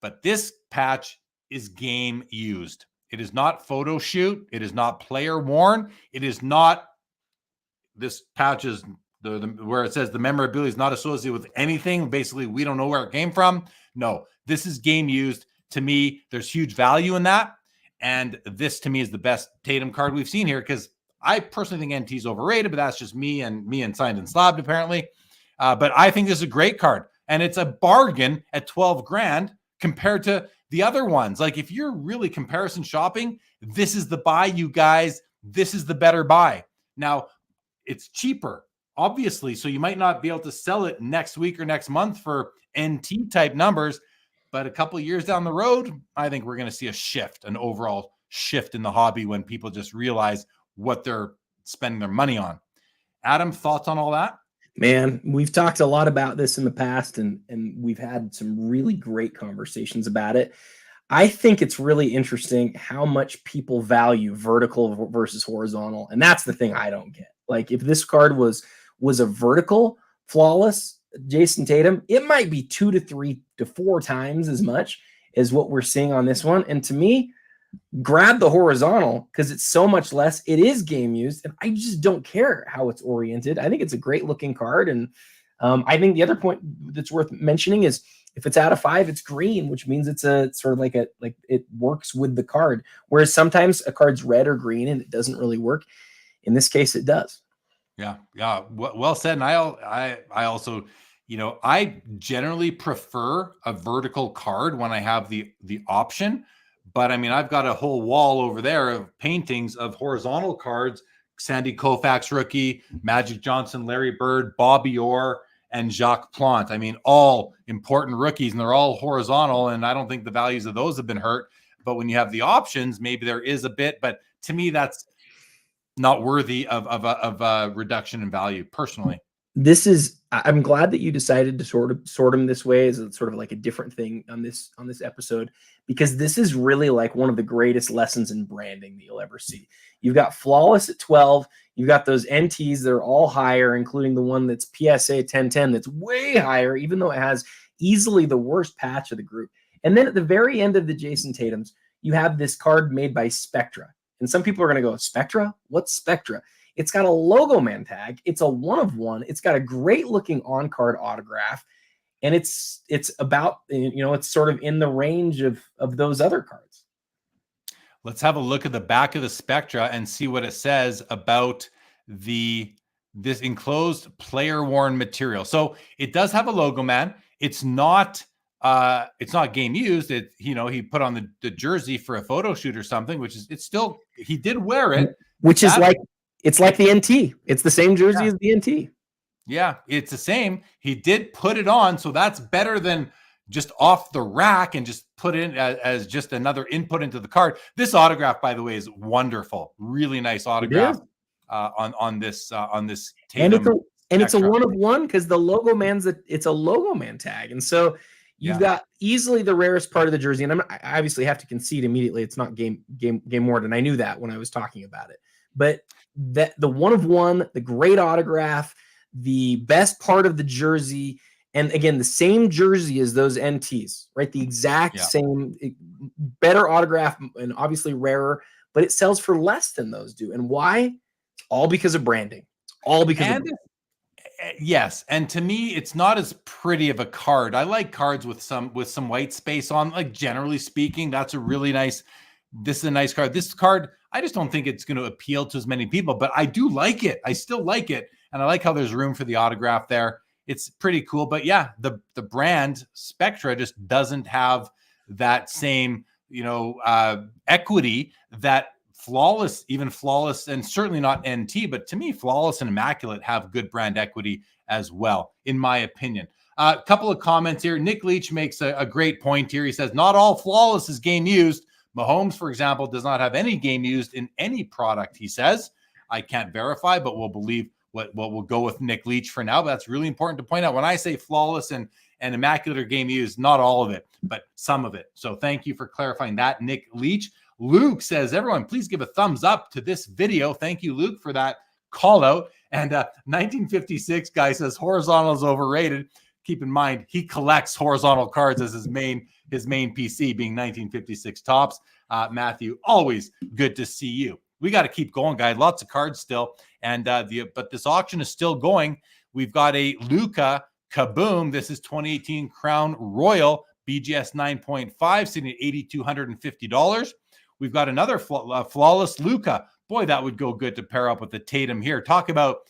But this patch is game used. It is not photo shoot. It is not player worn. It is not, this patch is where it says the memorability is not associated with anything. Basically, we don't know where it came from. No, this is game used. To me, there's huge value in that. And this, to me, is the best Tatum card we've seen here, because I personally think NT is overrated, but that's just me and Signed and Slabbed, apparently. But I think this is a great card. And it's a bargain at 12 grand compared to the other ones. Like, if you're really comparison shopping, this is the buy, you guys. This is the better buy. Now, it's cheaper, obviously, so you might not be able to sell it next week or next month for NT type numbers. But a couple of years down the road, I think we're going to see a shift, an overall shift in the hobby when people just realize what they're spending their money on. Adam, thoughts on all that? Man, we've talked a lot about this in the past, and we've had some really great conversations about it. I think it's really interesting how much people value vertical versus horizontal, and that's the thing I don't get. Like, if this card was a vertical flawless Jason Tatum, it might be 2 to 3 to 4 times as much as what we're seeing on this one. And to me, grab the horizontal because it's so much less. It is game used, and I just don't care how it's oriented. I think it's a great looking card, and I think the other point that's worth mentioning is if it's out of 5, it's green, which means it's a sort of like it works with the card. Whereas sometimes a card's red or green and it doesn't really work. In this case, it does. Yeah, yeah, well said. And I also, I generally prefer a vertical card when I have the option. But I mean, I've got a whole wall over there of paintings of horizontal cards: Sandy Koufax rookie, Magic Johnson, Larry Bird, Bobby Orr, and Jacques Plante. I mean, all important rookies, and they're all horizontal. And I don't think the values of those have been hurt. But when you have the options, maybe there is a bit. But to me, that's not worthy of a reduction in value personally. I'm glad that you decided to sort them this way as a sort of like a different thing on this episode, because this is really like one of the greatest lessons in branding that you'll ever see. You've got Flawless at 12. You've got those NTs that are all higher, including the one that's PSA 1010 that's way higher, even though it has easily the worst patch of the group. And then at the very end of the Jason Tatums, you have this card made by Spectra. And some people are going to go, Spectra? What's Spectra? It's got a logo man tag. It's a 1-of-1. It's got a great looking on-card autograph. And it's about, it's sort of in the range of those other cards. Let's have a look at the back of the Spectra and see what it says about this enclosed player worn material. So it does have a logo man. It's not game used. He put on the jersey for a photo shoot or something, he did wear it, which is like, it's like the NT. It's the same jersey as the NT. Yeah, it's the same. He did put it on. So that's better than just off the rack and just put in as just another input into the card. This autograph, by the way, is wonderful. Really nice autograph on this Tatum. And it's a 1-of-1 because the logo it's a logo man tag. And so you've got easily the rarest part of the jersey. And I obviously have to concede immediately. It's not game worn. And I knew that when I was talking about it. But the 1-of-1, the great autograph, the best part of the jersey, and again, the same jersey as those NTs, right? The exact same, better autograph and obviously rarer, but it sells for less than those do. And why? It's all because of branding. It's all because of yes, and to me, it's not as pretty of a card. I like cards with some white space on. Like generally speaking, that's a really nice. This is a nice card. This card, I just don't think it's going to appeal to as many people, but I do like it. I still like it, and I like how there's room for the autograph there. It's pretty cool, but yeah, the brand Spectra just doesn't have that same equity that Flawless, and certainly not NT, but to me, Flawless and Immaculate have good brand equity as well, in my opinion. A couple of comments here. Nick Leach makes a great point here. He says, not all Flawless is game used. Mahomes, for example, does not have any game used in any product, he says. I can't verify, but we'll believe what we'll go with Nick Leach for now. But that's really important to point out. When I say Flawless and Immaculate are game used, not all of it, but some of it. So thank you for clarifying that, Nick Leach. Luke says, everyone, please give a thumbs up to this video. Thank you, Luke, for that call out. And 1956 guy says horizontal is overrated. Keep in mind, he collects horizontal cards as his main PC, being 1956 Topps. Matthew, always good to see you. We got to keep going, guys. Lots of cards still. And but this auction is still going. We've got a Luka Kaboom. This is 2018 Crown Royal BGS 9.5, sitting at $8,250. We've got another Flawless Luka. Boy, that would go good to pair up with the Tatum here. Talk about,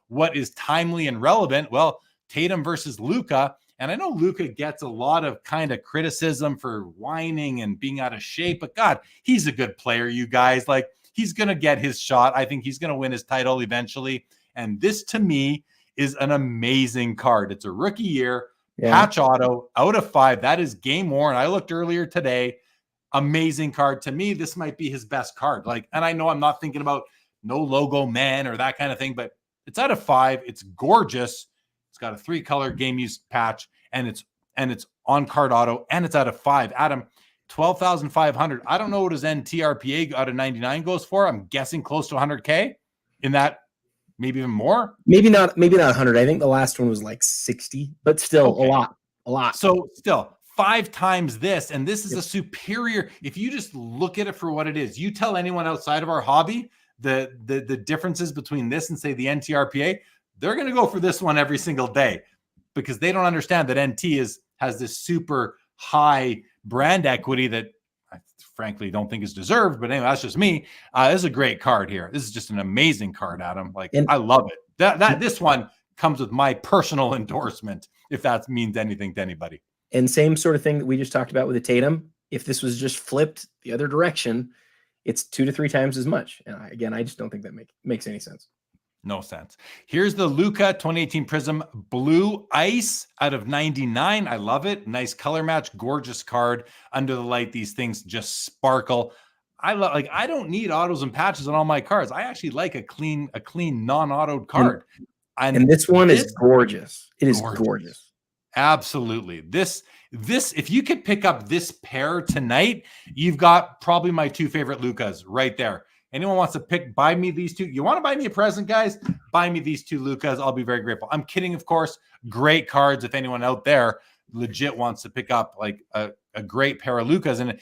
what is timely and relevant. Well, Tatum versus Luka. And I know Luka gets a lot of kind of criticism for whining and being out of shape, but God, he's a good player, you guys. Like, he's going to get his shot. I think he's going to win his title eventually. And this, to me, is an amazing card. It's a rookie year, patch auto, out of 5. That is game worn. I looked earlier today. Amazing card. To me, this might be his best card. And I know I'm not thinking about no logo man or that kind of thing, but it's out of 5. It's gorgeous. It's got a 3-color game used patch, and it's on card auto, and it's out of 5. Adam, 12,500. I don't know what his NTRPA out of 99 goes for. I'm guessing close to 100K in that, maybe even more. Maybe not 100. I think the last one was like 60, but still a lot. So still 5 times this, and this is a superior. If you just look at it for what it is, you tell anyone outside of our hobby the differences between this and say the NTRPA, they're going to go for this one every single day. because they don't understand that NT has this super high brand equity that I frankly don't think is deserved. But anyway, that's just me. This is a great card here. This is just an amazing card, Adam. Like, I love it. This one comes with my personal endorsement, if that means anything to anybody. And same sort of thing that we just talked about with the Tatum. If this was just flipped the other direction, it's 2 to 3 times as much. And again, I just don't think that makes any sense. No sense. Here's the Luka 2018 Prism Blue Ice out of 99. I love it. Nice color match, gorgeous card. Under the light, these things just sparkle. I don't need autos and patches on all my cards. I actually like a clean non-autoed card. And this one is gorgeous. It is gorgeous. Absolutely. This, if you could pick up this pair tonight, you've got probably my 2 favorite Lukas right there. Anyone wants to buy me these 2? You want to buy me a present, guys? Buy me these 2 Lukas. I'll be very grateful. I'm kidding, of course. Great cards. If anyone out there legit wants to pick up like a great pair of Lukas, and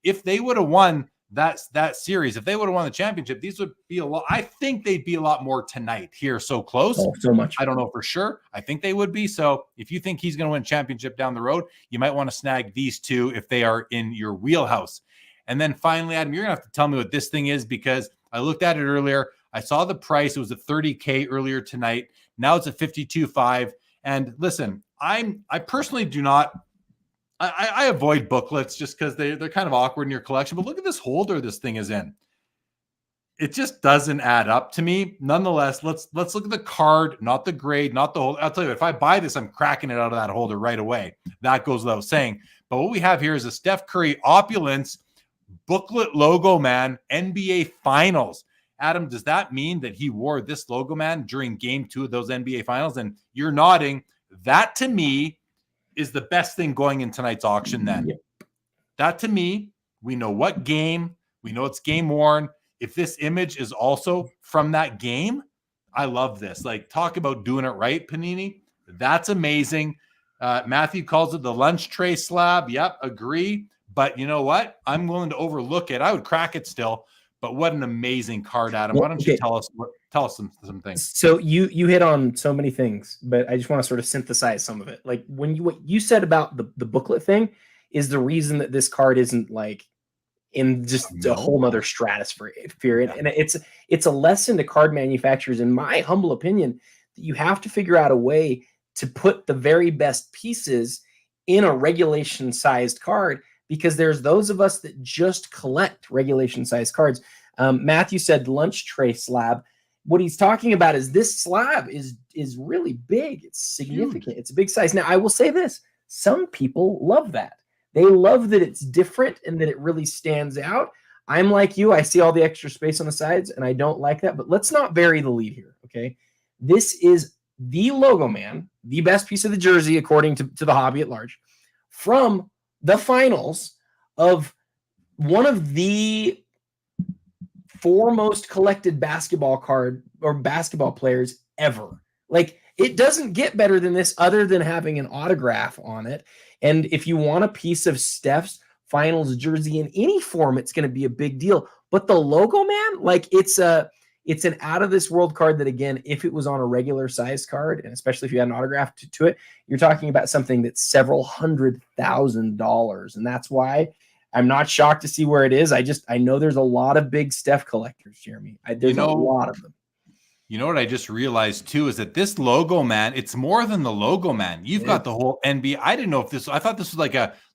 if they would have won that series, if they would have won the championship, these would be a lot. I think they'd be a lot more tonight here. So close. Oh, so much. I don't know for sure. I think they would be. So if you think he's going to win championship down the road, you might want to snag these 2 if they are in your wheelhouse. And then finally, Adam, you're going to have to tell me what this thing is, because I looked at it earlier. I saw the price. It was at $30K earlier tonight. Now it's at $52.5. And listen, I personally do not, I avoid booklets just because they're kind of awkward in your collection. But look at this holder this thing is in. It just doesn't add up to me. Nonetheless, let's look at the card, not the grade, not the holder. I'll tell you, if I buy this, I'm cracking it out of that holder right away. That goes without saying. But what we have here is a Steph Curry Opulence booklet logo man NBA Finals. Adam, does that mean that he wore this logo man during game 2 of those NBA Finals? And you're nodding. That to me is the best thing going in tonight's auction then. Yep. That to me, we know what game, we know it's game worn. If this image is also from that game, I love this. Like, talk about doing it right, Panini. That's amazing. Matthew calls it the lunch tray slab. Yep, agree. But you know what? I'm willing to overlook it. I would crack it still. But what an amazing card, Adam. Why don't you tell us some things? So you hit on so many things, but I just want to sort of synthesize some of it. Like what you said about the booklet thing is the reason that this card isn't like in just a whole nother stratosphere. Yeah. And it's a lesson to card manufacturers, in my humble opinion, that you have to figure out a way to put the very best pieces in a regulation sized card, because there's those of us that just collect regulation sized cards. Matthew said lunch tray slab. What he's talking about is this slab is really big. It's significant. It's a big size. Now, I will say this. Some people love that. They love that it's different and that it really stands out. I'm like you. I see all the extra space on the sides, and I don't like that. But let's not bury the lead here, okay? This is the logo man, the best piece of the jersey, according to the hobby at large, from the finals of one of the 4 most collected basketball players ever. Like, it doesn't get better than this other than having an autograph on it. And if you want a piece of Steph's finals jersey in any form, it's going to be a big deal. But the logo man, like, it's an out of this world card that, again, if it was on a regular size card, and especially if you had an autograph to it, you're talking about something that's several $100,000. And that's why I'm not shocked to see where it is. I know there's a lot of big Steph collectors, Jeremy. There's a lot of them. You know what I just realized too is that this logo man, it's more than the logo man. You've got the whole NBA. I didn't know if this. I thought this was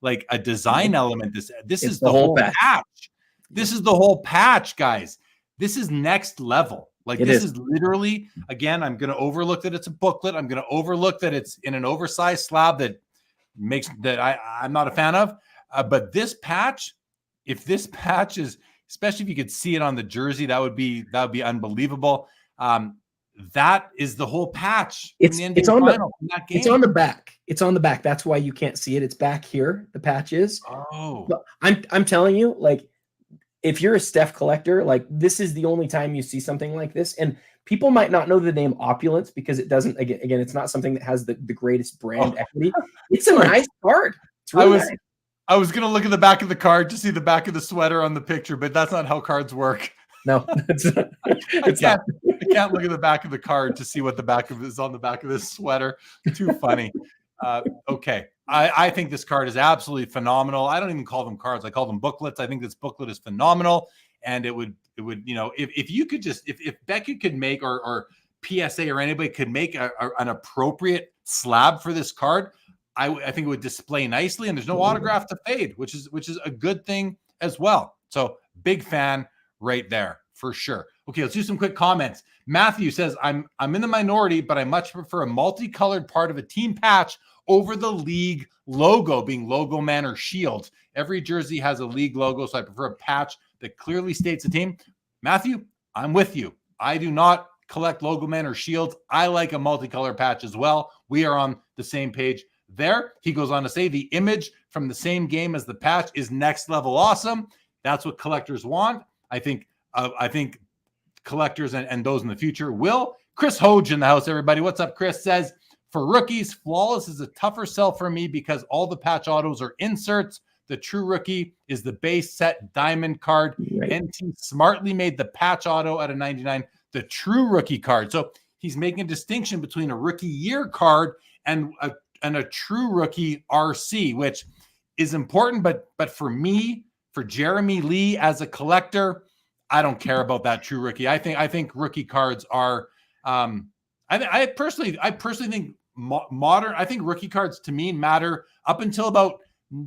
like a design element. This is the whole patch. This is the whole patch, guys. This is next level. Like, this is literally, again, I'm going to overlook that it's a booklet. I'm going to overlook that it's in an oversized slab that makes that I'm not a fan of. But this patch, if this patch is, especially if you could see it on the jersey, that would be unbelievable. That is the whole patch. It's on the back. It's on the back. That's why you can't see it. It's back here. The patch is. Oh, but I'm telling you, like, if you're a Steph collector, like, this is the only time you see something like this. And people might not know the name Opulence because it doesn't, again, it's not something that has the greatest brand equity. It's a nice card. It's really nice. I was going to look at the back of the card to see the back of the sweater on the picture, but that's not how cards work. No, it's not. I can't look at the back of the card to see what the back of is on the back of this sweater. Too funny. Okay. I think this card is absolutely phenomenal. I don't even call them cards. I call them booklets. I think this booklet is phenomenal. And it would, if you could just, if Becky could make, or PSA or anybody could make an appropriate slab for this card, I think it would display nicely, and there's no autograph to fade, which is a good thing as well. So big fan right there for sure. Okay, let's do some quick comments. Matthew says, I'm in the minority, but I much prefer a multicolored part of a team patch over the league logo, being logo man or shield. Every jersey has a league logo, so I prefer a patch that clearly states the team. Matthew, I'm with you. I do not collect logo man or shields. I like a multicolored patch as well. We are on the same page there. He goes on to say the image from the same game as the patch is next level awesome. That's what collectors want. I think collectors and those in the future will. Chris Hoge in the house, everybody. What's up? Chris says, for rookies, Flawless is a tougher sell for me because all the patch autos are inserts. The true rookie is the base set diamond card. Right. NT smartly made the patch auto at a 99 the true rookie card. So he's making a distinction between a rookie year card and a true rookie RC, which is important. But for me, for Jeremy Lee as a collector, I don't care about that true rookie. I think rookie cards are. I personally think modern. I think rookie cards to me matter up until about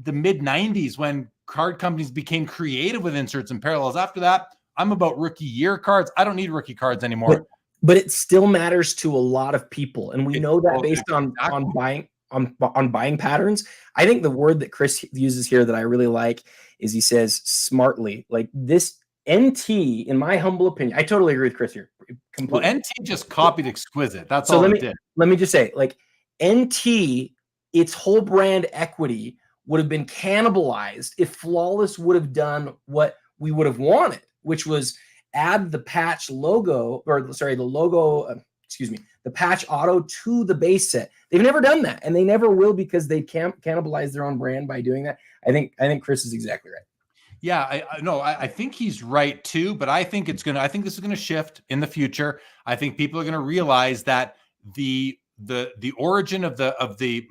the mid 90s when card companies became creative with inserts and parallels. After that, I'm about rookie year cards. I don't need rookie cards anymore. But it still matters to a lot of people, and we know that based on buying patterns. I think the word that Chris uses here that I really like is he says smartly. Like this NT, in my humble opinion, I totally agree with Chris here. Completely. Well, NT just copied Exquisite. That's all it did. Let me just say, like NT, its whole brand equity would have been cannibalized if Flawless would have done what we would have wanted, which was add the patch logo, the patch auto to the base set. They've never done that, and they never will because they can't cannibalize their own brand by doing that. I think Chris is exactly right. Yeah, I think he's right too, but I think this is gonna shift in the future. I think people are gonna realize that the origin of the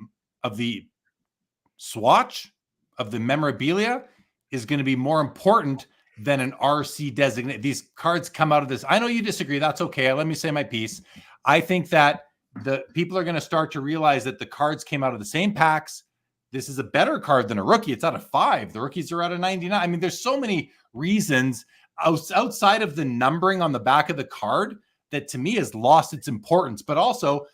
swatch of the memorabilia is going to be more important than an RC designate. These cards come out of this. I know you disagree. That's okay. Let me say my piece. I think that the people are going to start to realize that the cards came out of the same packs. This is a better card than a rookie. It's out of 5. The rookies are out of 99. I mean, there's so many reasons outside of the numbering on the back of the card that to me has lost its importance. But also,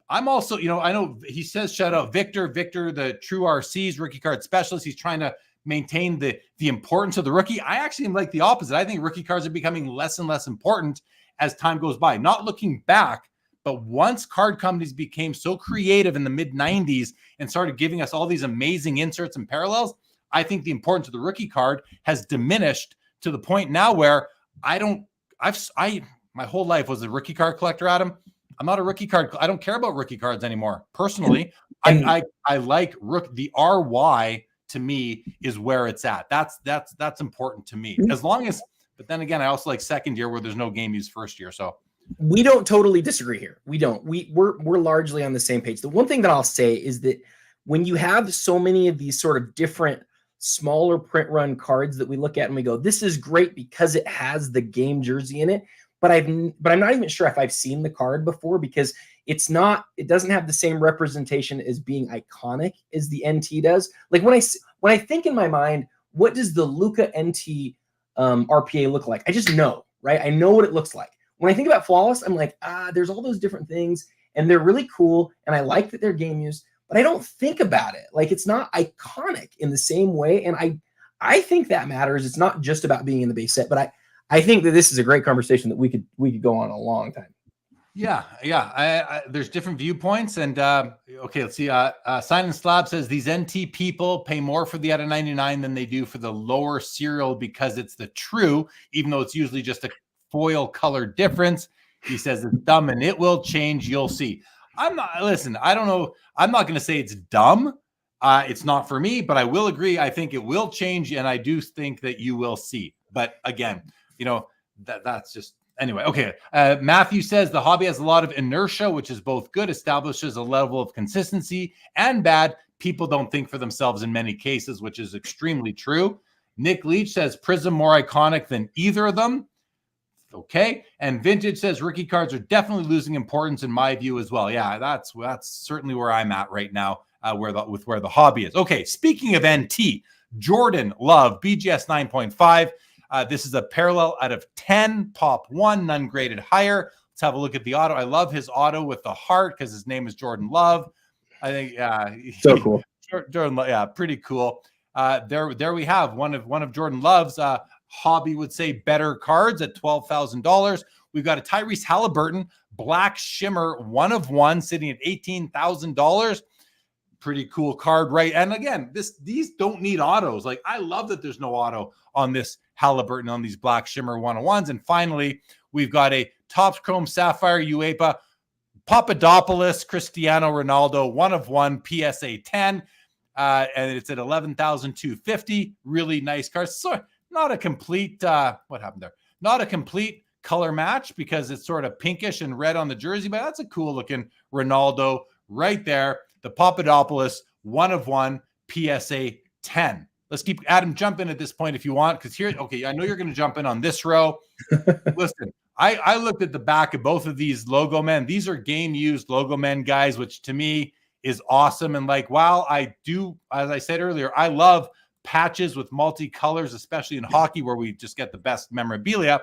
I'm also, I know he says, shout out Victor, the true RC's rookie card specialist. He's trying to maintain the importance of the rookie. I actually am like the opposite. I think rookie cards are becoming less and less important as time goes by. Not looking back, but once card companies became so creative in the mid 90s and started giving us all these amazing inserts and parallels, I think the importance of the rookie card has diminished to the point now where my whole life was a rookie card collector, Adam. I'm not a rookie card. I don't care about rookie cards anymore. Personally, I like the RY to me is where it's at. That's important to me. As long as, but then again, I also like second year where there's no game used first year. So we don't totally disagree here. We don't. We're largely on the same page. The one thing that I'll say is that when you have so many of these sort of different smaller print run cards that we look at and we go, this is great because it has the game jersey in it. But I'm not even sure if I've seen the card before because it doesn't have the same representation as being iconic as the NT does. Like when I think in my mind, what does the Luka NT RPA look like? I just know, right? I know what it looks like. When I think about Flawless, I'm like, there's all those different things and they're really cool. And I like that they're game used, but I don't think about it. Like it's not iconic in the same way. And I think that matters. It's not just about being in the base set, but I think that this is a great conversation that we could go on a long time. Yeah. There's different viewpoints, and okay, let's see. Simon Slab says these NT people pay more for the out of 99 than they do for the lower serial because it's the true, even though it's usually just a foil color difference. He says it's dumb and it will change. You'll see. I don't know. I'm not going to say it's dumb. It's not for me, but I will agree. I think it will change, and I do think that you will see. But again, that's just, Anyway, okay. Matthew says the hobby has a lot of inertia, which is both good, establishes a level of consistency, and bad. People don't think for themselves in many cases, which is extremely true. Nick Leach says Prism more iconic than either of them. Okay. And Vintage says rookie cards are definitely losing importance in my view as well. Yeah, that's certainly where I'm at right now, where the hobby is. Okay. Speaking of NT, Jordan Love, BGS 9.5. This is a parallel out of 10, pop 1, none graded higher. Let's have a look at the auto. I love his auto with the heart because his name is Jordan Love. I think So cool. Jordan, yeah, pretty cool. There we have one of Jordan Love's hobby would say better cards at $12,000. We've got a Tyrese Halliburton black shimmer 1 of 1 sitting at $18,000. Pretty cool card, right? And again, these don't need autos. Like, I love that there's no auto on this Halliburton on these black shimmer 101s. And finally, we've got a Topps Chrome Sapphire UEFA Papadopoulos Cristiano Ronaldo 1 of 1 PSA 10. And it's at $11,250. Really nice card. So not a complete what happened there? Not a complete color match because it's sort of pinkish and red on the jersey, but that's a cool looking Ronaldo right there. The Papadopoulos 1 of 1 PSA 10. Let's keep Adam jump in at this point if you want, because here, okay, I know you're going to jump in on this row. Listen, I looked at the back of both of these logo men. These are game used logo men, guys, which to me is awesome. And like, while I do, as I said earlier, I love patches with multicolors, especially in hockey where we just get the best memorabilia.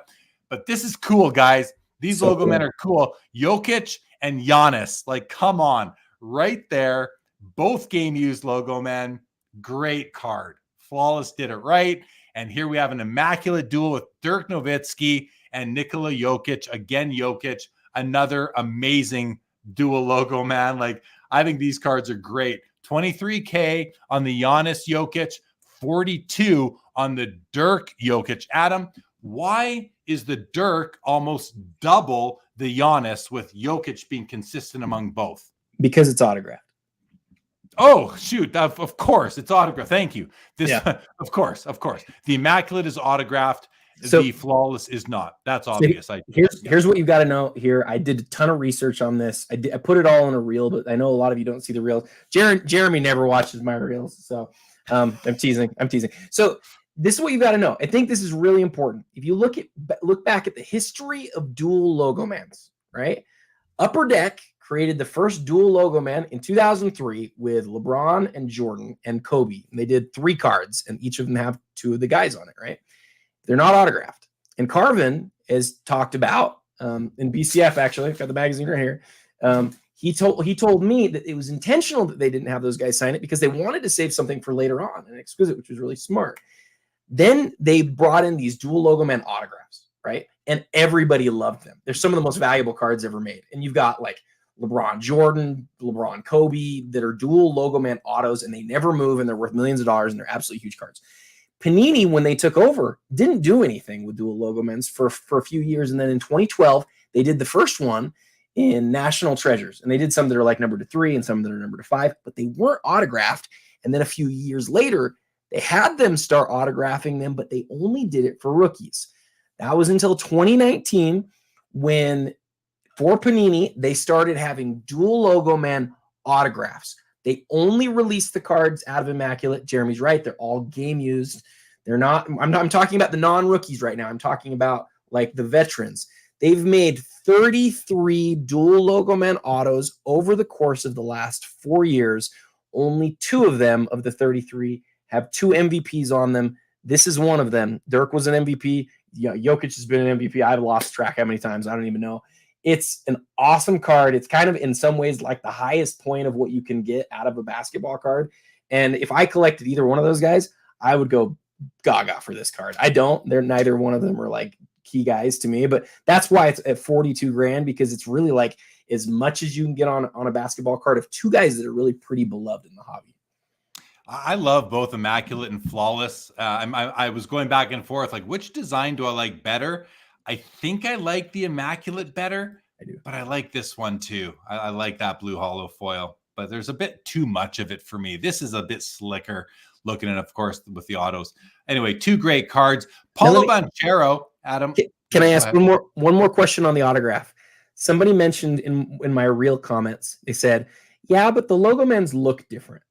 But this is cool, guys. These logo men are cool. Jokic and Giannis, like, come on. Right there, both game used logo men. Great card. Flawless did it right. And here we have an immaculate duel with Dirk Nowitzki and Nikola Jokic. Again, Jokic, another amazing dual logo man. Like, I think these cards are great. 23K on the Giannis Jokic, 42 on the Dirk Jokic. Adam, why is the Dirk almost double the Giannis with Jokic being consistent among both? Because it's autographed. Oh, shoot. Of course. It's autographed. Thank you. Of course. The immaculate is autographed. So, the flawless is not. That's obvious. So here's what you've got to know here. I did a ton of research on this. I put it all in a reel, but I know a lot of you don't see the reels. Jeremy never watches my reels, so I'm teasing. So this is what you've got to know. I think this is really important. If you look back at the history of dual logo mans, right? Upper Deck created the first dual logo man in 2003 with LeBron and Jordan and Kobe. And they did 3 cards, and each of them have 2 of the guys on it, right? They're not autographed. And Carvin is talked about in BCF, actually. I've got the magazine right here. He told me that it was intentional that they didn't have those guys sign it because they wanted to save something for later on, an Exquisite, which was really smart. Then they brought in these dual logo man autographs, right? And everybody loved them. They're some of the most valuable cards ever made. And you've got like LeBron Jordan, LeBron Kobe that are dual logo man autos, and they never move, and they're worth millions of dollars, and they're absolutely huge cards. Panini, when they took over, didn't do anything with dual logo mans for a few years. And then in 2012, they did the first one in National Treasures. And they did some that are like number 3 and some that are number 5, but they weren't autographed. And then a few years later, they had them start autographing them, but they only did it for rookies. That was until 2019 when, for Panini, they started having dual logo man autographs. They only released the cards out of Immaculate. Jeremy's right. They're all game used. They're not, I'm talking about the non-rookies right now. I'm talking about like the veterans. They've made 33 dual logo man autos over the course of the last 4 years. Only 2 of them of the 33 have 2 MVPs on them. This is one of them. Dirk was an MVP. Jokic has been an MVP. I've lost track how many times. I don't even know. It's an awesome card. It's kind of in some ways like the highest point of what you can get out of a basketball card. And if I collected either one of those guys, I would go gaga for this card. I don't. They're neither one of them are like key guys to me, but that's why it's at 42 grand, because it's really like as much as you can get on a basketball card of 2 guys that are really pretty beloved in the hobby. I love both Immaculate and Flawless. I was going back and forth, like, which design do I like better? I think I like the Immaculate better. I do, but I like this one too. I like that blue hollow foil, but there's a bit too much of it for me. This is a bit slicker looking, and of course with the autos. Anyway, 2 great cards. Paulo Banchero, Adam. Can I Go ask ahead. one more question on the autograph? Somebody mentioned in my real comments, they said, yeah, but the logo mans look different.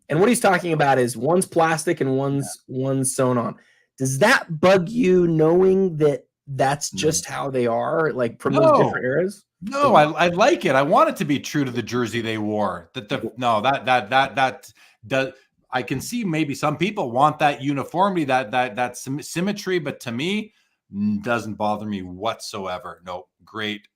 And what he's talking about is one's plastic and one's sewn on. Does that bug you knowing that that's just how they are, like from those different eras? No, I like it. I want it to be true to the jersey they wore. That does. I can see maybe some people want that uniformity, that symmetry, but to me, doesn't bother me whatsoever. No, great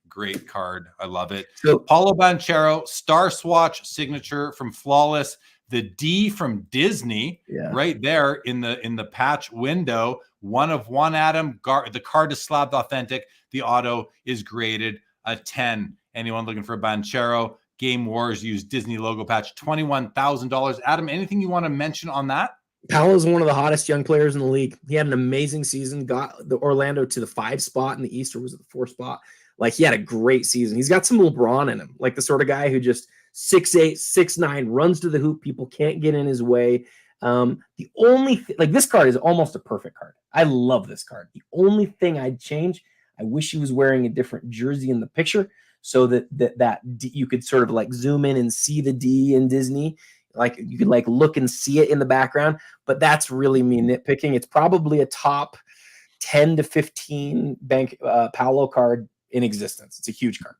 card. I love it. So, Paulo Banchero, Star Swatch signature from Flawless. The D from Disney, right there in the patch window. 1 of 1, Adam. The card is slabbed authentic. The auto is graded a 10. Anyone looking for a Banchero? Game Wars use Disney logo patch, $21,000. Adam, anything you want to mention on that? Powell is one of the hottest young players in the league. He had an amazing season, got the Orlando to the 5 spot in the East, or was it the 4 spot? Like, he had a great season. He's got some LeBron in him, like the sort of guy who just 6'8", 6'9", runs to the hoop. People can't get in his way. The only like, this card is almost a perfect card. I love this card. The only thing I'd change, I wish he was wearing a different jersey in the picture so that you could sort of like zoom in and see the D in Disney. Like, you could like look and see it in the background, but that's really me nitpicking. It's probably a top 10 to 15 Paolo card in existence. It's a huge card.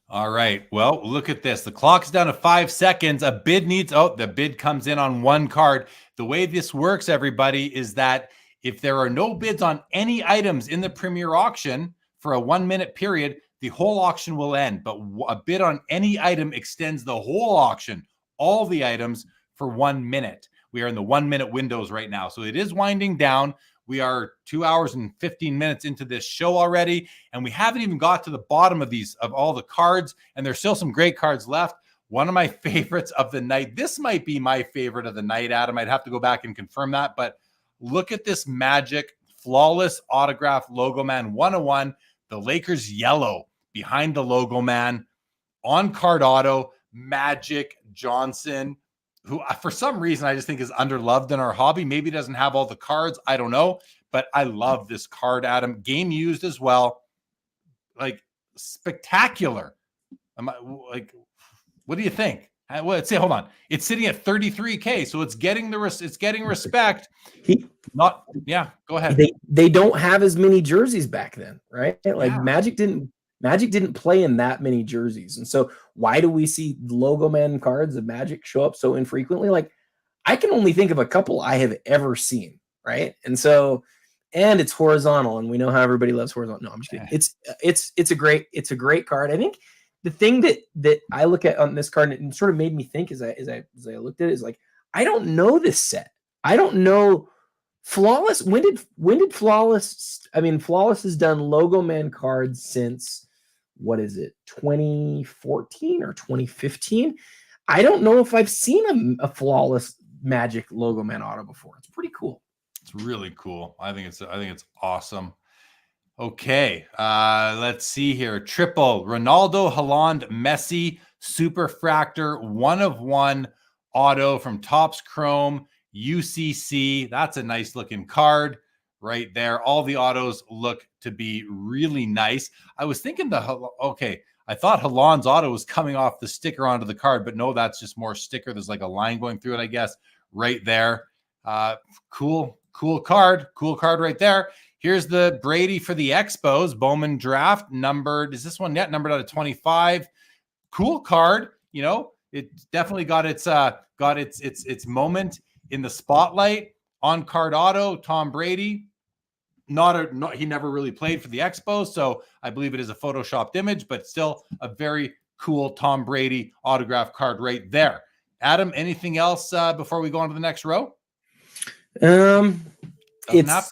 All right. Well, look at this. The clock's down to 5 seconds. A bid needs, the bid comes in on 1 card. The way this works, everybody, is that if there are no bids on any items in the Premier Auction for a 1-minute period, the whole auction will end. But a bid on any item extends the whole auction, all the items, for 1 minute. We are in the 1-minute windows right now. So it is winding down. We are 2 hours and 15 minutes into this show already, and we haven't even got to the bottom of all the cards, and there's still some great cards left. One of my favorites of the night. This might be my favorite of the night, Adam. I'd have to go back and confirm that, but look at this Magic Flawless Autograph Logo Man 101. The Lakers yellow behind the Logo Man. On card auto, Magic Johnson, who for some reason I just think is underloved in our hobby. Maybe doesn't have all the cards. I don't know, but I love this card, Adam. Game used as well. Like, spectacular. What do you think? Hold on. It's sitting at 33K, so it's getting respect. Go ahead. They don't have as many jerseys back then, right? Like, Magic didn't play in that many jerseys. And so why do we see Logo Man cards of Magic show up so infrequently? Like, I can only think of a couple I have ever seen, right? And so, and it's horizontal, and we know how everybody loves horizontal. No, I'm just kidding. It's a great card. I think the thing that I look at on this card and sort of made me think as I looked at it is like, I don't know this set. I don't know Flawless. When did Flawless? I mean, Flawless has done Logo Man cards since, what is it, 2014 or 2015? I don't know if I've seen a Flawless Magic Logo Man auto before. It's pretty cool. It's really cool. I think it's awesome. Okay, let's see here. Triple Ronaldo, Haaland, Messi, Superfractor, 1 of 1 auto from Topps Chrome UCC. That's a nice looking card right there. All the autos look to be really nice. I was thinking I thought Haaland's auto was coming off the sticker onto the card, but no, that's just more sticker. There's like a line going through it, I guess, right there. Cool card right there. Here's the Brady for the Expos Bowman draft, numbered. Is this one yet? Numbered out of 25. Cool card. You know, it definitely got its moment in the spotlight. On card auto, Tom Brady. He never really played for the Expos, so I believe it is a photoshopped image, but still a very cool Tom Brady autograph card right there. Adam, anything else before we go on to the next row? I guess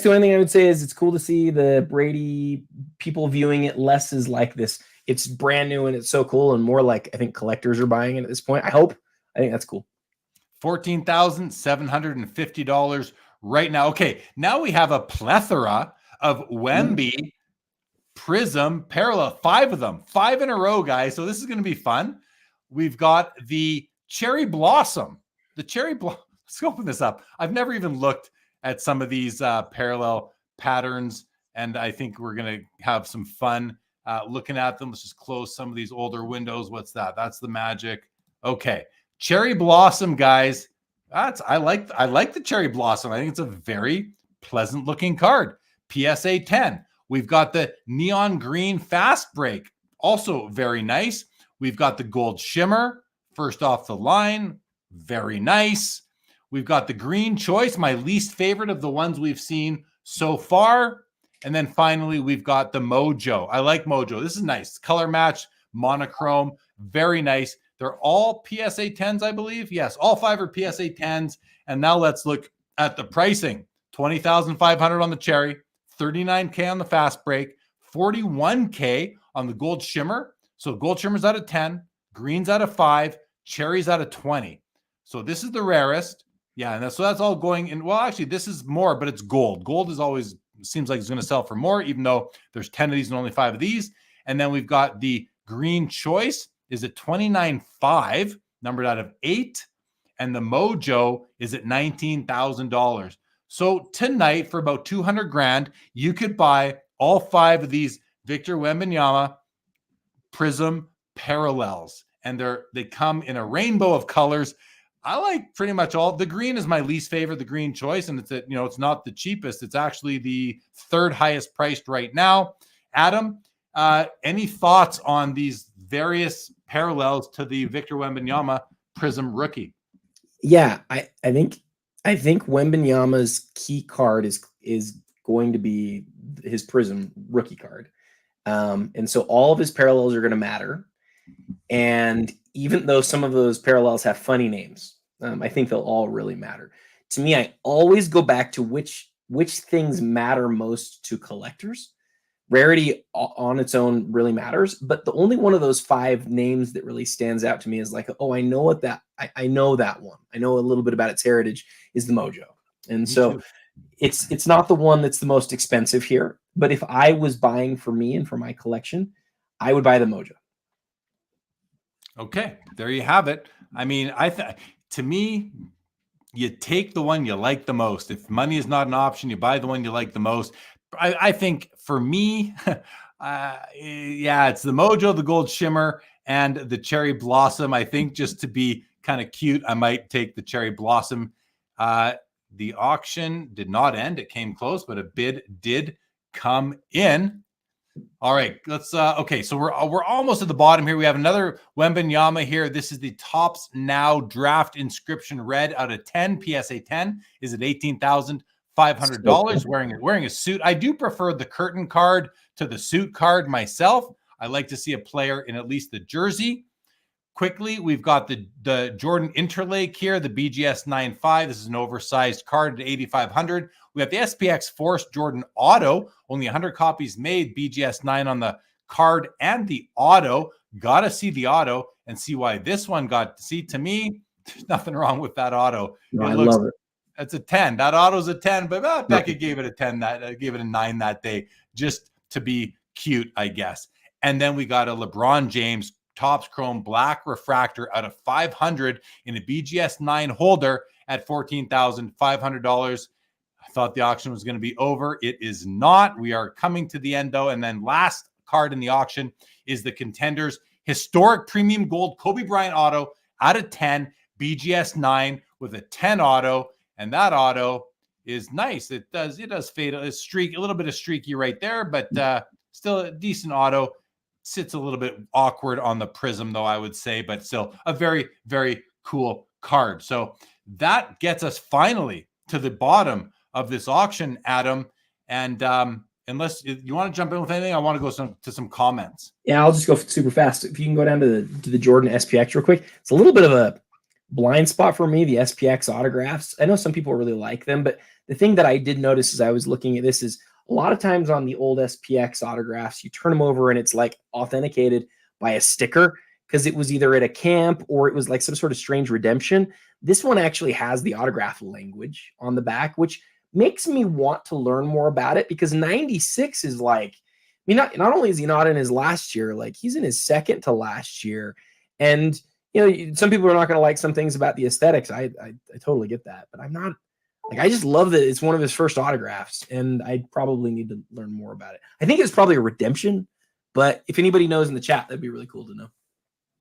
the only thing I would say is it's cool to see the Brady people viewing it less as like this. It's brand new and it's so cool, and more like I think collectors are buying it at this point. I think that's cool. $14,750 right now. Okay, now we have a plethora of Wemby Prism parallel, 5 of them, 5 in a row, guys. So this is going to be fun. We've got the Cherry Blossom. Let's open this up. I've never even looked at some of these parallel patterns, and I think we're going to have some fun looking at them. Let's just close some of these older windows. What's that? That's the Magic. Okay. Cherry Blossom, guys. I like the Cherry Blossom. I think it's a very pleasant looking card. PSA 10. We've got the Neon Green Fast Break. Also very nice. We've got the Gold Shimmer. First off the line. Very nice. We've got the Green Choice, my least favorite of the ones we've seen so far. And then finally, we've got the Mojo. I like Mojo. This is nice. Color match, monochrome, very nice. They're all PSA 10s, I believe. Yes, all 5 are PSA 10s. And now let's look at the pricing. $20,500 on the Cherry, $39K on the Fast Break, $41K on the Gold Shimmer. So Gold Shimmer's out of 10, Green's out of 5, Cherry's out of 20. So this is the rarest. Yeah, and that's all going in. Well, actually, this is more, but it's gold. Gold is always seems like it's going to sell for more, even though there's 10 of these and only 5 of these. And then we've got the Green Choice is at $29,500, numbered out of 8. And the Mojo is at $19,000. So tonight, for about $200,000, you could buy all 5 of these Victor Wembanyama Prism Parallels. And they come in a rainbow of colors. I like pretty much all. The green is my least favorite, the Green Choice, and it's not the cheapest. It's actually the 3rd highest priced right now. Adam, any thoughts on these various parallels to the Victor Wembanyama Prism Rookie? Yeah, I think Wembanyama's key card is going to be his Prism Rookie card, and so all of his parallels are going to matter. And even though some of those parallels have funny names, I think they'll all really matter. To me, I always go back to which things matter most to collectors. Rarity on its own really matters, but the only one of those 5 names that really stands out to me is like, oh, I know what that I know that one. I know a little bit about its heritage is the Mojo. And so it's not the one that's the most expensive here, but if I was buying for me and for my collection, I would buy the Mojo. Okay, there you have it. I mean, to me, you take the one you like the most. If money is not an option, you buy the one you like the most. I think for me, yeah, it's the Mojo, the Gold Shimmer, and the Cherry Blossom. I think just to be kind of cute, I might take the Cherry Blossom. The auction did not end. It came close, but a bid did come in. All right, let's okay, so we're almost at the bottom here. We have another Wembanyama here. This is the Topps Now Draft Inscription Red out of 10. PSA 10 is at $18,500. Wearing a suit. I do prefer the curtain card to the suit card myself. I like to see a player in at least the jersey. Quickly, we've got the Jordan Interlake here, the BGS 9.5. This is an oversized card at $8,500. We have the SPX Force Jordan Auto, only 100 copies made, BGS 9 on the card and the auto. Got to see the auto and see why this one got to see. To me, there's nothing wrong with that auto. No, I love it. It's a 10. That auto's a 10, but Beckett gave it a 10. Gave it a 9 that day, just to be cute, I guess. And then we got a LeBron James Topps Chrome Black Refractor out of 500 in a BGS 9 holder at $14,500. I thought the auction was going to be over. It is not. We are coming to the end, though. And then last card in the auction is the Contenders Historic Premium Gold Kobe Bryant Auto out of 10, BGS 9 with a 10 auto. And that auto is nice. It does fade a little bit of streaky right there, but still a decent auto. Sits a little bit awkward on the Prism, though, I would say, but still a very, very cool card. So that gets us finally to the bottom of this auction, Adam. And unless you want to jump in with anything, I want to go to some comments. Yeah, I'll just go super fast. If you can go down to the Jordan SPX real quick. It's a little bit of a blind spot for me, the SPX autographs. I know some people really like them, but the thing that I did notice as I was looking at this is a lot of times on the old SPX autographs, you turn them over and it's like authenticated by a sticker because it was either at a camp or it was like some sort of strange redemption. This one actually has the autograph language on the back, which makes me want to learn more about it because 96 is like, I mean, not only is he not in his last year, like he's in his second to last year. And, you know, some people are not going to like some things about the aesthetics. I totally get that, but I'm Like, I just love that it's one of his first autographs, and I probably need to learn more about it. I think it's probably a redemption, but if anybody knows in the chat, that'd be really cool to know.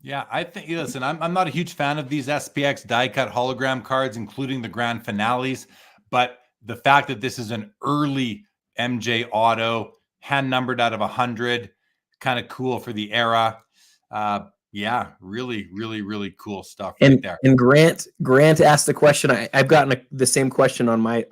Yeah, I think, listen, I'm not a huge fan of these SPX die-cut hologram cards, including the grand finales, but the fact that this is an early MJ auto, hand-numbered out of 100, kind of cool for the era. Yeah, really, really, really cool stuff right there. And Grant asked the question. I've gotten the same question on my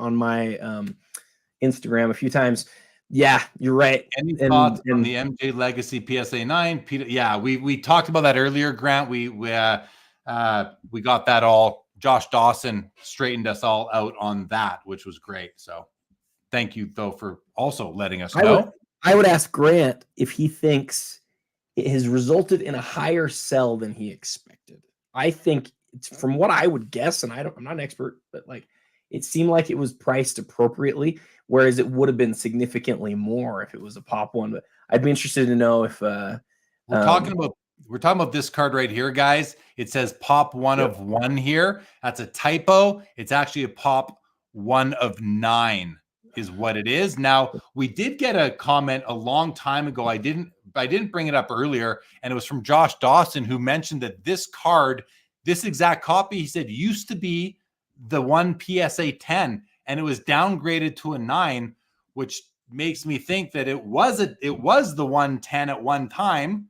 Instagram a few times. Yeah, you're right. Any thoughts on the MJ Legacy PSA 9? Yeah, we talked about that earlier, Grant. We got that all. Josh Dawson straightened us all out on that, which was great. So thank you, though, for also letting us know. I would ask Grant if he thinks it has resulted in a higher sell than he expected. I think it's, from what I would guess, and I'm not an expert, but like, it seemed like it was priced appropriately, whereas it would have been significantly more if it was a pop one. But I'd be interested to know if we're talking about this card right here, guys. It says pop 1 of 1 here. That's a typo. It's actually a pop 1 of 9 is what it is. Now, we did get a comment a long time ago. I didn't bring it up earlier, and it was from Josh Dawson, who mentioned that this card, this exact copy, he said, used to be the one PSA 10, and it was downgraded to a 9, which makes me think that it was the 110 at one time,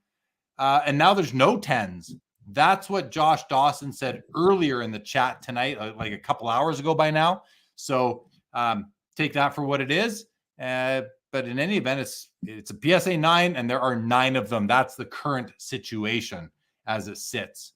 and now there's no 10s. That's what Josh Dawson said earlier in the chat tonight, like a couple hours ago by now. So take that for what it is. But in any event, it's a PSA 9, and there are 9 of them. That's the current situation as it sits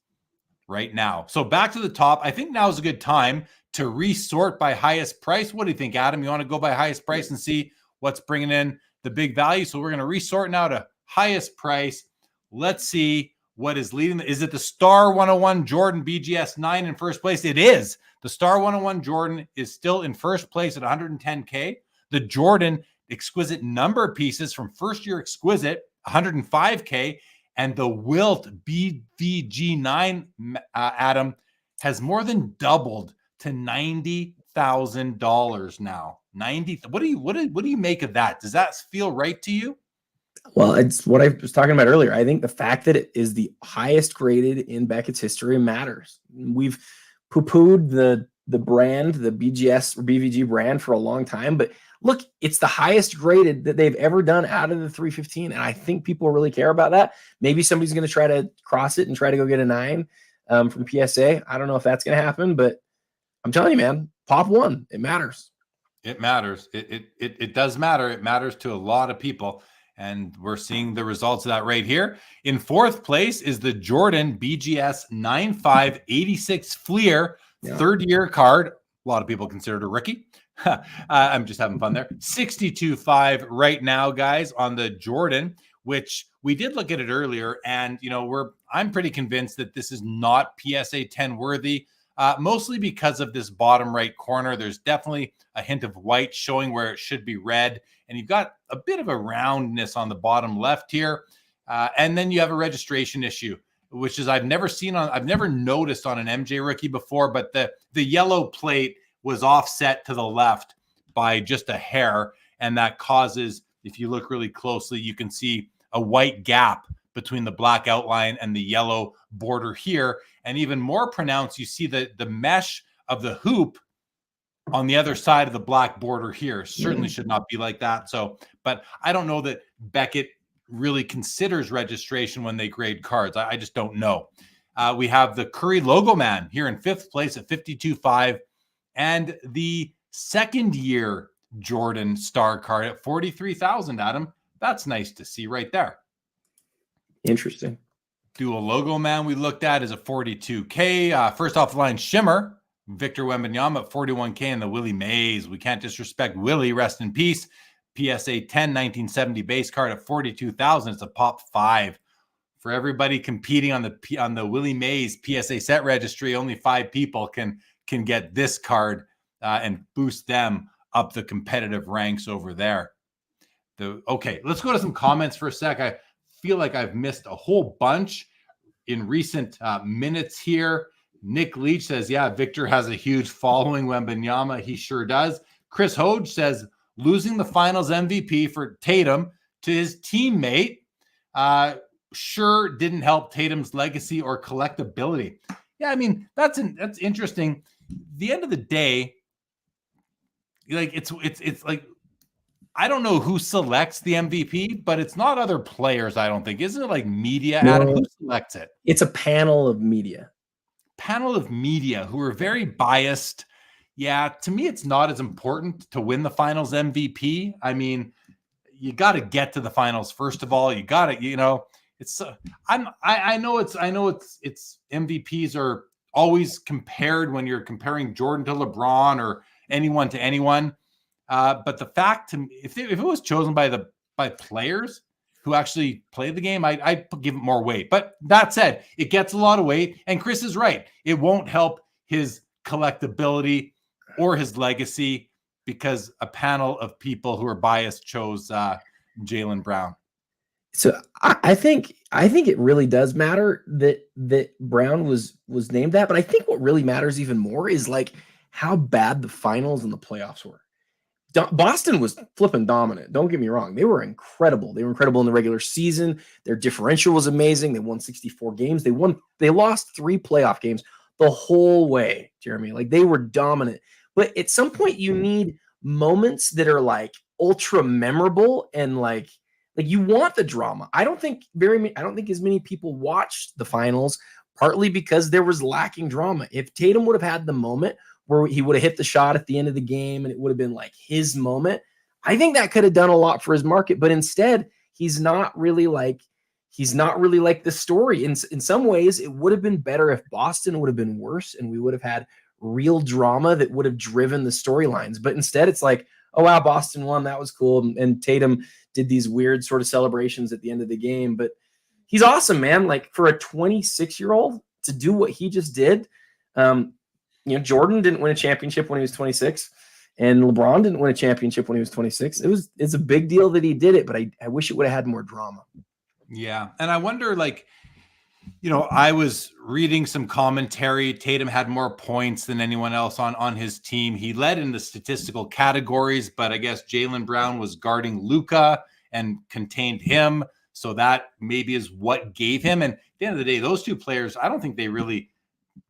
right now. So back to the top. I think now is a good time to resort by highest price. What do you think, Adam? You want to go by highest price and see what's bringing in the big value? So we're going to resort now to highest price. Let's see what is leading. Is it the Star 101 Jordan BGS 9 in first place? It is. The Star 101 Jordan is still in first place at 110K. The Jordan Exquisite number pieces from first year Exquisite, 105K. And the Wilt BVG9, Adam, has more than doubled to $90,000 now. 90. What do you make of that? Does that feel right to you? Well, it's what I was talking about earlier. I think the fact that it is the highest graded in Beckett's history matters. We've poo-pooed the brand, the BGS or BVG brand, for a long time, but look, it's the highest graded that they've ever done out of the 315, and I think people really care about that. Maybe somebody's going to try to cross it and try to go get a 9 from PSA. I don't know if that's going to happen, but I'm telling you, man, pop 1. It matters. It matters. It does matter. It matters to a lot of people, and we're seeing the results of that right here. In fourth place is the Jordan BGS 9586 Fleer, third-year card. A lot of people consider it a rookie. I'm just having fun there. 62.5 right now, guys, on the Jordan, which we did look at it earlier, and I'm pretty convinced that this is not PSA 10 worthy, mostly because of this bottom right corner. There's definitely a hint of white showing where it should be red, and you've got a bit of a roundness on the bottom left here, and then you have a registration issue, which is I've never noticed on an MJ rookie before, but the yellow plate was offset to the left by just a hair, and that causes, if you look really closely, you can see a white gap between the black outline and the yellow border here, and even more pronounced, you see the mesh of the hoop on the other side of the black border here. Certainly should not be like that. So, but I don't know that Beckett really considers registration when they grade cards. I just don't know. We have the Curry Logo Man here in fifth place at 52.5. And the second year Jordan star card at 43,000, Adam. That's nice to see right there. Interesting. Dual Logo Man we looked at is a 42K. First off the line, Shimmer, Victor Wembanyama at 41K, and the Willie Mays. We can't disrespect Willie, rest in peace. PSA 10 1970 base card at 42,000. It's a pop 5. For everybody competing on the Willie Mays PSA set registry, only 5 people can get this card and boost them up the competitive ranks over there. Okay, let's go to some comments for a sec. I feel like I've missed a whole bunch in recent minutes here. Nick Leach says, yeah, Victor has a huge following. Wembanyama, he sure does. Chris Hoge says, losing the finals MVP for Tatum to his teammate sure didn't help Tatum's legacy or collectability. Yeah, I mean, that's interesting. The end of the day, like it's like, I don't know who selects the MVP, but it's not other players, I don't think. Isn't it like media, Adam? Who selects it? It's a panel of media. Panel of media who are very biased. Yeah, to me, it's not as important to win the finals MVP. I mean, you got to get to the finals first of all. You got to, it's. I know it's MVPs are always compared when you're comparing Jordan to LeBron or anyone to anyone. But the fact, if it was chosen by players who actually play the game, I'd give it more weight. But that said, it gets a lot of weight. And Chris is right. It won't help his collectability or his legacy because a panel of people who are biased chose Jaylen Brown. So I think it really does matter that Brown was named that. But I think what really matters even more is like how bad the finals and the playoffs were. Boston was flipping dominant. Don't get me wrong. They were incredible. They were incredible in the regular season. Their differential was amazing. They won 64 games. They lost 3 playoff games the whole way, Jeremy. Like they were dominant. But at some point you need moments that are like ultra memorable and like you want the drama. I don't think as many people watched the finals, partly because there was lacking drama. If Tatum would have had the moment where he would have hit the shot at the end of the game and it would have been like his moment, I think that could have done a lot for his market. But instead, he's not really like the story. In some ways, it would have been better if Boston would have been worse and we would have had real drama that would have driven the storylines. But instead, it's like, oh wow, Boston won, that was cool, and Tatum did these weird sort of celebrations at the end of the game. But he's awesome, man. Like for a 26-year-old to do what he just did. Jordan didn't win a championship when he was 26, and LeBron didn't win a championship when he was 26. It's a big deal that he did it, but I wish it would have had more drama. Yeah, and I wonder, I was reading some commentary. Tatum had more points than anyone else on his team. He led in the statistical categories, but I guess Jaylen Brown was guarding Luka and contained him, so that maybe is what gave him. And at the end of the day, those two players, I don't think they really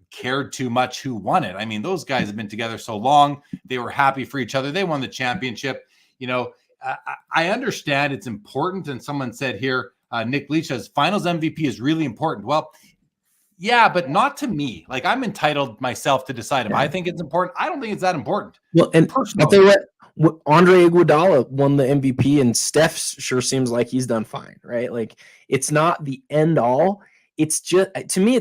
cared too much who won it. I mean, those guys have been together so long. They were happy for each other. They won the championship. I understand it's important. And someone said here, Nick Leach says, finals MVP is really important. Well, yeah, but not to me. Like I'm entitled myself to decide if I think it's important. I don't think it's that important. Well, and I'll tell you what, Andre Iguodala won the MVP and Steph sure seems like he's done fine, right? Like it's not the end all. It's just, to me,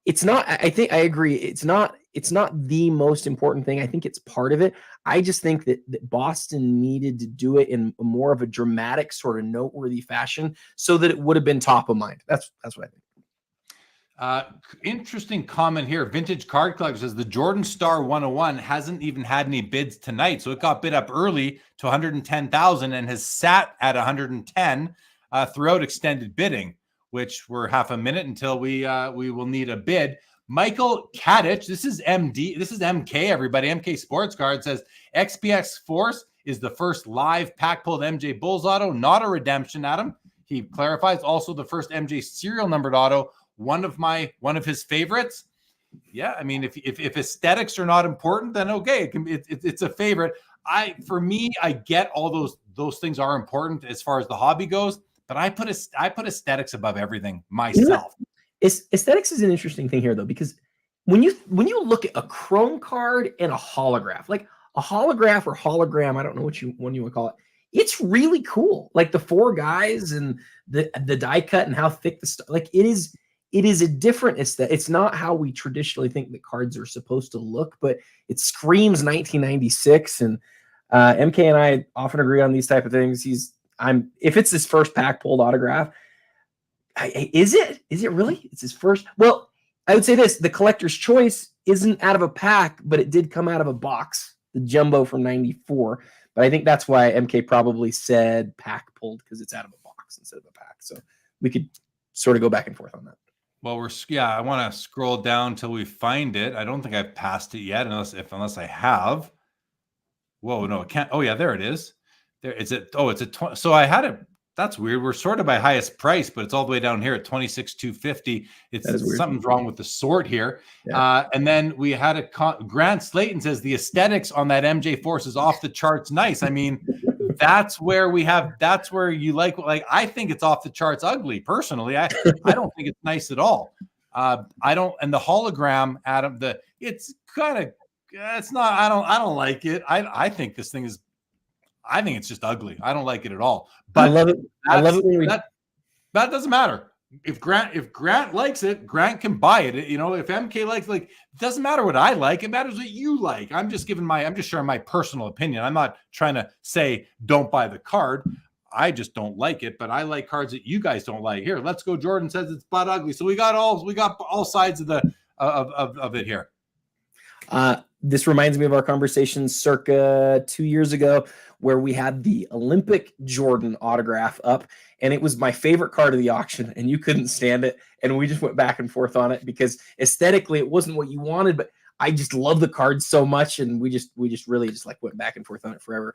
it's not, I think I agree. It's not the most important thing. I think it's part of it. I just think that Boston needed to do it in more of a dramatic sort of noteworthy fashion so that it would have been top of mind. That's what I think. Interesting comment here. Vintage Card Collector says the Jordan Star 101 hasn't even had any bids tonight. So it got bid up early to 110,000 and has sat at 110 throughout extended bidding, which we're half a minute until we will need a bid. Michael Kadich, this is MK, everybody. MK Sports Card says XPX Force is the first live pack pulled MJ Bulls auto, not a redemption, Adam. He clarifies also the first MJ serial numbered auto, one of his favorites. Yeah, I mean, if aesthetics are not important, then okay, it's a favorite. For me, I get all those things are important as far as the hobby goes. But I put aesthetics above everything myself. Aesthetics is an interesting thing here, though, because when you look at a chrome card and a holograph, like a holograph or hologram, I don't know what you want to call it. It's really cool. Like the 4 guys and the die cut and how thick the stuff. Like it is a different aesthetic. It's not how we traditionally think that cards are supposed to look, but it screams 1996. And MK and I often agree on these type of things. If it's his first pack pulled autograph, is it really? It's his first. Well, I would say this: the collector's choice isn't out of a pack, but it did come out of a box, the jumbo from '94. But I think that's why MK probably said pack pulled, because it's out of a box instead of a pack. So we could sort of go back and forth on that. Well, I want to scroll down till we find it. I don't think I've passed it yet, unless I have. Whoa, no, it can't. Oh yeah, there it is. There is it. Oh, it's a 20. So I had it. That's weird. We're sorted by highest price, but it's all the way down here at 26,250. That is weird. Something's wrong with the sort here. Yeah. And then we had Grant Slayton says the aesthetics on that MJ Force is off the charts. Nice. I mean, that's where you like I think it's off the charts ugly. Personally, I don't think it's nice at all. I don't. And the hologram, Adam, it's kind of. It's not. I don't like it. I think this thing is. I think it's just ugly. I don't like it at all. But I love it. I love it when that doesn't matter. If Grant likes it, Grant can buy it. You know, if MK likes, it doesn't matter what I like. It matters what you like. I'm just sharing my personal opinion. I'm not trying to say don't buy the card. I just don't like it, but I like cards that you guys don't like. Here, let's go. Jordan says it's butt ugly. So we got all sides of the of it here. This reminds me of our conversation circa 2 years ago where we had the Olympic Jordan autograph up, and it was my favorite card of the auction, and you couldn't stand it. And we just went back and forth on it because aesthetically it wasn't what you wanted, but I just love the card so much, and we just really just went back and forth on it forever.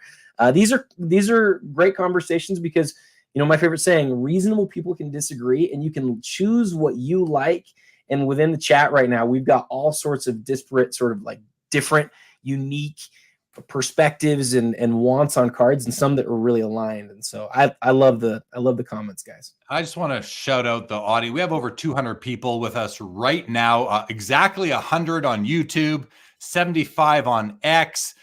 These are great conversations because, you know, my favorite saying, reasonable people can disagree, and you can choose what you like. And within the chat right now, we've got all sorts of disparate, sort of different, unique perspectives and wants on cards, and some that are really aligned. And so I love the comments, guys. I just want to shout out the audience. We have over 200 people with us right now, exactly 100 on YouTube, 75 on X.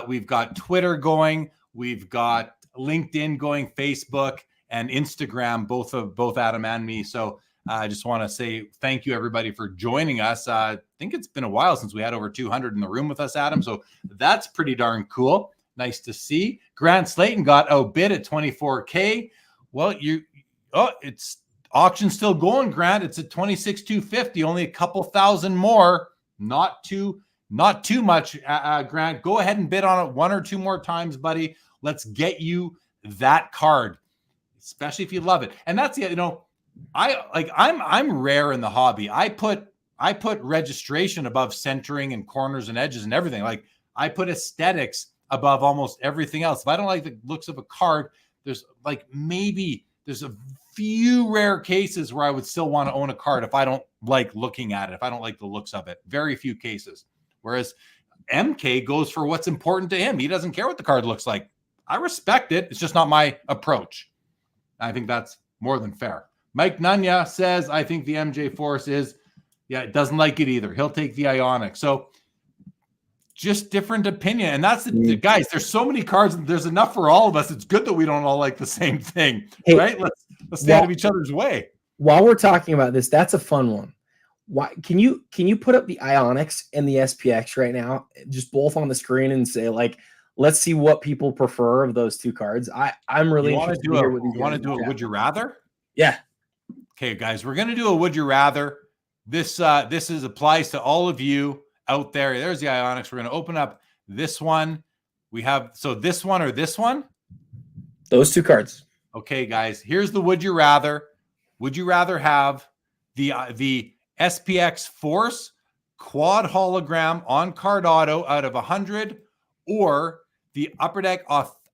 We've got Twitter going, we've got LinkedIn going, Facebook and Instagram, both Adam and me. So I just want to say thank you, everybody, for joining us. I think it's been a while since we had over 200 in the room with us, Adam. So that's pretty darn cool. Nice to see. Grant Slayton got outbid at 24K. Well, it's auction still going, Grant. It's at 26,250, only a couple thousand more. Not too much, Grant. Go ahead and bid on it one or two more times, buddy. Let's get you that card, especially if you love it. And that's it, you know. I'm rare in the hobby. I put registration above centering and corners and edges and everything. I put aesthetics above almost everything else. If I don't like the looks of a card, there's a few rare cases where I would still want to own a card if I don't like looking at it, if I don't like the looks of it. Very few cases. Whereas MK goes for what's important to him. He doesn't care what the card looks like. I respect it. It's just not my approach. I think that's more than fair. Mike Nunya says, I think the MJ Force it doesn't like it either. He'll take the Ionic. So just different opinion. And that's the guys, there's so many cards. There's enough for all of us. It's good that we don't all like the same thing, right? Let's stay out of each other's way. While we're talking about this, that's a fun one. Why can you put up the Ionics and the SPX right now, just both on the screen, and say, let's see what people prefer of those two cards. I'm really interested to hear what you want to do. Would you rather? Yeah. Okay, guys, we're going to do a would you rather. This applies to all of you out there. There's the Ionics. We're going to open up this one. We have this one or this one? Those two cards. Okay, guys, here's the would you rather. Would you rather have the SPX Force quad hologram on card auto out of 100, or the Upper Deck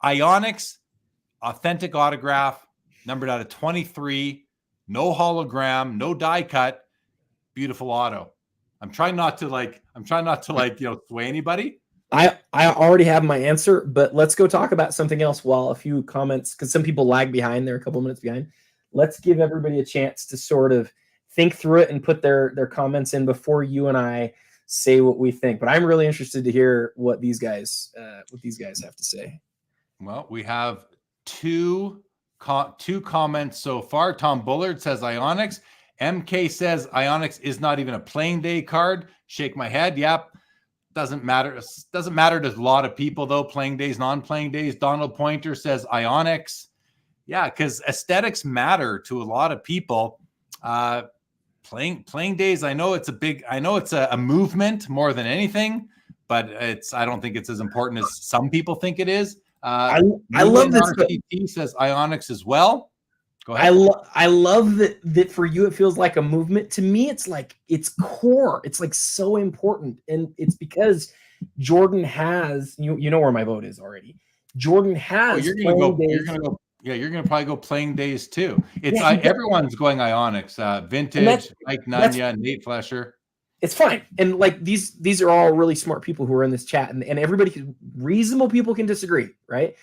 Ionics authentic autograph numbered out of 23? No hologram, no die cut, beautiful auto. I'm trying not to sway anybody. I already have my answer, but let's go talk about something else while a few comments, because some people lag behind. They're a couple minutes behind. Let's give everybody a chance to sort of think through it and put their comments in before you and I say what we think. But I'm really interested to hear what these guys have to say. Well, we have two comments so far. Tom Bullard says Ionics. MK says Ionics is not even a playing day card. Shake my head. Yep. Doesn't matter. Doesn't matter to a lot of people, though. Playing days, non-playing days. Donald Pointer says Ionics. Yeah, because aesthetics matter to a lot of people. Playing days, I know it's a movement more than anything, but I don't think it's as important as some people think it is. I love this. RTT says Ionics as well. Go ahead. I love that for you it feels like a movement. To me, it's like it's core. It's like so important, and it's because Jordan has you know where my vote is already. Jordan has. Oh, you're gonna go. You're gonna go. Yeah, you're gonna probably go playing days too. It's everyone's going Ionics, Vintage, Mike Nunya, Nate Flesher. It's fine, and like these are all really smart people who are in this chat, and everybody, reasonable people can disagree, right?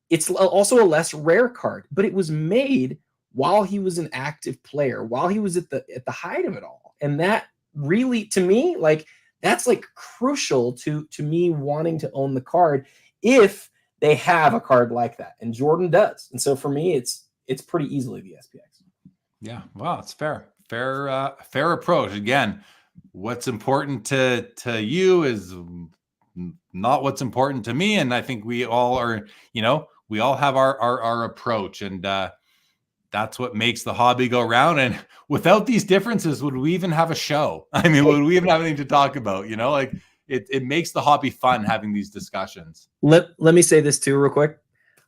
It's also a less rare card, but it was made while he was an active player, while he was at the height of it all. And that really, to me, like that's like crucial to me wanting to own the card if they have a card like that. And Jordan does. And so for me, it's pretty easily the SPX. Yeah. Wow, it's fair approach. Again, what's important to you is not what's important to me. And I think we all are, we all have our approach, and that's what makes the hobby go round. And without these differences, would we even have a show? I mean, would we even have anything to talk about? Like it makes the hobby fun having these discussions. Let me say this too real quick.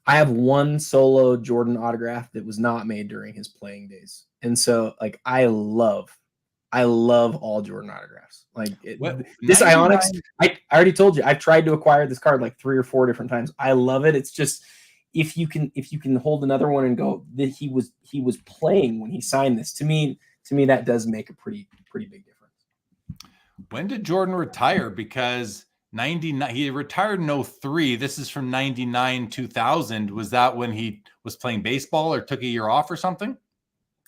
I have one solo Jordan autograph that was not made during his playing days. And so like I love all Jordan autographs. Like this Ionics, I already told you, I've tried to acquire this card like 3 or 4 different times. I love it. It's just if you can hold another one and go that he was playing when he signed this, to me that does make a pretty big difference. When did Jordan retire? Because 99, he retired in 03. This is from 99, 2000. Was that when he was playing baseball or took a year off or something?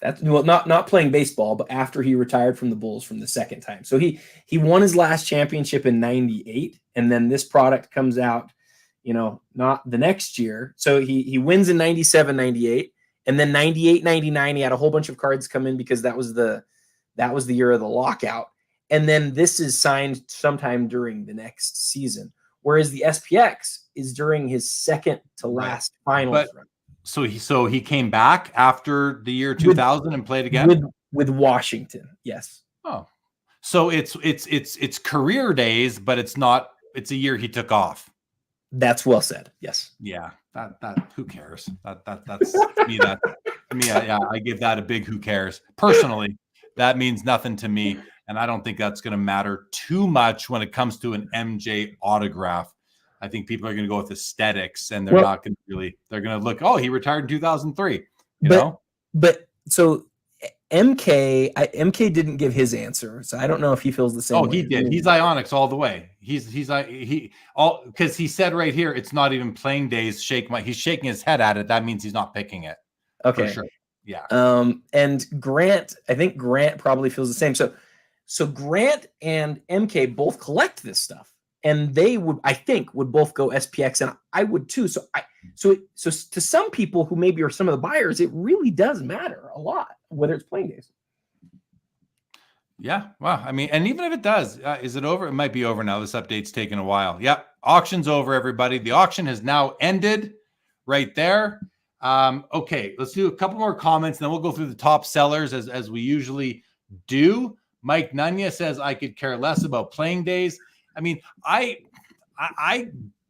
That's not playing baseball, but after he retired from the Bulls from the second time. So he won his last championship in 98, and then this product comes out, not the next year. So he wins in 97, 98, and then 98, 99, he had a whole bunch of cards come in because that was the year of the lockout. And then this is signed sometime during the next season, whereas the SPX is during his second to last finals run. So he came back after the year 2000 and played again with Washington. Yes. Oh, so it's career days, but it's a year he took off. That's well said. Yes. Yeah. That who cares? That's me. Yeah. I give that a big who cares. Personally, that means nothing to me, and I don't think that's going to matter too much when it comes to an MJ autograph. I think people are going to go with aesthetics, and they're not going to really. They're going to look. Oh, he retired in 2003. But so MK didn't give his answer, so I don't know if he feels the same. Oh, he did. He's Ionics all the way. He's because he said right here it's not even playing days. He's shaking his head at it. That means he's not picking it. Okay. For sure. Yeah. And Grant, I think Grant probably feels the same. So Grant and MK both collect this stuff. And they would both go SPX, and I would too. So to some people who maybe are some of the buyers, it really does matter a lot whether it's playing days. Yeah, wow. I mean, and even if it does, is it over? It might be over now. This update's taken a while. Yep, auction's over, everybody. The auction has now ended right there. Okay, let's do a couple more comments, and then we'll go through the top sellers as we usually do. Mike Nunya says, "I could care less about playing days." I mean, I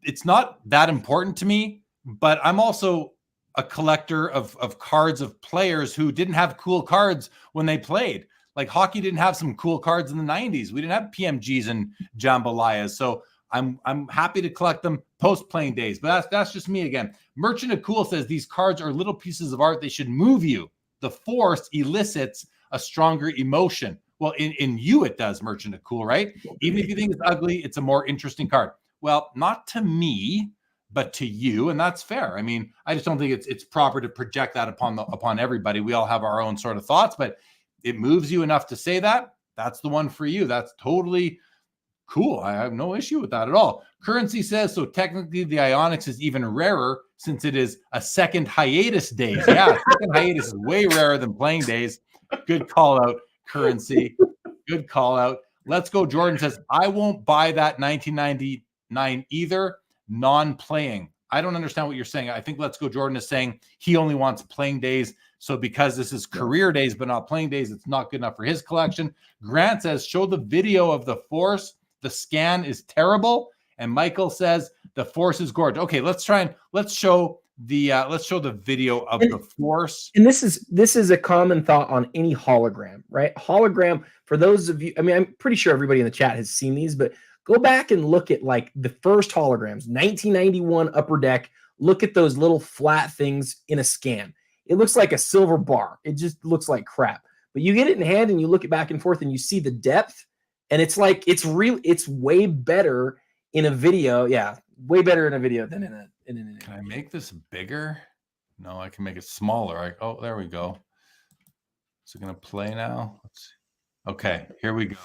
it's not that important to me, but I'm also a collector of cards of players who didn't have cool cards when they played. Like hockey didn't have some cool cards in the 90s. We didn't have PMGs and jambalayas. So I'm happy to collect them post playing days, but that's just me again. Merchant of Cool says these cards are little pieces of art. They should move you. The force elicits a stronger emotion. Well, in you, it does, Merchant of Cool, right? Even if you think it's ugly, it's a more interesting card. Well, not to me, but to you, and that's fair. I mean, I just don't think it's proper to project that upon everybody. We all have our own sort of thoughts, but it moves you enough to say that. That's the one for you. That's totally cool. I have no issue with that at all. Currency says, so technically the Ionics is even rarer since it is a second hiatus days. Yeah, second hiatus is way rarer than playing days. Good call out. Currency, good call out. Let's go. Jordan says, I won't buy that 1999 either. Non-playing. I don't understand what you're saying. I think Let's Go Jordan is saying he only wants playing days. So because this is career days, but not playing days, it's not good enough for his collection. Grant says, show the video of the force. The scan is terrible. And Michael says, the force is gorgeous. Okay, let's show let's show the video of the force. And this is a common thought on any hologram, right? Hologram, for those of you, I mean, I'm pretty sure everybody in the chat has seen these, but go back and look at like the first holograms, 1991 Upper Deck. Look at those little flat things in a scan. It looks like a silver bar. It just looks like crap. But you get it in hand and you look it back and forth and you see the depth, and it's like it's way better in a video. Yeah, way better in a video than in an image. Can I make this bigger? No, I can make it smaller. Oh, there we go. Is it going to play now? Let's see. Okay, here we go.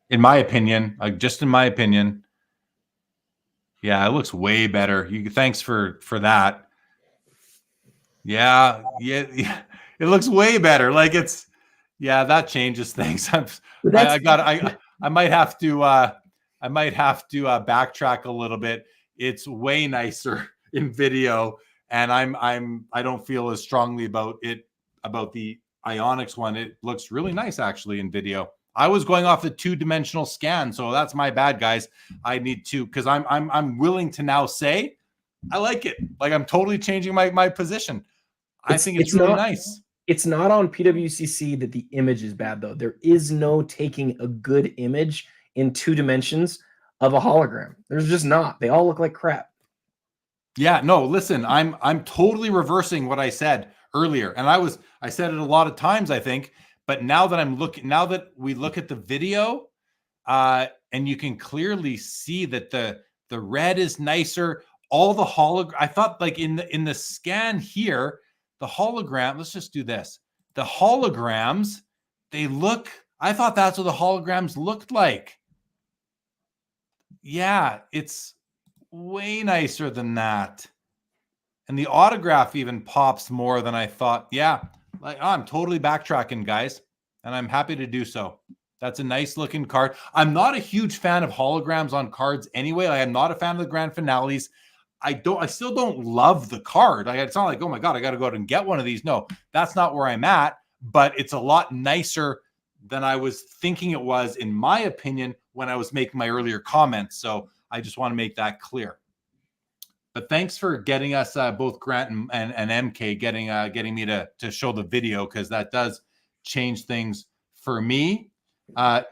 In my opinion, just in my opinion, yeah, it looks way better. Thanks for that. Yeah, it looks way better. Like that changes things. I might have to backtrack a little bit. It's way nicer in video, and I don't feel as strongly about the Ionics one. It looks really nice actually in video. I was going off the 2-dimensional scan, so that's my bad, guys. I need to, because I'm willing to now say I like it. Like, I'm totally changing my position. I think it's really nice. It's not on PWCC that the image is bad, though. There is no taking a good image in 2 dimensions of a hologram. There's just not. They all look like crap. Yeah, no, listen, I'm totally reversing what I said earlier. And I said it a lot of times, I think. But now that we look at the video, and you can clearly see that the red is nicer. All the I thought like in the scan here, the hologram, let's just do this. The holograms, I thought that's what the holograms looked like. Yeah, it's way nicer than that. And the autograph even pops more than I thought. Yeah, like I'm totally backtracking, guys, and I'm happy to do so. That's a nice looking card. I'm not a huge fan of holograms on cards anyway. Like, I'm not a fan of the grand finales. I still don't love the card. Like, it's not like, oh my God, I got to go out and get one of these. No, that's not where I'm at, but it's a lot nicer than I was thinking it was, in my opinion, when I was making my earlier comments. So I just want to make that clear. But thanks for getting us, both Grant and MK, getting me to show the video, because that does change things for me.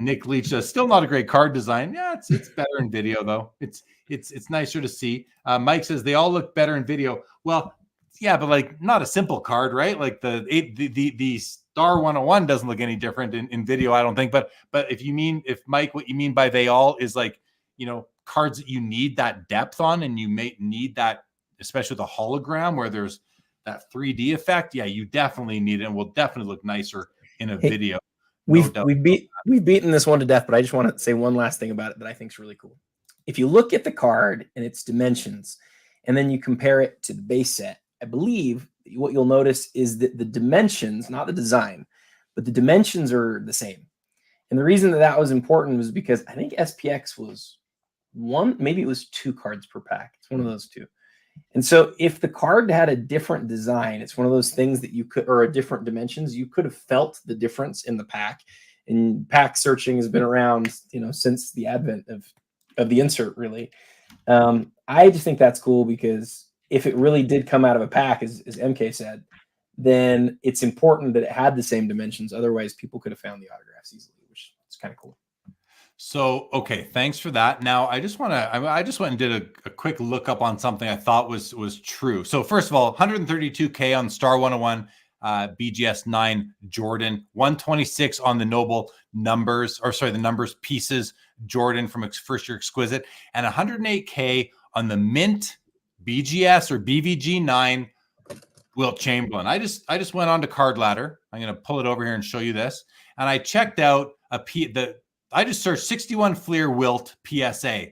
Nick Leach says, still not a great card design. Yeah, it's better in video though. It's nicer to see. Mike says they all look better in video. Well, yeah, but like not a simple card, right? Like the Star 101 doesn't look any different in video, I don't think. But if Mike, what you mean by they all is like, cards that you need that depth on, and you may need that, especially the hologram where there's that 3D effect. Yeah, you definitely need it, and will definitely look nicer in a video. We've beaten this one to death, but I just want to say one last thing about it that I think is really cool. If you look at the card and its dimensions, and then you compare it to the base set, I believe what you'll notice is that the dimensions, not the design, but the dimensions are the same. And the reason that was important was because I think SPX was maybe it was 2 cards per pack. It's one of those 2. And so if the card had a different design, it's one of those things that you could, or a different dimensions, you could have felt the difference in the pack. And pack searching has been around, since the advent of the insert, really. I just think that's cool, because if it really did come out of a pack, as MK said, then it's important that it had the same dimensions. Otherwise, people could have found the autographs easily, which is kind of cool. So, okay, thanks for that. Now, I just went and did a quick look up on something I thought was true. So first of all, 132K on Star 101, BGS 9 Jordan, 126 on the Noble the numbers pieces Jordan from first year Exquisite, and 108K on the Mint BGS or BVG 9 Wilt Chamberlain. I just went on to Card Ladder. I'm going to pull it over here and show you this. And I checked out I just searched 61 Fleer Wilt PSA.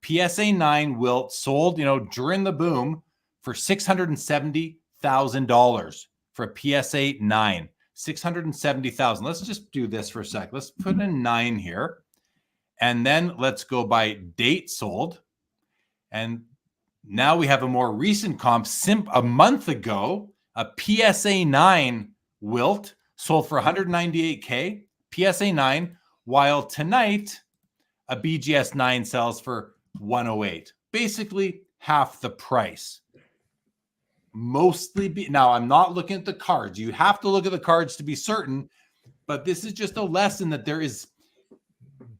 PSA 9 Wilt sold, during the boom for $670,000 for a PSA 9. $670,000. Let's just do this for a sec. Let's put in 9 here. And then let's go by date sold. And now we have a more recent comp. A month ago, a PSA 9 Wilt sold for $198K. PSA 9. While tonight, a BGS 9 sells for 108, basically half the price. Now, I'm not looking at the cards. You have to look at the cards to be certain, but this is just a lesson that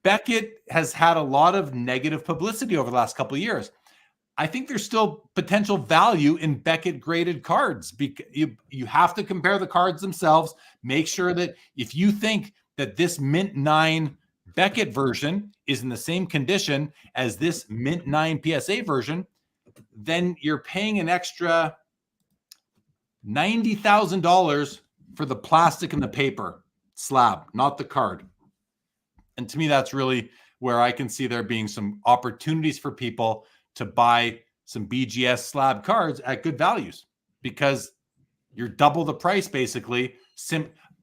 Beckett has had a lot of negative publicity over the last couple of years. I think there's still potential value in Beckett graded cards. You have to compare the cards themselves. Make sure that if you think that this Mint 9 Beckett version is in the same condition as this Mint 9 PSA version, then you're paying an extra $90,000 for the plastic and the paper slab, not the card. And to me, that's really where I can see there being some opportunities for people to buy some BGS slab cards at good values, because you're double the price basically,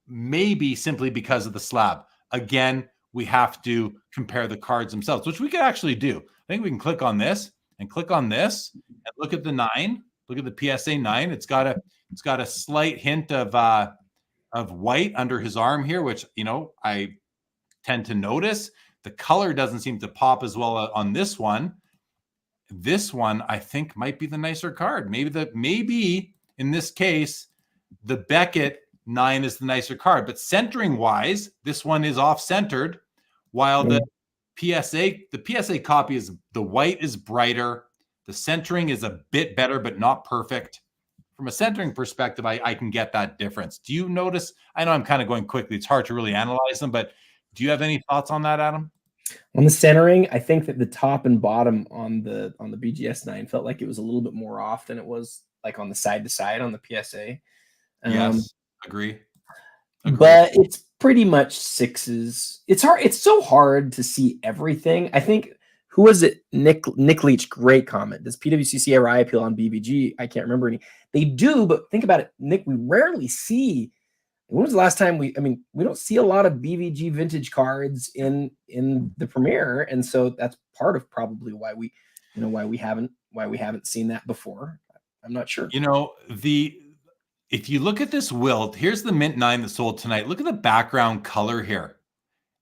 maybe simply because of the slab. Again, we have to compare the cards themselves, which we could actually do. I think we can click on this and click on this and look at the 9. Look at the PSA 9. It's got a slight hint of white under his arm here, which, I tend to notice. The color doesn't seem to pop as well on this one. This one, I think, might be the nicer card. Maybe in this case, the Beckett 9 is the nicer card. But centering wise, this one is off centered, while the PSA copy the white is brighter. The centering is a bit better, but not perfect. From a centering perspective, I can get that difference. Do you notice? I know I'm kind of going quickly. It's hard to really analyze them, but do you have any thoughts on that, Adam? On the centering, I think that the top and bottom on the BGS 9 felt like it was a little bit more off than it was like on the side to side on the PSA. Yes, agree. But it's pretty much sixes. It's hard. It's so hard to see everything. I think, who was it? Nick Leach, great comment. Does PWCC ever eye appeal on BVG? I can't remember any. They do, but think about it, Nick. We rarely see. When was the last time we don't see a lot of BVG vintage cards in the Premier, and so that's part of probably why we haven't seen that before. I'm not sure. If you look at this wilt, here's the Mint 9 that sold tonight. Look at the background color here,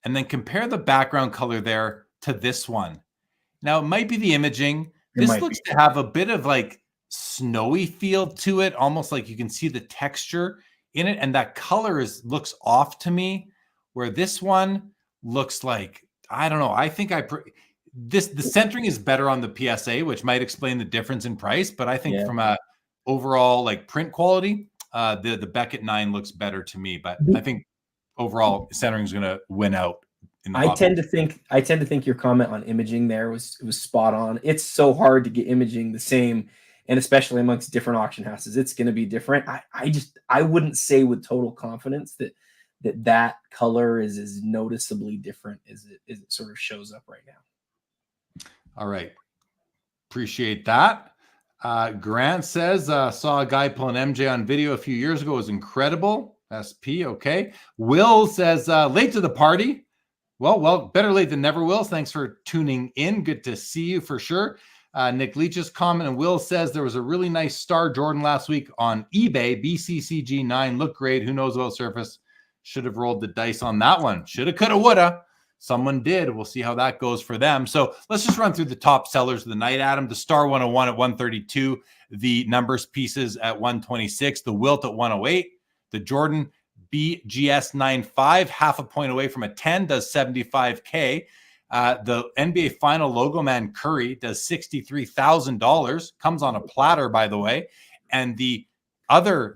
and then compare the background color there to this one. Now, it might be the imaging. This looks to have a bit of like snowy feel to it, almost like you can see the texture in it. And that color looks off to me, where this one looks like, I don't know. I think the centering is better on the PSA, which might explain the difference in price. But I think from a overall like print quality, the Beckett 9 looks better to me. But I think overall centering is going to win out. I tend to think your comment on imaging there was spot on. It's so hard to get imaging the same, and especially amongst different auction houses, it's going to be different. I wouldn't say with total confidence that color is as noticeably different as it sort of shows up right now. All right, appreciate that. Grant says saw a guy pull an MJ on video a few years ago. It was incredible. SP, okay. Will says late to the party. Well, better late than never, Will. Thanks for tuning in. Good to see you for sure. Nick Leach's comment, and Will says there was a really nice Star Jordan last week on eBay. BCCG 9 looked great. Who knows about Surface? Should have rolled the dice on that one. Shoulda, coulda, woulda. Someone did. We'll see how that goes for them. So let's just run through the top sellers of the night, Adam. The Star 101 at 132. The numbers pieces at 126. The Wilt at 108. The Jordan BGS 9.5, half a point away from a 10, does $75K. The NBA final logo man Curry does $63,000, comes on a platter, by the way. And the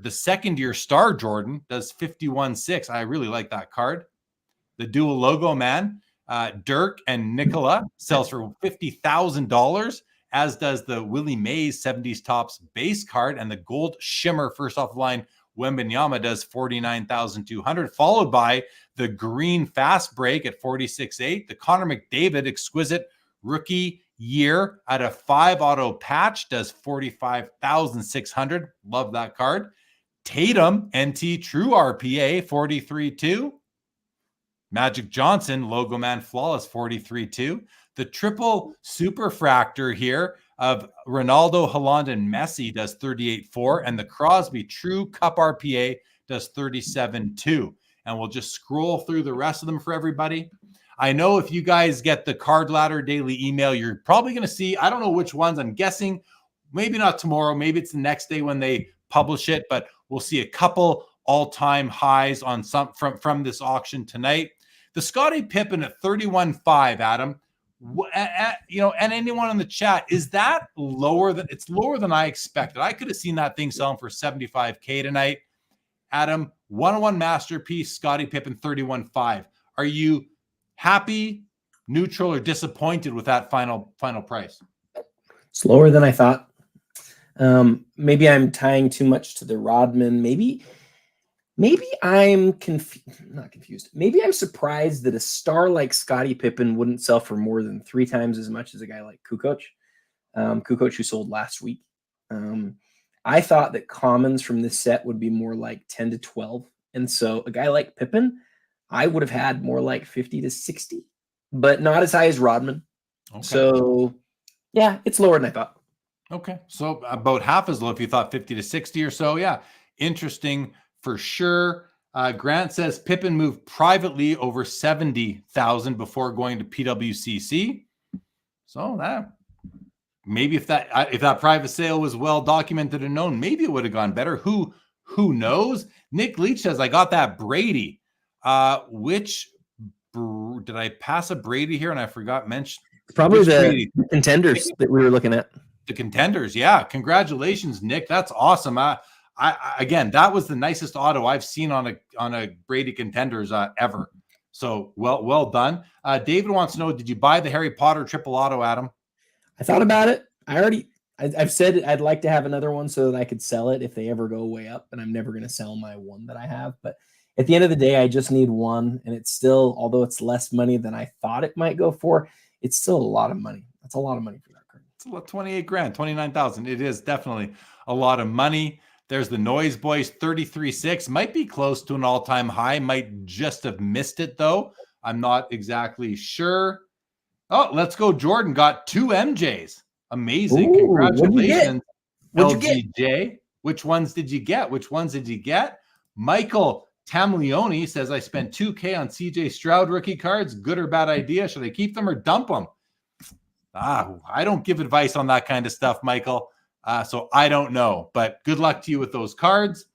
second year Star Jordan does 51.6. I really like that card. The dual logo man, Dirk and Nicola, sells for $50,000, as does the Willie Mays 70s Tops base card. And the gold shimmer first off the line Wembanyama does $49,200, followed by the green fast break at $46,800. The Connor McDavid Exquisite rookie year at a 5 auto patch does $45,600. Love that card. Tatum NT True RPA $43,200. Magic Johnson Logo Man Flawless $43,200. The triple superfractor here of Ronaldo, Haaland, and Messi does $38,400, and the Crosby True Cup RPA does $37,200. And we'll just scroll through the rest of them for everybody. I know if you guys get the Card Ladder Daily email, you're probably going to see, I don't know which ones, I'm guessing maybe not tomorrow, maybe it's the next day when they publish it, but we'll see a couple all-time highs on some from this auction tonight. The Scottie Pippen at 31.5, Adam, and anyone in the chat, is that lower than it's lower than I expected? I could have seen that thing selling for 75K tonight. Adam, 101 masterpiece, Scottie Pippen 31.5. Are you happy, neutral, or disappointed with that final price? It's lower than I thought. Maybe I'm tying too much to the Rodman. Maybe I'm not confused. Maybe I'm surprised that a star like Scottie Pippen wouldn't sell for more than 3 times as much as a guy like Kukoc. Kukoc, who sold last week. I thought that commons from this set would be more like 10 to 12. And so a guy like Pippen, I would have had more like 50 to 60, but not as high as Rodman. Okay. So yeah, it's lower than I thought. Okay. So about half as low if you thought 50 to 60 or so. Yeah. Interesting for sure. Grant says Pippen moved privately over 70,000 before going to PWCC. So that maybe if that private sale was well documented and known, maybe it would have gone better. Who knows? Nick Leach says, I got that Brady. Which did I pass a Brady here and I forgot mention? Probably the Brady? Contenders that we were looking at. The Contenders, yeah. Congratulations, Nick. That's awesome. I again, that was the nicest auto I've seen on a Brady Contenders ever. So well done. David wants to know, did you buy the Harry Potter triple auto, Adam? I thought about it. I've said I'd like to have another one so that I could sell it if they ever go way up, and I'm never going to sell my one that I have. But at the end of the day, I just need one, and it's still, although it's less money than I thought it might go for, it's still a lot of money. That's a lot of money for that card. It's 28 grand, 29,000. It is definitely a lot of money. There's the Noise Boys 33.6, might be close to an all-time high, might just have missed it though. I'm not exactly sure. Oh, let's go. Jordan got 2 MJs. Amazing. Ooh, congratulations. What'd you get? LGJ. Which ones did you get? Michael Tamlioni says, I spent $2K on CJ Stroud rookie cards. Good or bad idea? Should I keep them or dump them? I don't give advice on that kind of stuff, Michael. So I don't know, but good luck to you with those cards.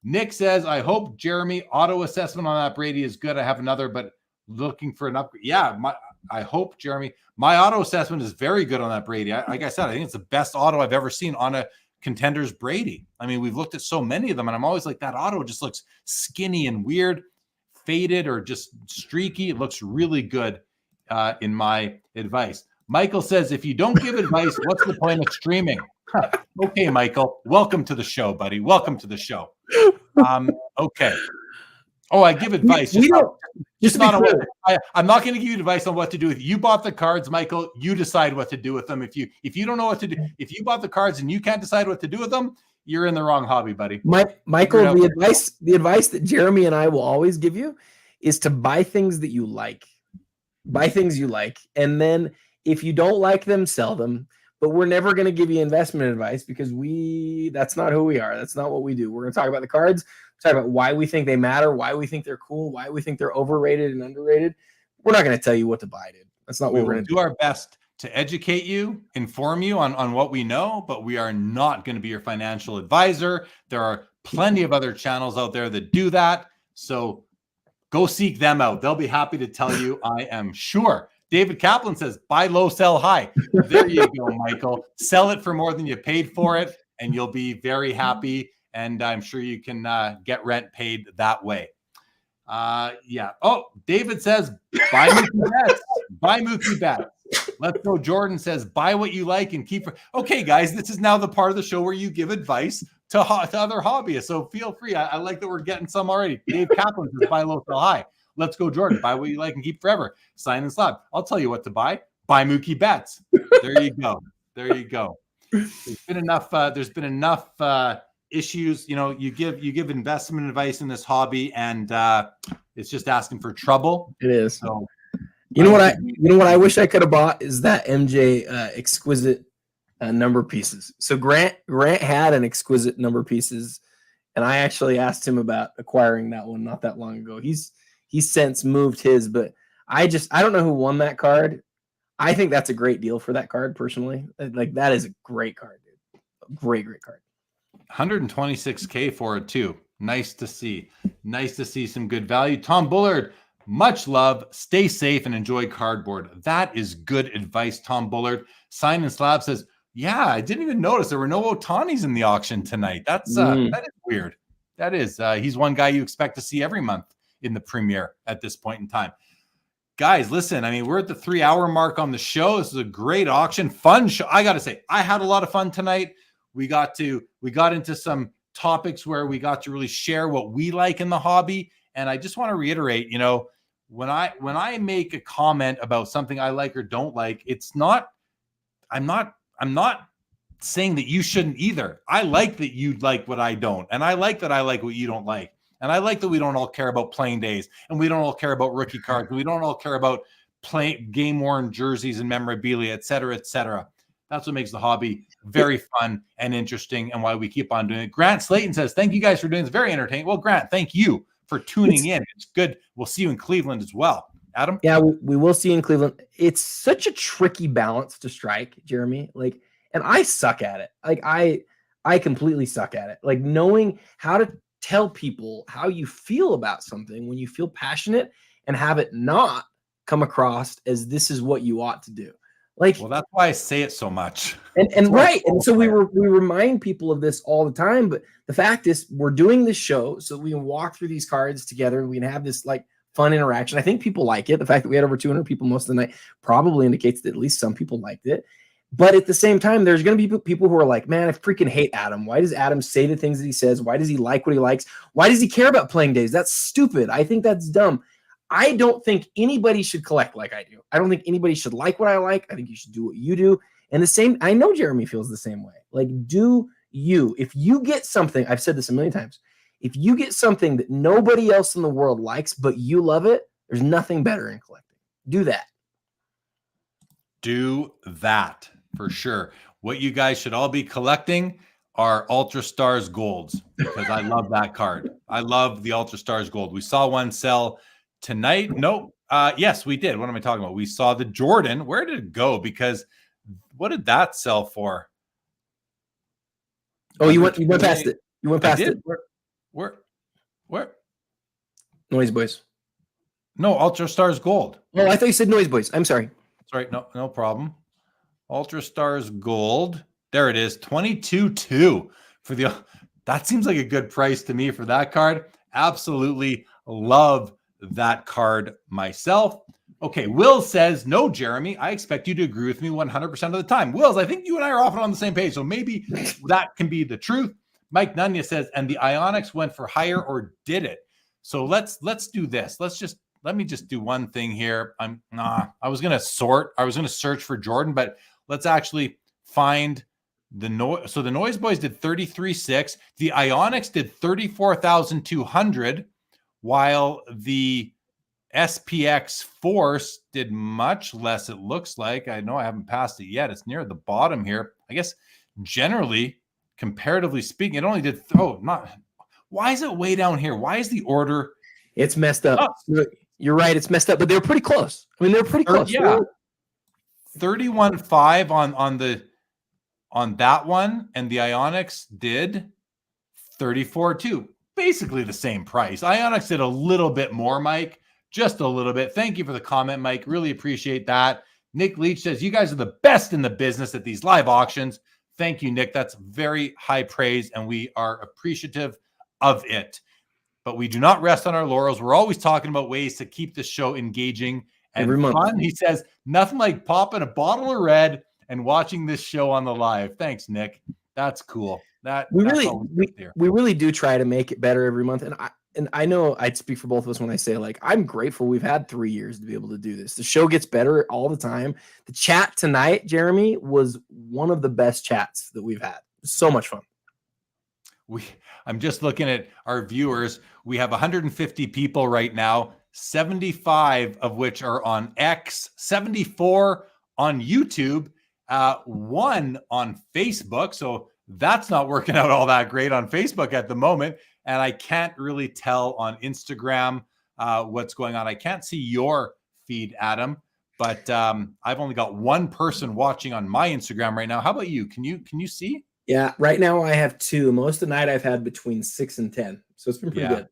Nick says, I hope Jeremy auto assessment on that Brady is good. I have another, but looking for an upgrade. Yeah, I hope, Jeremy. My auto assessment is very good on that Brady. Like I said, I think it's the best auto I've ever seen on a Contenders Brady. I mean, we've looked at so many of them, and I'm always like, that auto just looks skinny and weird, faded or just streaky. It looks really good in my advice. Michael says, if you don't give advice, what's the point of streaming? Okay, Michael, welcome to the show, buddy. Welcome to the show. Okay. Oh, I give advice. I'm not going to give you advice on what to do with. You bought the cards, Michael. You decide what to do with them. If you don't know what to do, if you bought the cards and you can't decide what to do with them, you're in the wrong hobby, buddy. Michael, the advice that Jeremy and I will always give you is to buy things that you like. Buy things you like, and then if you don't like them, sell them. But we're never going to give you investment advice because that's not who we are. That's not what we do. We're going to talk about the cards, talk about why we think they matter, why we think they're cool, why we think they're overrated and underrated. We're not going to tell you what to buy, dude. That's not what we're going to do. Our best to educate you, inform you on what we know, but we are not going to be your financial advisor. There are plenty of other channels out there that do that. So go seek them out. They'll be happy to tell you, I am sure. David Kaplan says, buy low, sell high. There you go, Michael. Sell it for more than you paid for it, and you'll be very happy. And I'm sure you can get rent paid that way. Yeah. Oh, David says, buy Mookie Betts. Buy Mookie Betts. Let's go. Jordan says, buy what you like and keep. Okay, guys, this is now the part of the show where you give advice to other hobbyists. So feel free. I like that we're getting some already. Dave Kaplan says, buy low, sell high. Let's go, Jordan. Buy what you like and keep forever. Sign and slab. I'll tell you what to buy. Buy Mookie Betts. There you go. There you go. There's been enough issues. You know, you give investment advice in this hobby, and it's just asking for trouble. It is. So, you know what I wish I could have bought is that MJ Exquisite number pieces. So Grant had an Exquisite number pieces, and I actually asked him about acquiring that one not that long ago. He's since moved his, but I don't know who won that card. I think that's a great deal for that card personally. Like that is a great card, dude. Great card. 126K for it too. Nice to see. Nice to see some good value. Tom Bullard, much love. Stay safe and enjoy cardboard. That is good advice, Tom Bullard. Simon Slab says, yeah, I didn't even notice there were no Otanis in the auction tonight. That is weird. That is. He's one guy you expect to see every month in the Premier at this point in time. Guys, listen, I mean, we're at the 3-hour mark on the show. This is a great auction, fun show. I got to say, I had a lot of fun tonight. We got into some topics where we got to really share what we like in the hobby. And I just want to reiterate, you know, when I make a comment about something I like or don't like, I'm not saying that you shouldn't either. I like that you like what I don't. And I like that I like what you don't like. And I like that we don't all care about playing days, and we don't all care about rookie cards. We don't all care about game-worn jerseys and memorabilia, et cetera, et cetera. That's what makes the hobby very fun and interesting, and why we keep on doing it. Grant Slayton says, thank you guys for doing this. Very entertaining. Well, Grant, thank you for tuning in. It's good. We'll see you in Cleveland as well. Adam? Yeah, we will see you in Cleveland. It's such a tricky balance to strike, Jeremy. Like, and I suck at it. Like, I completely suck at it. Like, knowing how to tell people how you feel about something when you feel passionate and have it not come across as this is what you ought to do. Like, well, that's why I say it so much. And right. And so we remind people of this all the time. But the fact is, we're doing this show so we can walk through these cards together and we can have this like fun interaction. I think people like it. The fact that we had over 200 people most of the night probably indicates that at least some people liked it. But at the same time, there's going to be people who are like, man, I freaking hate Adam. Why does Adam say the things that he says? Why does he like what he likes? Why does he care about playing days? That's stupid. I think that's dumb. I don't think anybody should collect like I do. I don't think anybody should like what I like. I think you should do what you do. And the same, I know Jeremy feels the same way. Like, do you. If you get something, I've said this a million times, if you get something that nobody else in the world likes, but you love it, there's nothing better in collecting. Do that. Do that. For sure. What you guys should all be collecting are Ultra Stars Golds, because I love that card. I love the Ultra Stars Gold. We saw one sell tonight. No, yes, we did. What am I talking about? We saw the Jordan. Where did it go? Because what did that sell for? Oh, you went past it. You went past it. Where? Noise Boys. No, Ultra Stars Gold. Oh, I thought you said Noise Boys. I'm sorry. Sorry, no problem. Ultra Stars Gold. There it is. 22.2 for the. That seems like a good price to me for that card. Absolutely love that card myself. Okay, Will says, no, Jeremy, I expect you to agree with me 100% of the time. Wills, I think you and I are often on the same page, so maybe that can be the truth. Mike Nunya says, and the Ionics went for higher, or did it? So let's do this. Let me just do one thing here. I was going to search for Jordan, but let's actually find the noise. So the Noise Boys did 33.6. The Ionics did 34,200, while the SPX Force did much less, it looks like. I know I haven't passed it yet. It's near the bottom here. I guess generally, comparatively speaking, it only did, why is it way down here? Why is the order? It's messed up. Oh. You're right. It's messed up, but they're pretty close. I mean, they're pretty close. Yeah. 31.5 on that one, and the Ionics did 34.2. Basically the same price. Ionics did a little bit more, Mike. Just a little bit. Thank you for the comment, Mike. Really appreciate that. Nick Leach says, you guys are the best in the business at these live auctions. Thank you, Nick. That's very high praise, and we are appreciative of it. But we do not rest on our laurels. We're always talking about ways to keep the show engaging and every month. Fun. He says, nothing like popping a bottle of red and watching this show on the live. Thanks, Nick. That's cool. We really do try to make it better every month. And I know I'd speak for both of us when I say, like, I'm grateful we've had 3 years to be able to do this. The show gets better all the time. The chat tonight, Jeremy, was one of the best chats that we've had. So much fun. I'm just looking at our viewers. We have 150 people right now, 75 of which are on X, 74 on YouTube, 1 on Facebook. So that's not working out all that great on Facebook at the moment. And I can't really tell on Instagram what's going on. I can't see your feed, Adam. But I've only got one person watching on my Instagram right now. How about you? Can you see? Yeah, right now I have 2. Most of the night I've had between 6 and 10, so it's been pretty good.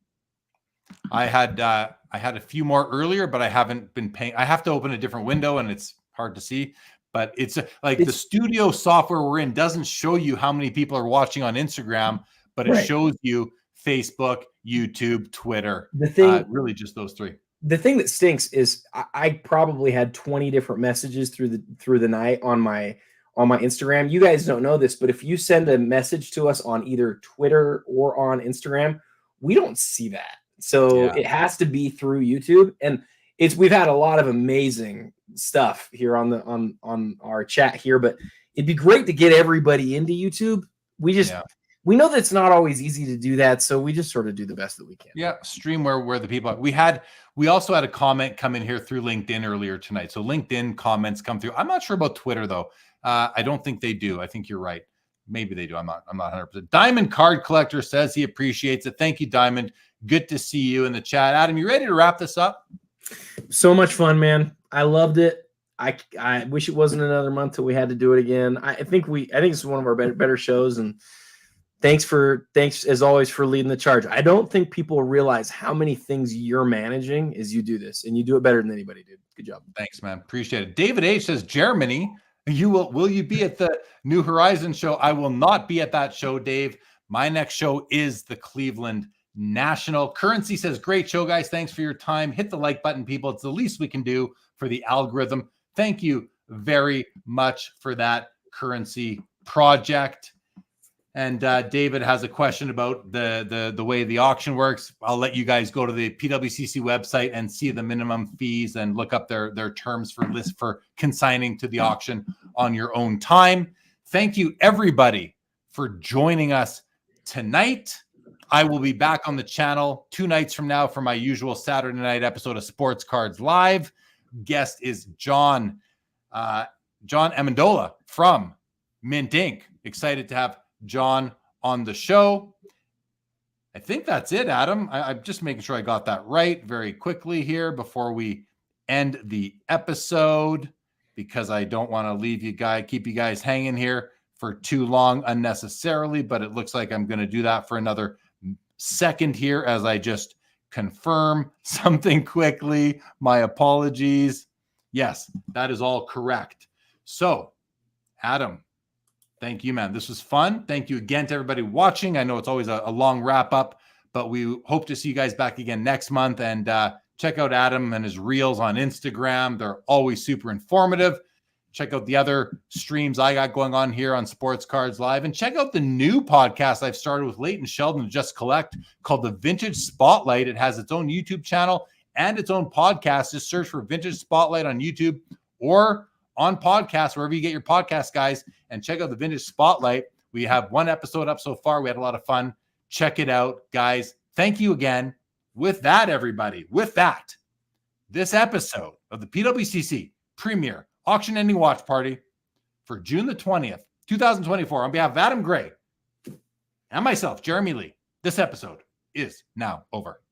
I had a few more earlier, but I haven't been paying. I have to open a different window, and it's hard to see. But it's the studio software we're in doesn't show you how many people are watching on Instagram, but it shows you Facebook, YouTube, Twitter. The thing, really, just those 3. The thing that stinks is I probably had 20 different messages through the night on my Instagram. You guys don't know this, but if you send a message to us on either Twitter or on Instagram, we don't see that. So it has to be through YouTube, and we've had a lot of amazing stuff here on our chat here, but it'd be great to get everybody into YouTube. We know that it's not always easy to do that, so we just sort of do the best that we can. Yeah, stream where the people are. We also had a comment come in here through LinkedIn earlier tonight. So LinkedIn comments come through. I'm not sure about Twitter though. I don't think they do. I think you're right. Maybe they do. I'm not 100%. Diamond Card Collector says he appreciates it. Thank you, Diamond. Good to see you in the chat. Adam, you ready to wrap this up? So much fun, man. I loved it. I wish it wasn't another month till we had to do it again. I think it's one of our better shows, and thanks as always for leading the charge. I don't think people realize how many things you're managing as you do this, and you do it better than anybody, dude. Good job. Thanks, man. Appreciate it. David H says, Germany, will you be at the New Horizons show? I will not be at that show, Dave. My next show is the Cleveland National. Currency says, great show, guys. Thanks for your time. Hit the like button, people. It's the least we can do for the algorithm. Thank you very much for that, Currency Project. And David has a question about the way the auction works. I'll let you guys go to the PWCC website and see the minimum fees and look up their terms for consigning to the auction on your own time. Thank you, everybody, for joining us tonight. I will be back on the channel 2 nights from now for my usual Saturday night episode of Sports Cards Live. Guest is John Amendola from Mint Inc. Excited to have John on the show. I think that's it, Adam. I'm just making sure I got that right very quickly here before we end the episode, because I don't want to keep you guys hanging here for too long unnecessarily, but it looks like I'm going to do that for another second here as I just confirm something quickly. My apologies. Yes, that is all correct. So, Adam, thank you, man. This was fun. Thank you again to everybody watching. I know it's always a long wrap up, but we hope to see you guys back again next month. And check out Adam and his reels on Instagram. They're always super informative. Check out the other streams I got going on here on Sports Cards Live. And check out the new podcast I've started with Leighton Sheldon and Just Collect called The Vintage Spotlight. It has its own YouTube channel and its own podcast. Just search for Vintage Spotlight on YouTube or on podcasts, wherever you get your podcasts, guys. And check out the Vintage Spotlight. We have 1 episode up so far. We had a lot of fun. Check it out, guys. Thank you again. With that, everybody, this episode of the PWCC Premier Auction Ending Watch Party for June the 20th, 2024, on behalf of Adam Gray and myself, Jeremy Lee, this episode is now over.